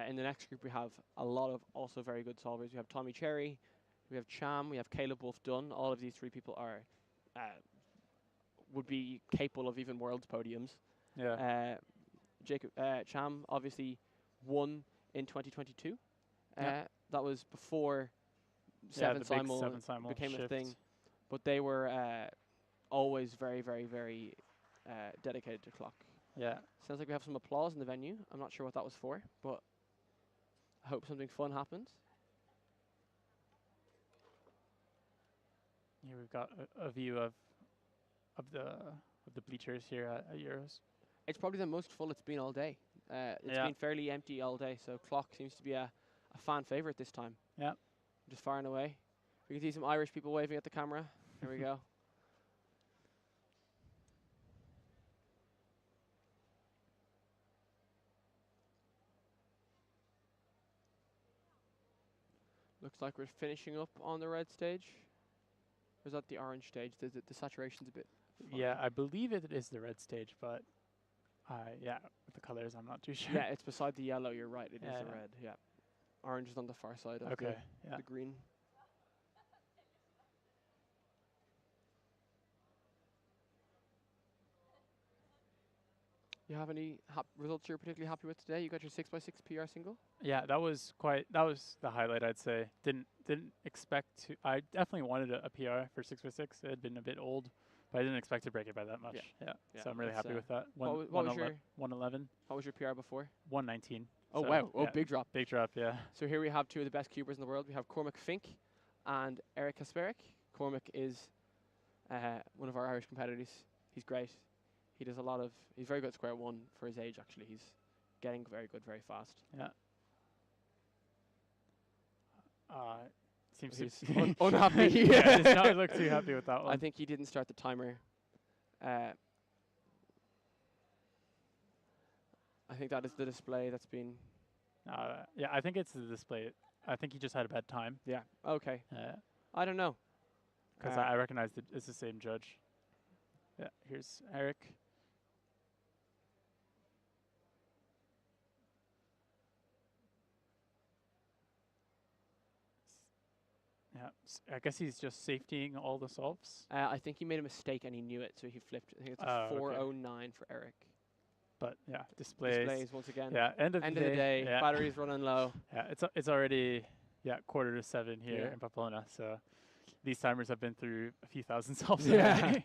In the next group, we have a lot of also very good solvers. We have Tommy Cherry, we have Cham, we have Caleb Wolf Dunn. All of these 3 people are would be capable of even world's podiums. Yeah. Jacob Cham obviously won in 2022. That was before the big 7 simul became shift. a thing. But they were always very, very, very dedicated to clock. Yeah. Sounds like we have some applause in the venue. I'm not sure what that was for, but I hope something fun happens. Here we've got a view of the bleachers here at Euros. It's probably the most full it's been all day. It's Yeah. been fairly empty all day, so clock seems to be a fan favorite this time. Yeah. Just far and away. We can see some Irish people waving at the camera. Here we go. Looks like we're finishing up on the red stage. Or is that the orange stage? The saturation's a bit funny. Yeah, I believe it is the red stage, but yeah, with the colors, I'm not too sure. Yeah, it's beside the yellow. You're right. It is Yeah. the red. Yeah. Orange is on the far side of Okay. Yeah. the green. You have any results you're particularly happy with today? You got your 6x6 PR single? Yeah, that was the highlight, I'd say. Didn't expect to. I definitely wanted a PR for 6x6. It had been a bit old, but I didn't expect to break it by that much. Yeah. Yeah, So I'm really that's, happy with that. what was your 111, What was your PR before? 119. Oh So, wow! Oh, yeah, big drop. big drop. Yeah. So here we have 2 of the best cubers in the world. We have Cormac Fink and Eric Kasperek. Cormac is one of our Irish competitors. He's great. He does a lot of. He's very good at square one for his age. Actually, he's getting very good very fast. Yeah. Seems He's to be unhappy. Yeah, does not look too happy with that one. I think he didn't start the timer. I think that is the display that's been. Yeah, I think it's the display. I think he just had a bad time. Yeah. Okay. Because I don't know. I recognize that it's the same judge. Yeah, here's Eric. Yeah, I guess he's just safetying all the solves. I think he made a mistake and he knew it, so he flipped. I think it's a Oh, okay. 409 for Eric. But yeah, displays. Displays once again. Yeah, end of End the of the day. Yeah. Battery's running low. Yeah, it's already 6:45 here Yeah. in Pamplona. So these timers have been through a few thousand solves Yeah. already.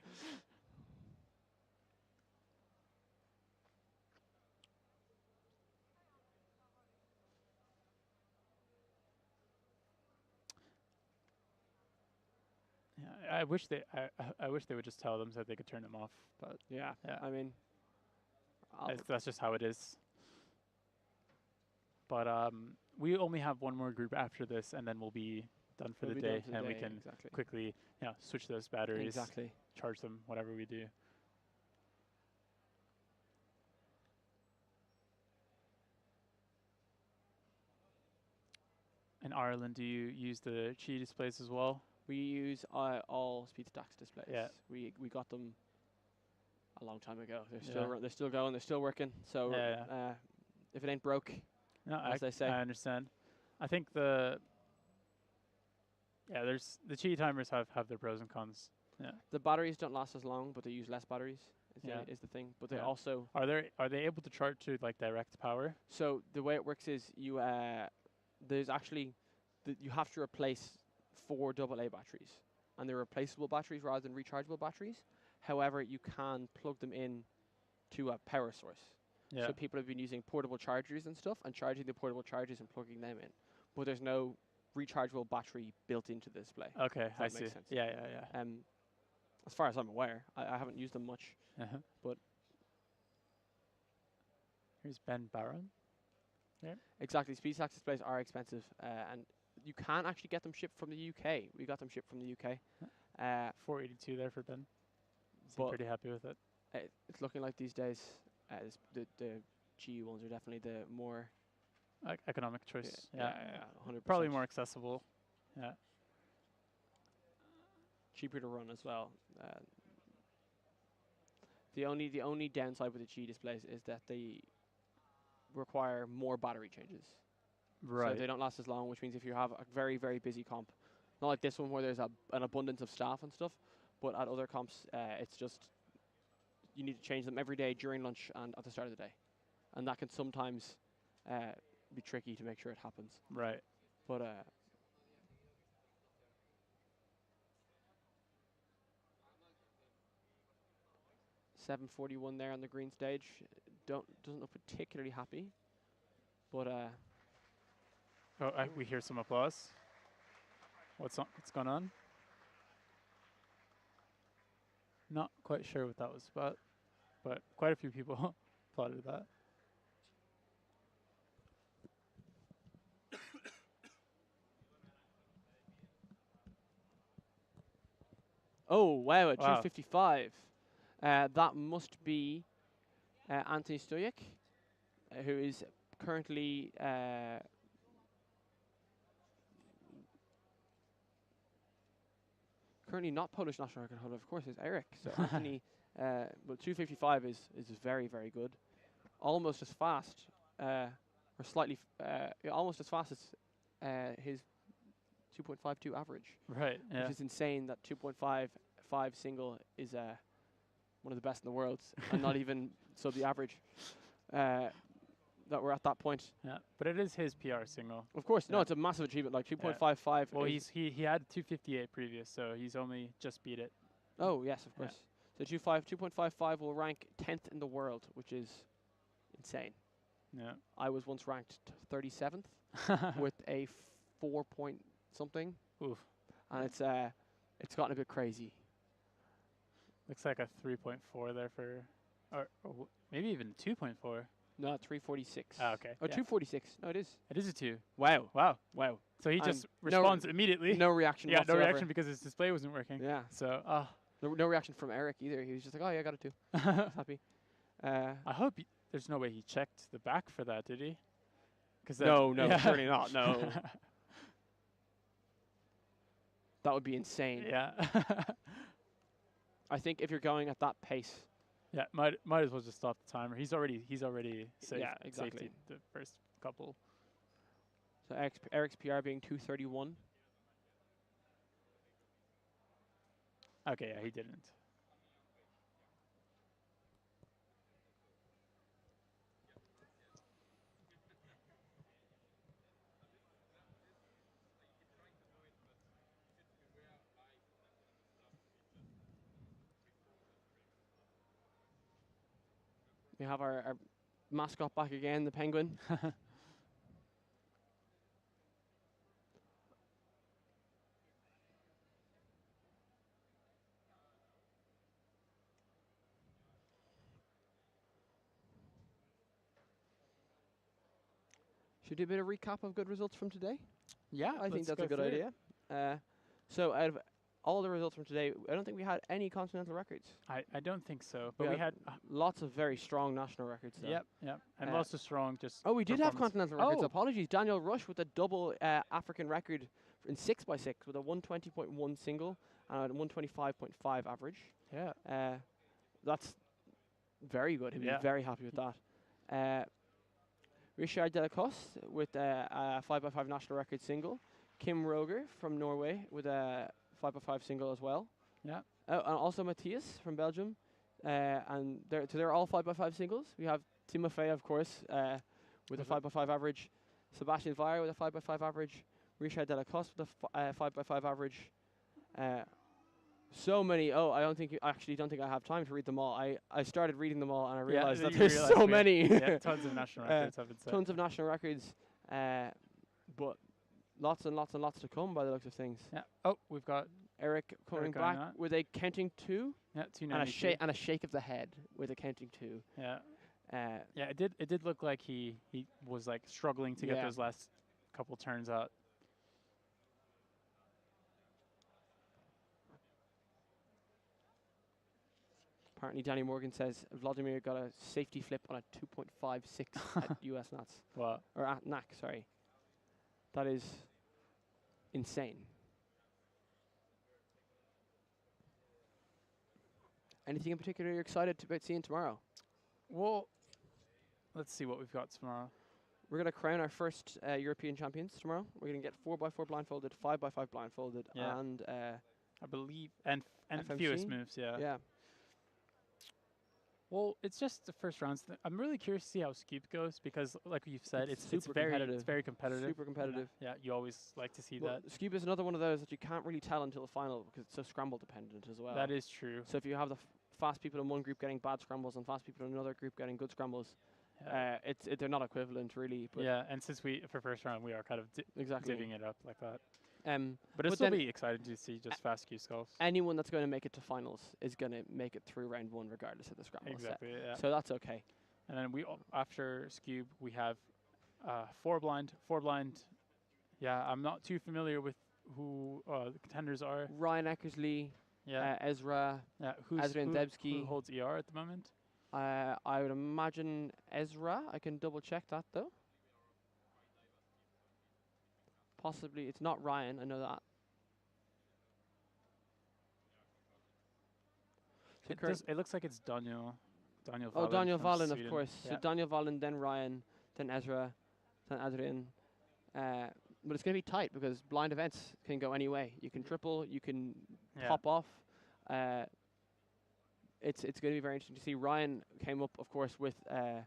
Yeah, I wish I wish they would just tell them so that they could turn them off. But Yeah. yeah, I mean, that's just how it is. But we only have one more group after this, and then we'll be done for we'll the be done day, for the and we day, can exactly. quickly switch those batteries, Exactly. charge them, whatever we do. In Ireland, do you use the Qi displays as well? We use all speed stacks displays. Yeah. We got them a long time ago. They're Yeah. still they're still going. They're still working. So Yeah, if it ain't broke, No, as they say. I understand. I think there's the Qi timers have their pros and cons. Yeah. The batteries don't last as long, but they use less batteries. Yeah. Is the thing. But they Yeah. also Are they able to charge to like direct power? so the way it works is you there's actually you have to replace 4 AA batteries, and they're replaceable batteries rather than rechargeable batteries. However, you can plug them in to a power source. Yeah. So people have been using portable chargers and stuff, and charging the portable chargers and plugging them in. But there's no rechargeable battery built into the display. Okay, that I makes see. sense. Yeah. As far as I'm aware, I haven't used them much. Uh-huh. But Here's Ben Barron. exactly, speed stack displays are expensive, and you can actually get them shipped from the UK. We got them shipped from the UK. 482 there for Ben. Seem But pretty happy with it. It's looking like these days the GU ones are definitely the more Economic choice. Yeah. 100%. Probably more accessible. Yeah. cheaper to run as well. The only downside with the Qi displays is that they require more battery changes. Right. So they don't last as long, which means if you have a very, very busy comp, not like this one where there's an abundance of staff and stuff, but at other comps, it's just you need to change them every day during lunch and at the start of the day. And that can sometimes be tricky to make sure it happens. Right. But 741 there on the green stage. Doesn't look particularly happy. But We hear some applause. What's going on? Not quite sure what that was about, but quite a few people applauded that. oh wow, at Wow. 255. That must be Anthony Stoyek, who is currently not Polish national record holder. Of course, is Eric. So Anthony, well, 255 is very, very good. Almost as fast, or slightly, almost as fast as his 2.52 average. Right. Yeah. Which is insane. That 2.55 single is one of the best in the world, and not even the average. That we're at that point. Yeah. But it is his PR single. Of course, no, Yeah. it's a massive achievement. Like 2.55. Well, he had 258 previous, so he's only just beat it. Oh yes, of Yeah. course. So 2.55 will rank 10th in the world, which is insane. Yeah. I was once ranked 37th with a 4 point something, Oof. and it's gotten a bit crazy. Looks like a 3.4 there or maybe even 2.4. No, 346. Ah, okay. Oh, Yeah. 246. No, it is. It is a 2. Wow. Wow. Wow. So he just No- responds immediately. No reaction. Yeah, no whatsoever. reaction because his display wasn't working. Yeah. So, No reaction from Eric either. He was just like, oh yeah, I got it too. He's happy. I hope there's no way he checked the back for that, did he? 'Cause No, then- no, certainly not. No, that would be insane. Yeah. I think if you're going at that pace, Yeah, might as well just stop the timer. He's already safe. Yeah, exactly. Safety the first couple. so Eric's PR being 2:31. Okay, yeah, he didn't. We have our mascot back again, the penguin. Should we do a bit of recap of good results from today? Yeah, I think let's that's go a good through it. idea. So out of all the results from today, I don't think we had any continental records. I don't think so, but we had Lots of very strong national records. Though. yep, and Uh, most are strong. Just Oh, we did have performance. continental records. Oh. Apologies. Daniel Rush with a double African record in 6x6 with a 120.1 single and a 125.5 average. Yeah, That's very good. He'd Yeah. be very happy with that. Richard Delacoste with a 5x5 national record single. Kim Roger from Norway with a 5x5 single as well. yeah. And also Matthias from Belgium. And they're all 5x5 singles. We have Timofey, of course, with a 5x5 average. Sebastian Weyer with a 5x5 average. Richard Delacoste with a 5x5 average. So many. Oh, I don't think I have time to read them all. I started reading them all and I realized that you there's realize so we- many. Yeah, tons of national records have been set. Tons of national records. But lots and lots and lots to come by the looks of things. Yeah. Oh, we've got Eric coming Eric going back on. with a counting 2 yeah and 292. a shake of the head with a counting 2. Yeah, Uh, yeah. It did look like he was like struggling to get Yeah. those last couple turns out. Apparently, Danny Morgan says Vladimir got a safety flip on a 2.56 at US Nats. Well, Or at NAC, sorry. That is insane. Anything in particular you're excited about seeing tomorrow? well, let's see what we've got tomorrow. We're going to crown our first European champions tomorrow. We're going to get 4x4 blindfolded, 5x5 blindfolded, Yeah. and I believe and FMC? fewest moves. Yeah. yeah. Well, it's just the first rounds. I'm really curious to see how Scoop goes because, like you've said, It's it's super very competitive. it's very competitive. Super competitive. Yeah, you always like to see Well, that. Scuba is another one of those that you can't really tell until the final because it's so scramble dependent as well. That is true. So if you have the fast people in one group getting bad scrambles and fast people in another group getting good scrambles, Yeah. they're not equivalent really. But Yeah, and since for first round we are kind of exactly. divvying it up like that. Um, But it'll But still then- be exciting to see just fast Q skulls. anyone that's going to make it to finals is going to make it through round 1 regardless of the scramble Exactly. Yeah. set. So that's okay. And then after Scube we have 4 blind. 4 blind. Yeah, I'm not too familiar with who the contenders are. Ryan Eckersley, Yeah. Ezra. Yeah. Adrian who Debski. holds ER at the moment? I would imagine Ezra. I can double check that though. Possibly it's not Ryan. I know that. So It looks like it's Daniel. Daniel. Oh, Valen Daniel from Valen, of Sweden. course. So Yeah. Daniel Valen, then Ryan, then Ezra, then Adrian. But it's going to be tight because blind events can go any way. You can triple, you can Yeah. pop off. It's going to be very interesting to see. Ryan came up, of course, with a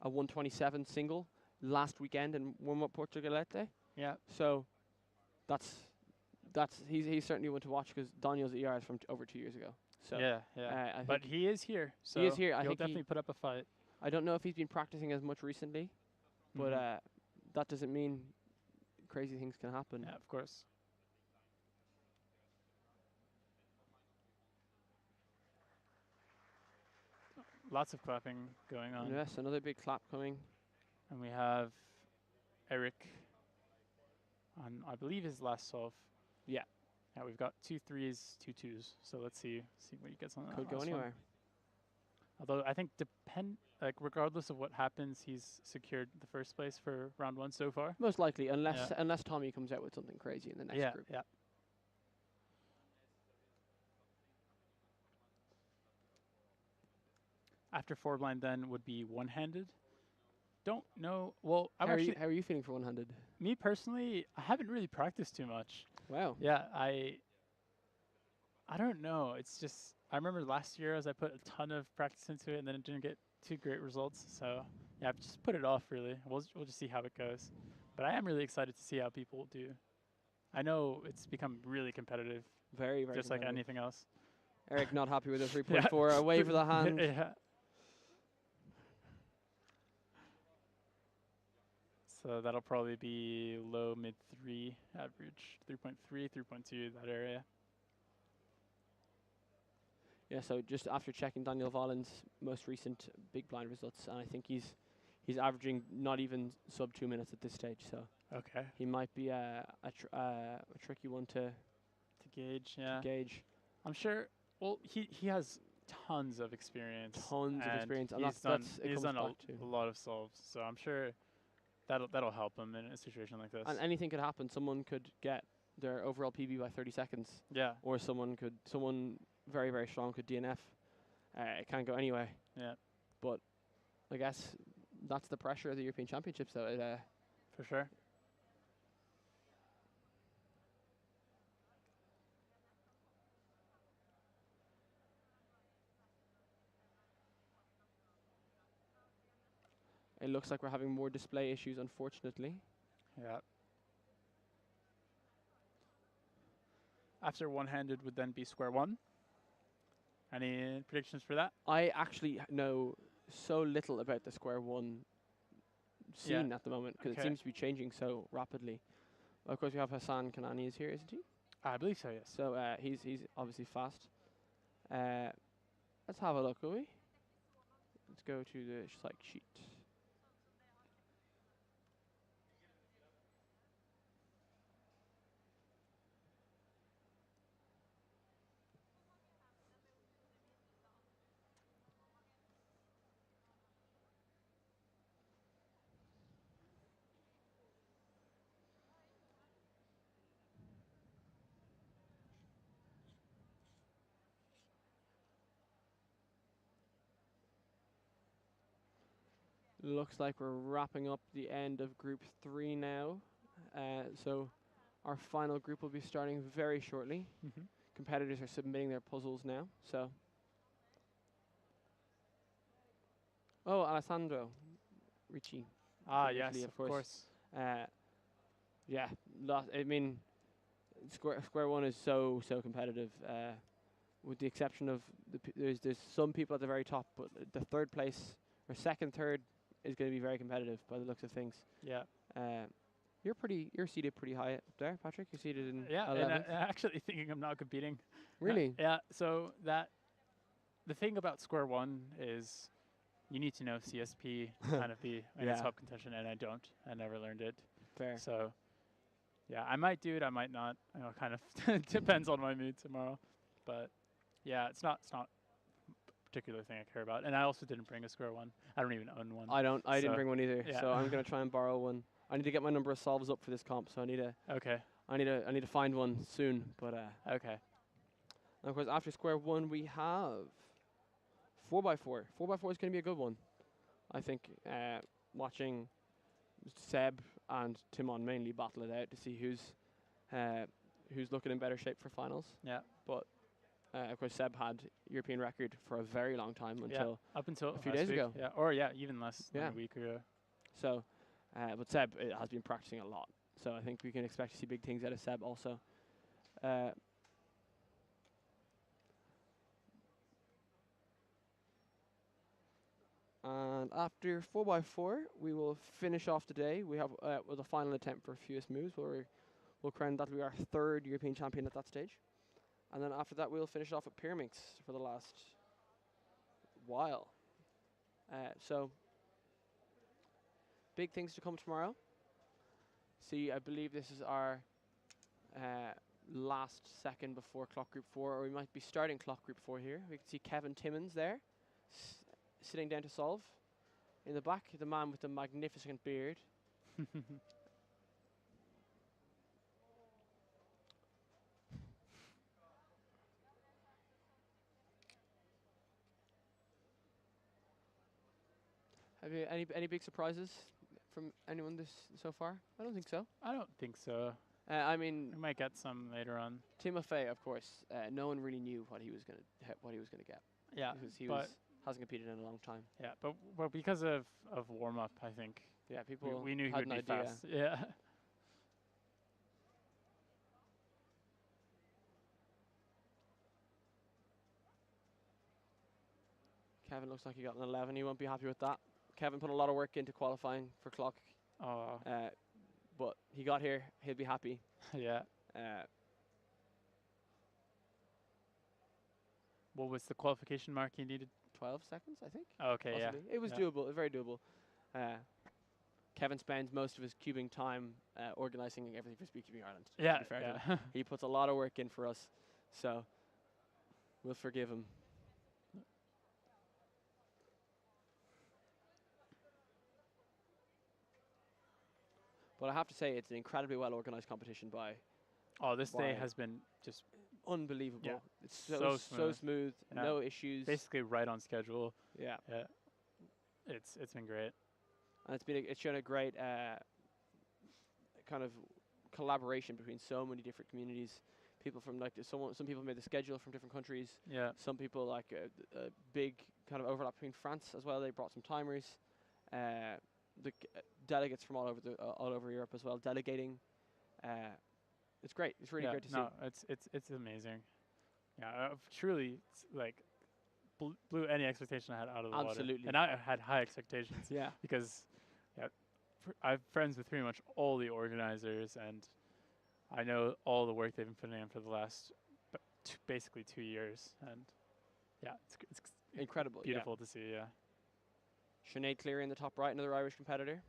127 single last weekend in warm-up Portugalete. Yeah. So that's he's certainly one to watch because Daniel's ER is from over 2 years ago. So yeah. I But think he is here. So is here. I he'll think he- definitely put up a fight. I don't know if he's been practicing as much recently, but Mhm. that doesn't mean crazy things can happen. Yeah, of course. Lots of clapping going on. Yes, another big clap coming. And we have Eric on, I believe, his last solve. Yeah. Yeah, we've got 2 3s, 2 2s. So let's see what he gets on that Could go last one. anywhere. Although I think regardless of what happens, he's secured the first place for round 1 so far. Most likely, unless Yeah. unless Tommy comes out with something crazy in the next Yeah, group. yeah. After 4 blind then would be one-handed. Don't know. Well, How are you feeling for one-handed? me personally, I haven't really practiced too much. Wow. Yeah, I don't know. It's just I remember last year as I put a ton of practice into it and then it didn't get too great results. So yeah, I've just put it off really. We'll just see how it goes. But I am really excited to see how people do. I know it's become really competitive, Very, very just like competitive. anything else. Eric not happy with a 3.4. Away for the hand. Yeah. So that'll probably be low mid 3 average, 3.3, 3.2 that area. Yeah, so just after checking Daniel Vollen's most recent big blind results, and I think he's averaging not even sub 2 minutes at this stage. So Okay. he might be a tricky one to Gauge, yeah. gauge. I'm sure. Well, he has tons of experience. Tons of and experience, and He's that's it he's comes done back to. a lot of solves, so I'm sure that'll help him in a situation like this. And anything could happen. Someone could get their overall PB by 30 seconds, Yeah. or someone very, very strong could DNF. It can't go anyway. Yeah. But I guess that's the pressure of the European Championships, though. For sure. It looks like we're having more display issues, unfortunately. Yeah. After one-handed would then be square one. Any predictions for that? I actually know so little about the square one scene at the moment because it seems to be changing so rapidly. Of course, we have Hassan Kanani is here, isn't he? I believe so, yes. So he's obviously fast. Let's have a look, will we? Let's go to the psych sheet. Looks like we're wrapping up the end of Group 3 now. So our final group will be starting very shortly. Mm-hmm. Competitors are submitting their puzzles now. So, oh, Alessandro Ricci. Ah, previously, yes, of course. Yeah, I mean, square one is so competitive. With the exception of there's some people at the very top, but the third place or second, third is going to be very competitive by the looks of things. Yeah. You're seated pretty high up there, Patrick. You're seated in Yeah, 11th. and actually thinking I'm not competing. Really? Yeah, so the thing about square one is you need to know CSP kind of be in its Yeah. top contention, and I don't. I never learned it. Fair. So, yeah, I might do it, I might not. You know, kind of depends on my mood tomorrow. But yeah, it's not a particular thing I care about. And I also didn't bring a square one. I don't even own one. I didn't So, bring one either. yeah. So I'm gonna try and borrow one. I need to get my number of solves up for this comp, so I need to find one soon. But Okay. and of course, after square one, we have 4x4. 4x4 is going to be a good one. I think watching Seb and Timon mainly battle it out to see who's looking in better shape for finals. Yeah. But of course, Seb had European record for a very long time until up until a few last days week. ago. Yeah, or even less than Yeah. a week ago. so. But Seb has been practicing a lot, so I think we can expect to see big things out of Seb also. And after 4x4, we will finish off today. We have with a final attempt for fewest moves, where we'll crown that we are third European champion at that stage. And then after that, we'll finish off at Pyramix for the last while. So big things to come tomorrow. See, I believe this is our last second before clock group 4, or we might be starting clock group 4 here. We can see Kevin Timmons there. sitting down to solve. In the back, the man with the magnificent beard. Have you any big surprises from anyone this so far? I don't think so. I don't think so. I We mean, might get some later on. Timofey, of course. No one really knew what he was gonna get Yeah, because he but hasn't competed in a long time. yeah, but because of warm up, I think Yeah, people we knew he had would an be idea. fast. Yeah. Kevin looks like he got an 11. He won't be happy with that. Kevin put a lot of work into qualifying for clock, Oh, but he got here. He'll be happy. yeah. Uh, What was the qualification mark he needed? 12 seconds, I think. Okay, yeah. Possibly. It was yeah. doable, very doable. Kevin spends most of his cubing time organising everything for Speedcubing Ireland. to Yeah, be fair to him. yeah. He puts a lot of work in for us, so we'll forgive him. But I have to say, it's an incredibly well organised competition by Oh, this day Why? has been just unbelievable. Yeah. It's So so smooth. smooth, Yeah. no issues. basically right on schedule. Yeah, Yeah, it's been great. and it's shown a great kind of collaboration between so many different communities. People from some people made the schedule from different countries. Yeah, Some people like a big kind of overlap between France as well. They brought some timers. Delegates from all over Europe as well delegating. It's great. It's really yeah, great to no, see. it's amazing. Yeah, truly, it's like blew any expectation I had out of the Absolutely. water. And I had high expectations Yeah. because, yeah, I'm friends with pretty much all the organizers, and I know all the work they've been putting in for the last basically 2 years, and yeah, it's Incredible. beautiful to see. Yeah. Sinead Cleary in the top right, another Irish competitor.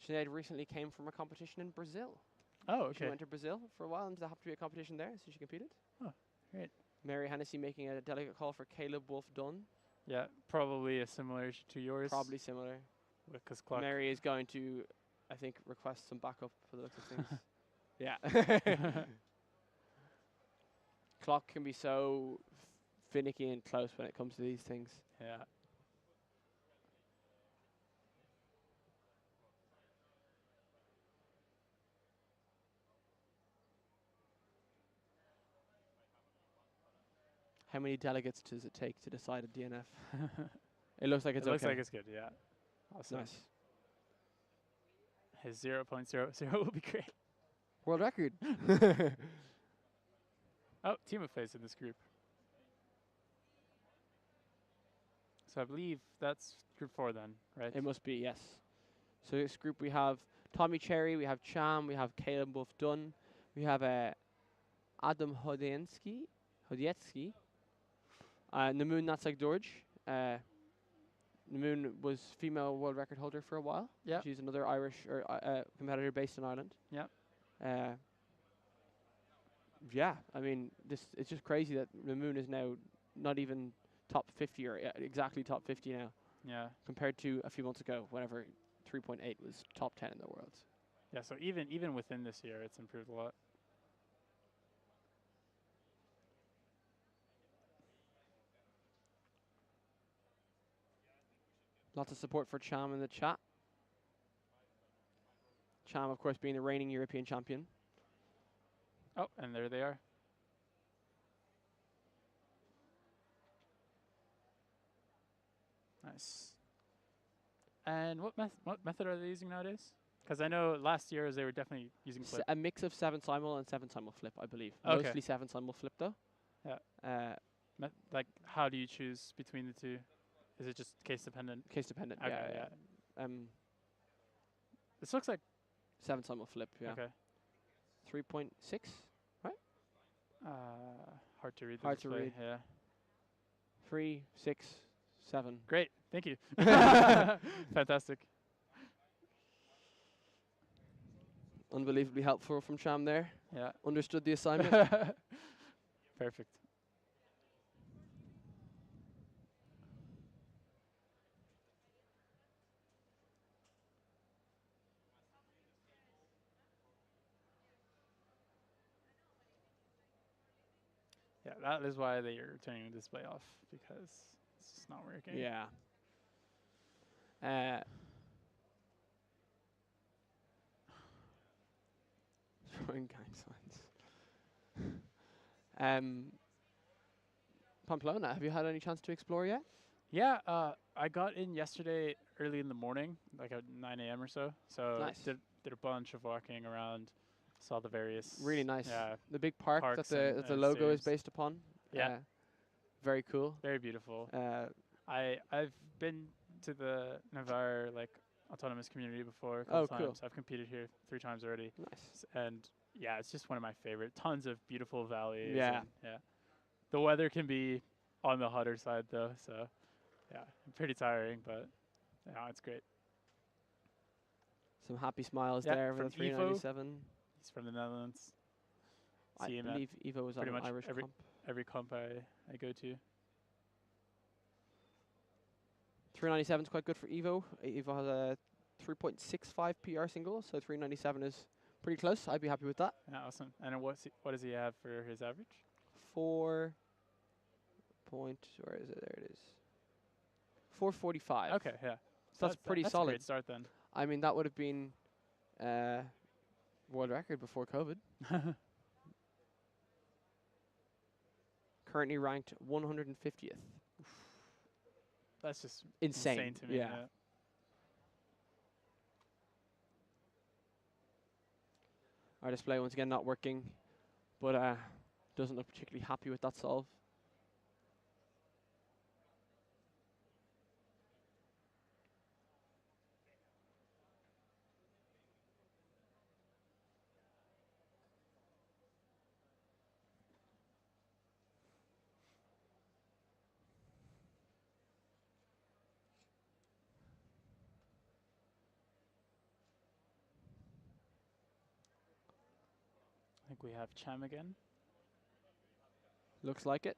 Sinead recently came from a competition in Brazil. Oh, She okay. went to Brazil for a while, and there happened to be a competition there, so she competed. Oh, great. Mary Hennessy making a delegate call for Caleb Wolf Dunn. Yeah, probably a similar to yours. Probably similar. Because clock. Mary is going to, I think, request some backup for the looks of things. Yeah. Clock can be so finicky and close when it comes to these things. Yeah. How many delegates does it take to decide a DNF? It looks like it's it looks okay. like it's good. Yeah. Awesome. Nice. His 0.00 will be great. World record. Oh, Timofey's in this group. So I believe that's group 4 then, right? It must be, yes. So this group we have Tommy Cherry, we have Cham, we have Caleb Wolf Dunn, we have Adam Hodietsky, Namoon Natsag George. Namoon was female world record holder for a while. Yeah. She's another Irish competitor based in Ireland. Yeah. Yeah, I mean, it's just crazy that Namoon is now not even top 50 or exactly top 50 now, Yeah. compared to a few months ago, whenever 3.8 was top 10 in the world. Yeah, so even within this year, it's improved a lot. Lots of support for Cham in the chat. Cham, of course, being the reigning European champion. Oh, and there they are. Nice. And what method are they using nowadays? Because I know last year they were definitely using flip. A mix of 7 simul and 7 simul flip, I believe. Okay. Mostly 7 simul flip, though. Yeah. Like, how do you choose between the two? Is it just case dependent? Case dependent, Okay, yeah. This looks like 7 simul flip, yeah. okay. 3.6, right? Hard to read. the Hard to display, read. Yeah. 3, 6, 7. Great. Thank you. Fantastic. Unbelievably helpful from Cham there. Yeah. Understood the assignment. Perfect. that is why they are turning the display off, because it's just not working. Yeah. Throwing gang signs. Pamplona, have you had any chance to explore yet? Yeah, I got in yesterday early in the morning, like at 9 a.m. or so. So Nice. did a bunch of walking around, saw the various. Really nice. Yeah, The big park that parks the and logo is stadiums. based upon. Yeah. Very cool. very beautiful. Uh, I've been to the Navarre autonomous community before a Oh, couple cool. times. I've competed here 3 times already, nice. and yeah, it's just one of my favorite. Tons of beautiful valleys. Yeah. and, yeah. The weather can be on the hotter side though, so yeah, pretty tiring, but yeah, it's great. Some happy smiles Yeah, there for from the 397. He's from the Netherlands. I See him at believe Evo was on pretty an much Irish every- comp. every comp I go to. 397 is quite good for Evo. Evo has a 3.65 PR single, so 397 is pretty close. I'd be happy with that. Yeah, awesome. And what does he have for his average? 4 point, where is it? There it is. 445. Okay, yeah. So that's pretty that's solid. a great start then. I mean, that would have been world record before COVID. Currently ranked 150th. That's just Insane. to me. Yeah. Our display once again not working, but doesn't look particularly happy with that solve. I think we have Cham again. Looks like it.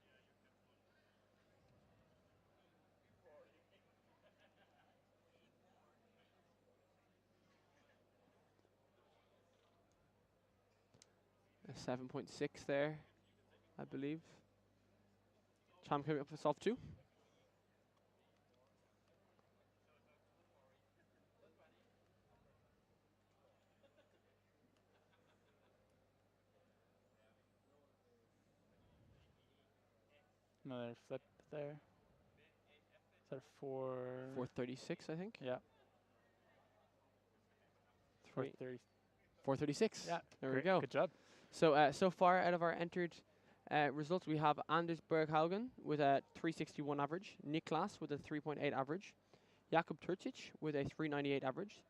A 7.6 there, I believe. Cham coming up for solve 2. Another flip there. Is that 4? 436, I think. Yeah. 3. 430. 436. Yeah. There we great, go. Good job. So so far out of our entered results, we have Anders Berghaugen with a 361 average, Niklas with a 3.8 average, Jakub Turcic with a 398 average,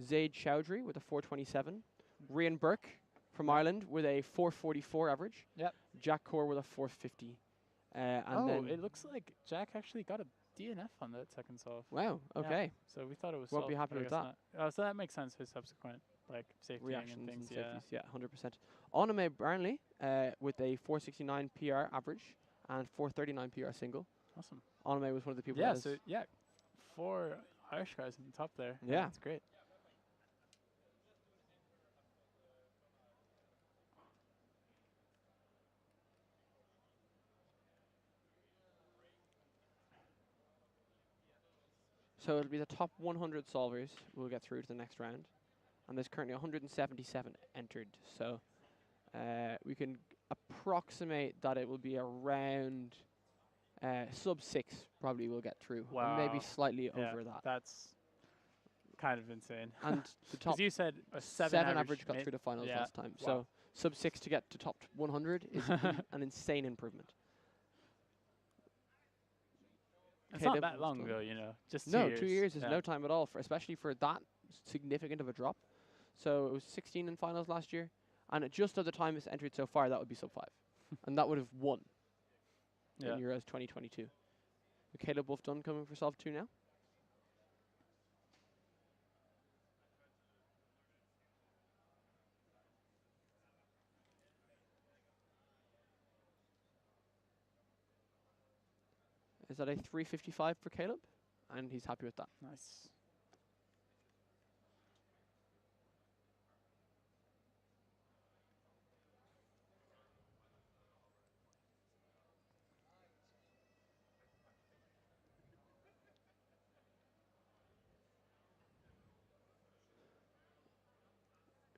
Zaid Chowdhury with a 427, Rian Burke from Ireland with a 444 average, Yep. Jack Core with a 450. And then it looks like Jack actually got a DNF on that second solve. wow, Yeah. okay. So we thought it was Won't be solved, happy but I with guess that. not. Oh, so that makes sense for subsequent safety Reactions and and things. Yeah. safeties, yeah, 100%. Onome Brownlee with a 469 PR average and 439 PR single. Awesome. Onome was one of the people Yeah. that So yeah, 4 Irish guys on the top there. Yeah. That's great. So it'll be the top 100 solvers will get through to the next round. And there's currently 177 entered. So we can approximate that it will be around sub 6 probably will get through. Or maybe Wow. slightly Yeah, over that. That's kind of insane. And the top Because you said a 7 average got through the finals yeah. last time. Wow. So sub 6 to get to top 100 is an insane improvement. It's Caleb not that was long done. ago, Just 2 No, years. 2 years is Yeah. no time at all, especially for that significant of a drop. So it was 16 in finals last year, and at just at the time it's entered so far, that would be sub 5. And that would have won Yeah. in Euros 2022. Caleb Wolf Dunn coming for solve 2 now. Is that a 355 for Caleb? And he's happy with that. Nice.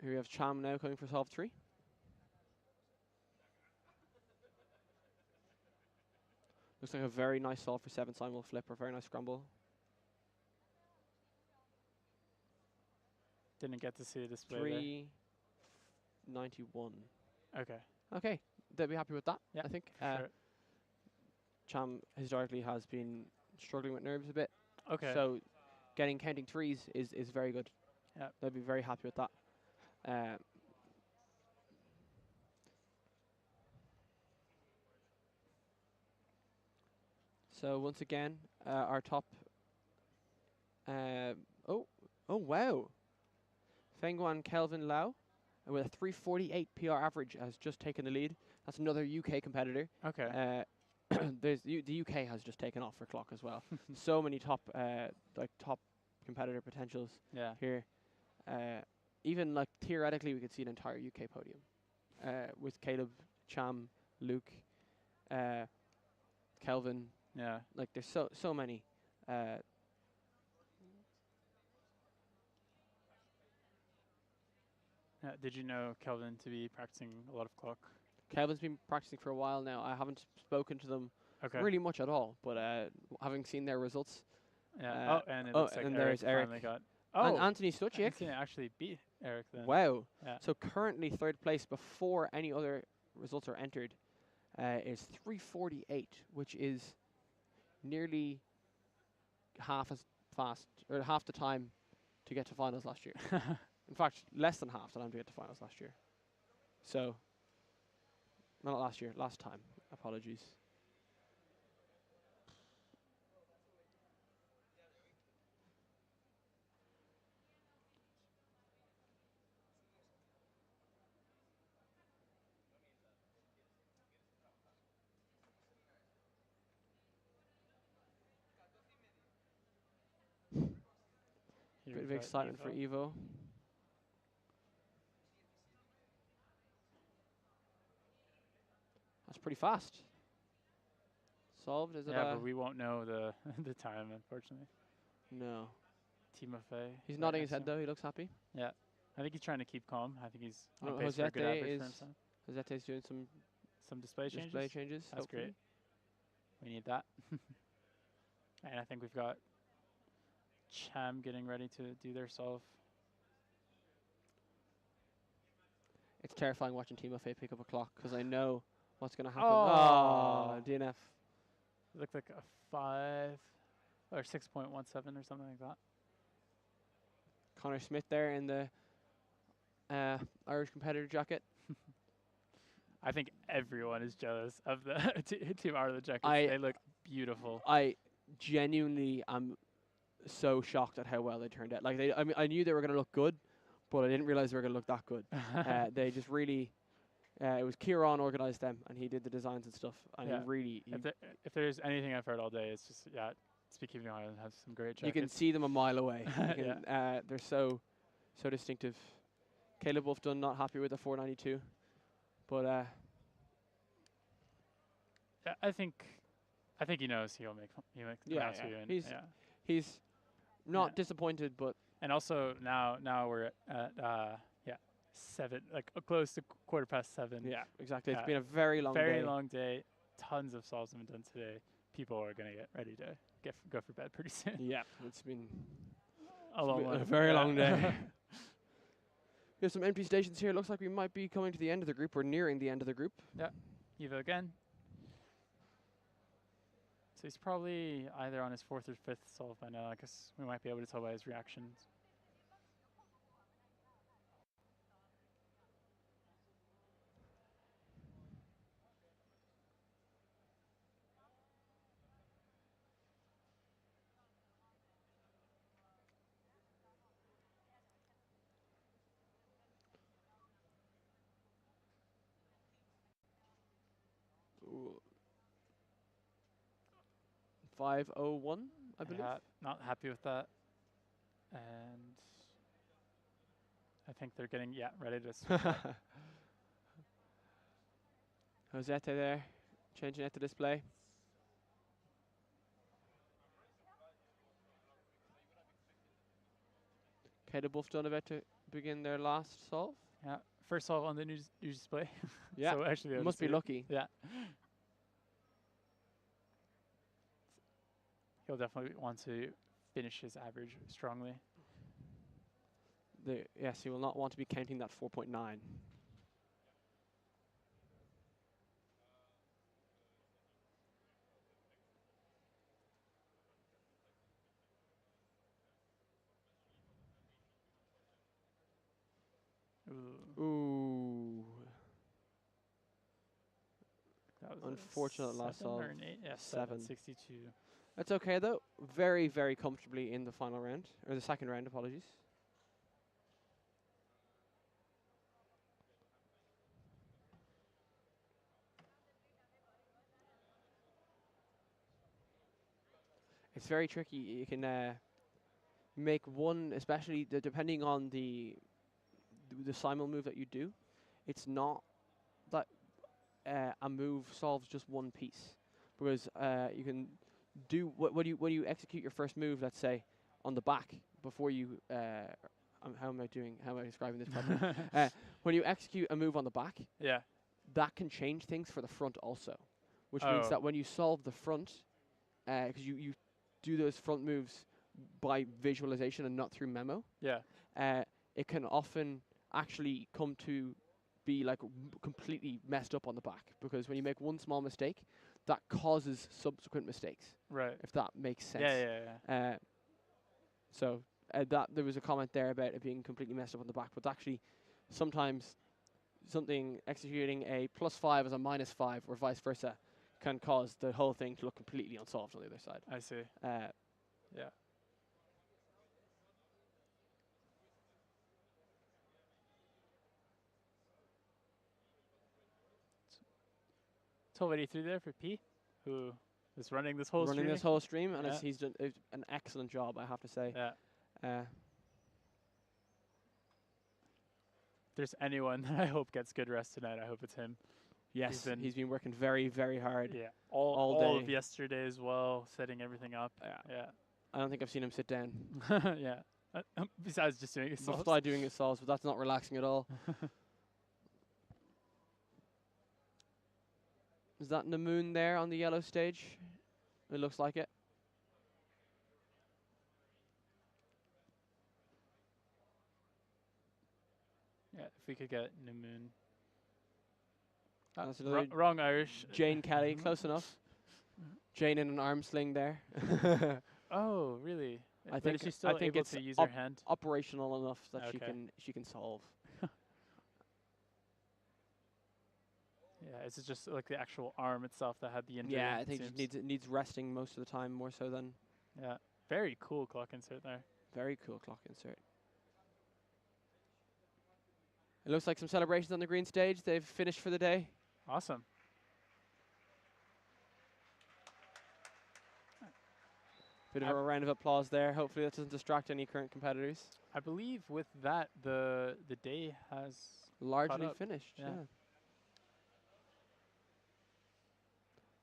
Here we have Cham now coming for solve 3. Looks like a very nice solve for 7 simul flip, or very nice scramble. Didn't get to see a display 391. there. Okay. Okay, they'll be happy with that, Yeah, I think. Sure. Cham historically has been struggling with nerves a bit. Okay. So counting 3s is very good. Yeah. They'll be very happy with that. So once again, our top. Oh wow! Fengguan Kelvin Lau, with a 348 PR average, has just taken the lead. That's another UK competitor. Okay. The UK has just taken off for clock as well. So many top competitor potentials Yeah. here. Even like theoretically, we could see an entire UK podium with Caleb, Cham, Luke, Kelvin. Yeah. Like there's so many. Did you know Kelvin to be practicing a lot of clock? Kelvin's been practicing for a while now. I haven't spoken to them Okay. really much at all, but having seen their results. Yeah. And it looks like and Eric there's Eric. finally got. And Anthony Suchik. Anthony actually beat Eric then. Wow. Yeah. So currently 3rd place before any other results are entered is 348, which is nearly half as fast, or half the time to get to finals last year. In fact, less than half the time to get to finals last year. So, not last year, last time. Apologies. Here Bit we've of got excitement for Evo. That's pretty fast. Solved, is it? Yeah, but we won't know the the time, unfortunately. No. Timofey. He's right nodding next his head to him. though, he looks happy. Yeah. I think he's trying to keep calm. I think he's on Oh, pace for a good Josete average for is- himself. Josete's doing some Display display changes. changes. That's hopefully. great. We need that. And I think we've got Cham getting ready to do their solve. It's terrifying watching Timofey pick up a clock because I know what's going to happen. Oh. DNF. It looked like a 5 or 6.17 or something like that. Connor Smith there in the Irish competitor jacket. I think everyone is jealous of the Team Ireland jackets. I- They look beautiful. I genuinely am so shocked at how well they turned out. Like I mean, I knew they were going to look good, but I didn't realize they were going to look that good. They just really. It was Kieran organised them, and he did the designs and stuff. And Yeah. he really. If there's anything I've heard all day, it's just Speakeasy Ireland has some great jackets. You can see them a mile away. You Yeah. can, they're so distinctive. Caleb Wolfdon not happy with the 492, but Yeah, I think he knows he'll make Yeah, yeah, yeah. and He's- yeah. he's not Yeah. disappointed. But And also now we're at 7, like close to 7:15. yeah, exactly. Yeah. It's been a very long Very day. long day. Tons of solves have been done today. People are gonna get ready to go for bed pretty soon. Yeah, it's been A long one. a very Yeah. long day. There's some empty stations here. Looks like we might be coming to the end of the group. We're nearing the end of the group. Evo again. So he's probably either on his 4th or 5th solve by now. I guess we might be able to tell by his reactions. Ooh. 501, I believe. Yeah, not happy with that. And I think they're getting ready to switch up. Josete there, changing it to display. Okay, the buff done about to begin their last solve. Yeah. First solve on the news display. Yeah, So actually, you must be lucky. Yeah. He'll definitely want to finish his average strongly. Yes, he will not want to be counting that 4.9. Ooh. Ooh. That was Unfortunate a last 7 or solve. an 8? Yeah, 7. 62. That's okay though. Very, very comfortably in the final round, or the second round, apologies. It's very tricky. You can make one, especially depending on the simul move that you do. It's not that a move solves just one piece, because you can do when you execute your first move, let's say on the back before you. How am I doing? How am I describing this properly? When you execute a move on the back, Yeah. that can change things for the front also, which Oh. means that when you solve the front, because you do those front moves by visualization and not through memo, Yeah. it can often actually come to be like completely messed up on the back, because when you make one small mistake, that causes subsequent mistakes. Right. If that makes sense. Yeah. So that there was a comment there about it being completely messed up on the back, but actually sometimes something executing a +5 as a -5 or vice versa can cause the whole thing to look completely unsolved on the other side. I see. Yeah. It's already through there for P, who is running this whole Running streaming. this whole stream, and Yeah. he's done an excellent job, I have to say. Yeah. Uh, If there's anyone that I hope gets good rest tonight, I hope it's him. yes, been- he's been working very, very hard. Yeah. All All of day. yesterday as well, setting everything up. Yeah. I don't think I've seen him sit down. Yeah. Besides just doing his solves. Besides doing his solves, but that's not relaxing at all. Is that Namoon there on the yellow stage? It looks like it. Yeah, if we could get Namoon. That's another Wrong Irish. Jane Kelly, close enough. Jane in an arm sling there. Oh, really? I But think is she still able it's to use her hand? operational enough that Okay. she can solve. Yeah, is it just like the actual arm itself that had the injury? Yeah, I it think it needs resting most of the time, more so than. Yeah, very cool clock insert there. Very cool clock insert. It looks like some celebrations on the green stage. They've finished for the day. Awesome. Bit of a round of applause there. Hopefully that doesn't distract any current competitors. I believe with that the day has Largely up. finished, Yeah. yeah.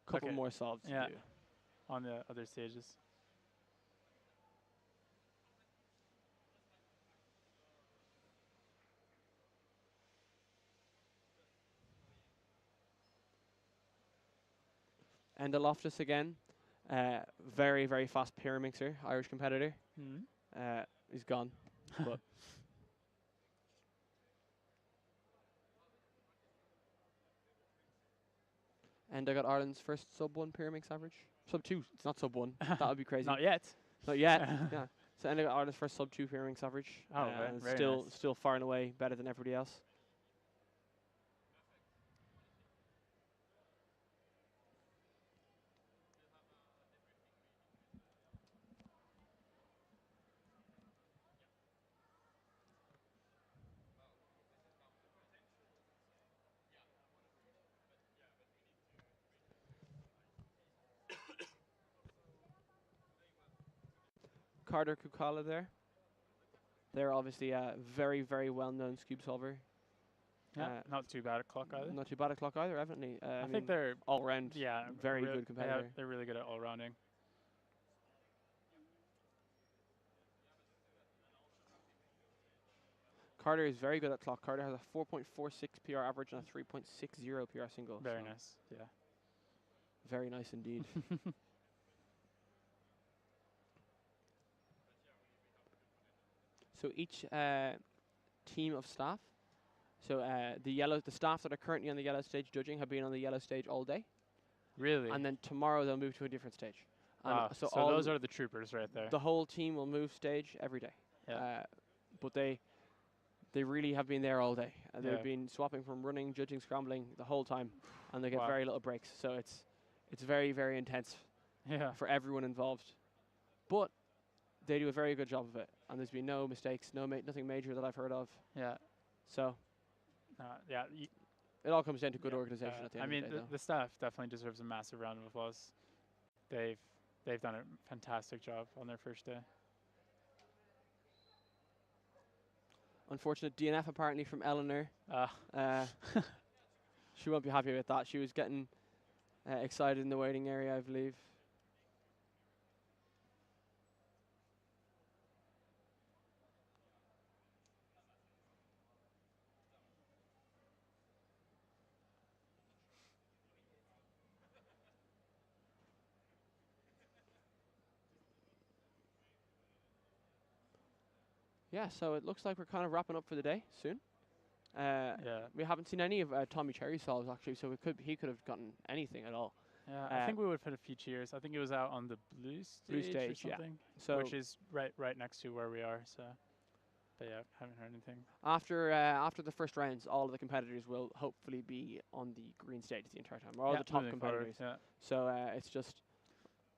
Couple Okay. more solves Yeah. to do. on the other stages. And Loftus again. Very, very fast Pyramixer, Irish competitor. Mm-hmm. He's gone. But and I got Ireland's first sub-1 Pyramix average. Sub-2. It's not sub-1. That would be crazy. Not yet. Not yet. Yeah. So and I got Ireland's first sub-2 Pyramix average. Oh, very still, nice. still far and away better than everybody else. Carter Kukala there. They're obviously a very, very well-known cube solver. Yeah, not too bad at clock either. Not too bad at clock either, evidently. I mean, think they're all round. yeah very good competitor. They're really good at all rounding. Carter is very good at clock. Carter has a 4.46 PR average and a 3.60 PR single. Very so nice. Yeah. Very nice indeed. So each team of staff, so the staff that are currently on the yellow stage judging have been on the yellow stage all day, Really? and then tomorrow they'll move to a different stage. And Wow. so So all those are the troopers right there. the whole team will move stage every day. Yeah. But they really have been there all day. They've Yeah. been swapping from running, judging, scrambling the whole time, and they get Wow. very little breaks. So it's very, very intense Yeah. for everyone involved. But they do a very good job of it, and there's been no mistakes, nothing major that I've heard of. Yeah. So Yeah. it all comes down to good Yeah, organization at the I end mean, of the day. the staff definitely deserves a massive round of applause. They've done a fantastic job on their first day. Unfortunate DNF apparently from Eleanor. Uh, She won't be happy with that. She was getting excited in the waiting area, I believe. Yeah, so it looks like we're kind of wrapping up for the day soon. yeah. We haven't seen any of Tommy Cherry's solves actually, so he could have gotten anything at all. Yeah. I think we would have put a few cheers. I think it was out on the blue stage, stage, or yeah. something, So which is right next to where we are. So, but yeah, haven't heard anything. after the first rounds, all of the competitors will hopefully be on the green stage the entire time, or all Yeah, the top moving forward, competitors. Yeah. So it's just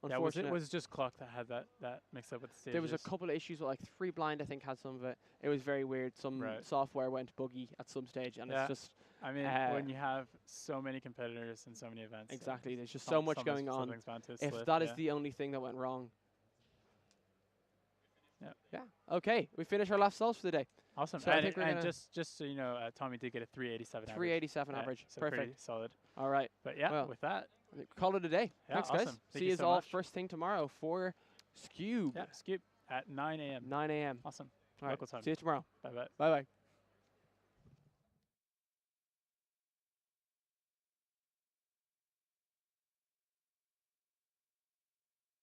Yeah. Was unfortunate. it was just clock that had that mix up with the stages? There was a couple of issues with like 3 Blind, I think, had some of it. It was very weird. Some Right. software went buggy at some stage, and Yeah. it's just I mean, when you have so many competitors and so many events. exactly. There's just so much going on. Something's bound to If slip, that is yeah. the only thing that went wrong. Yeah. Yeah. Okay, we finished our last solves for the day. Awesome. So I and think we're and gonna- just so you know, Tommy did get a 387 average. 387 Yeah, average. so pretty Perfect. solid. All right. But yeah, Well, with that, call it a day. Yeah, Thanks, guys. awesome. Thank See you you so all much. first thing tomorrow for Scube. yeah, skip at 9 a.m. 9 a.m. Awesome. All right. Local time. See you tomorrow. Bye bye. Bye bye.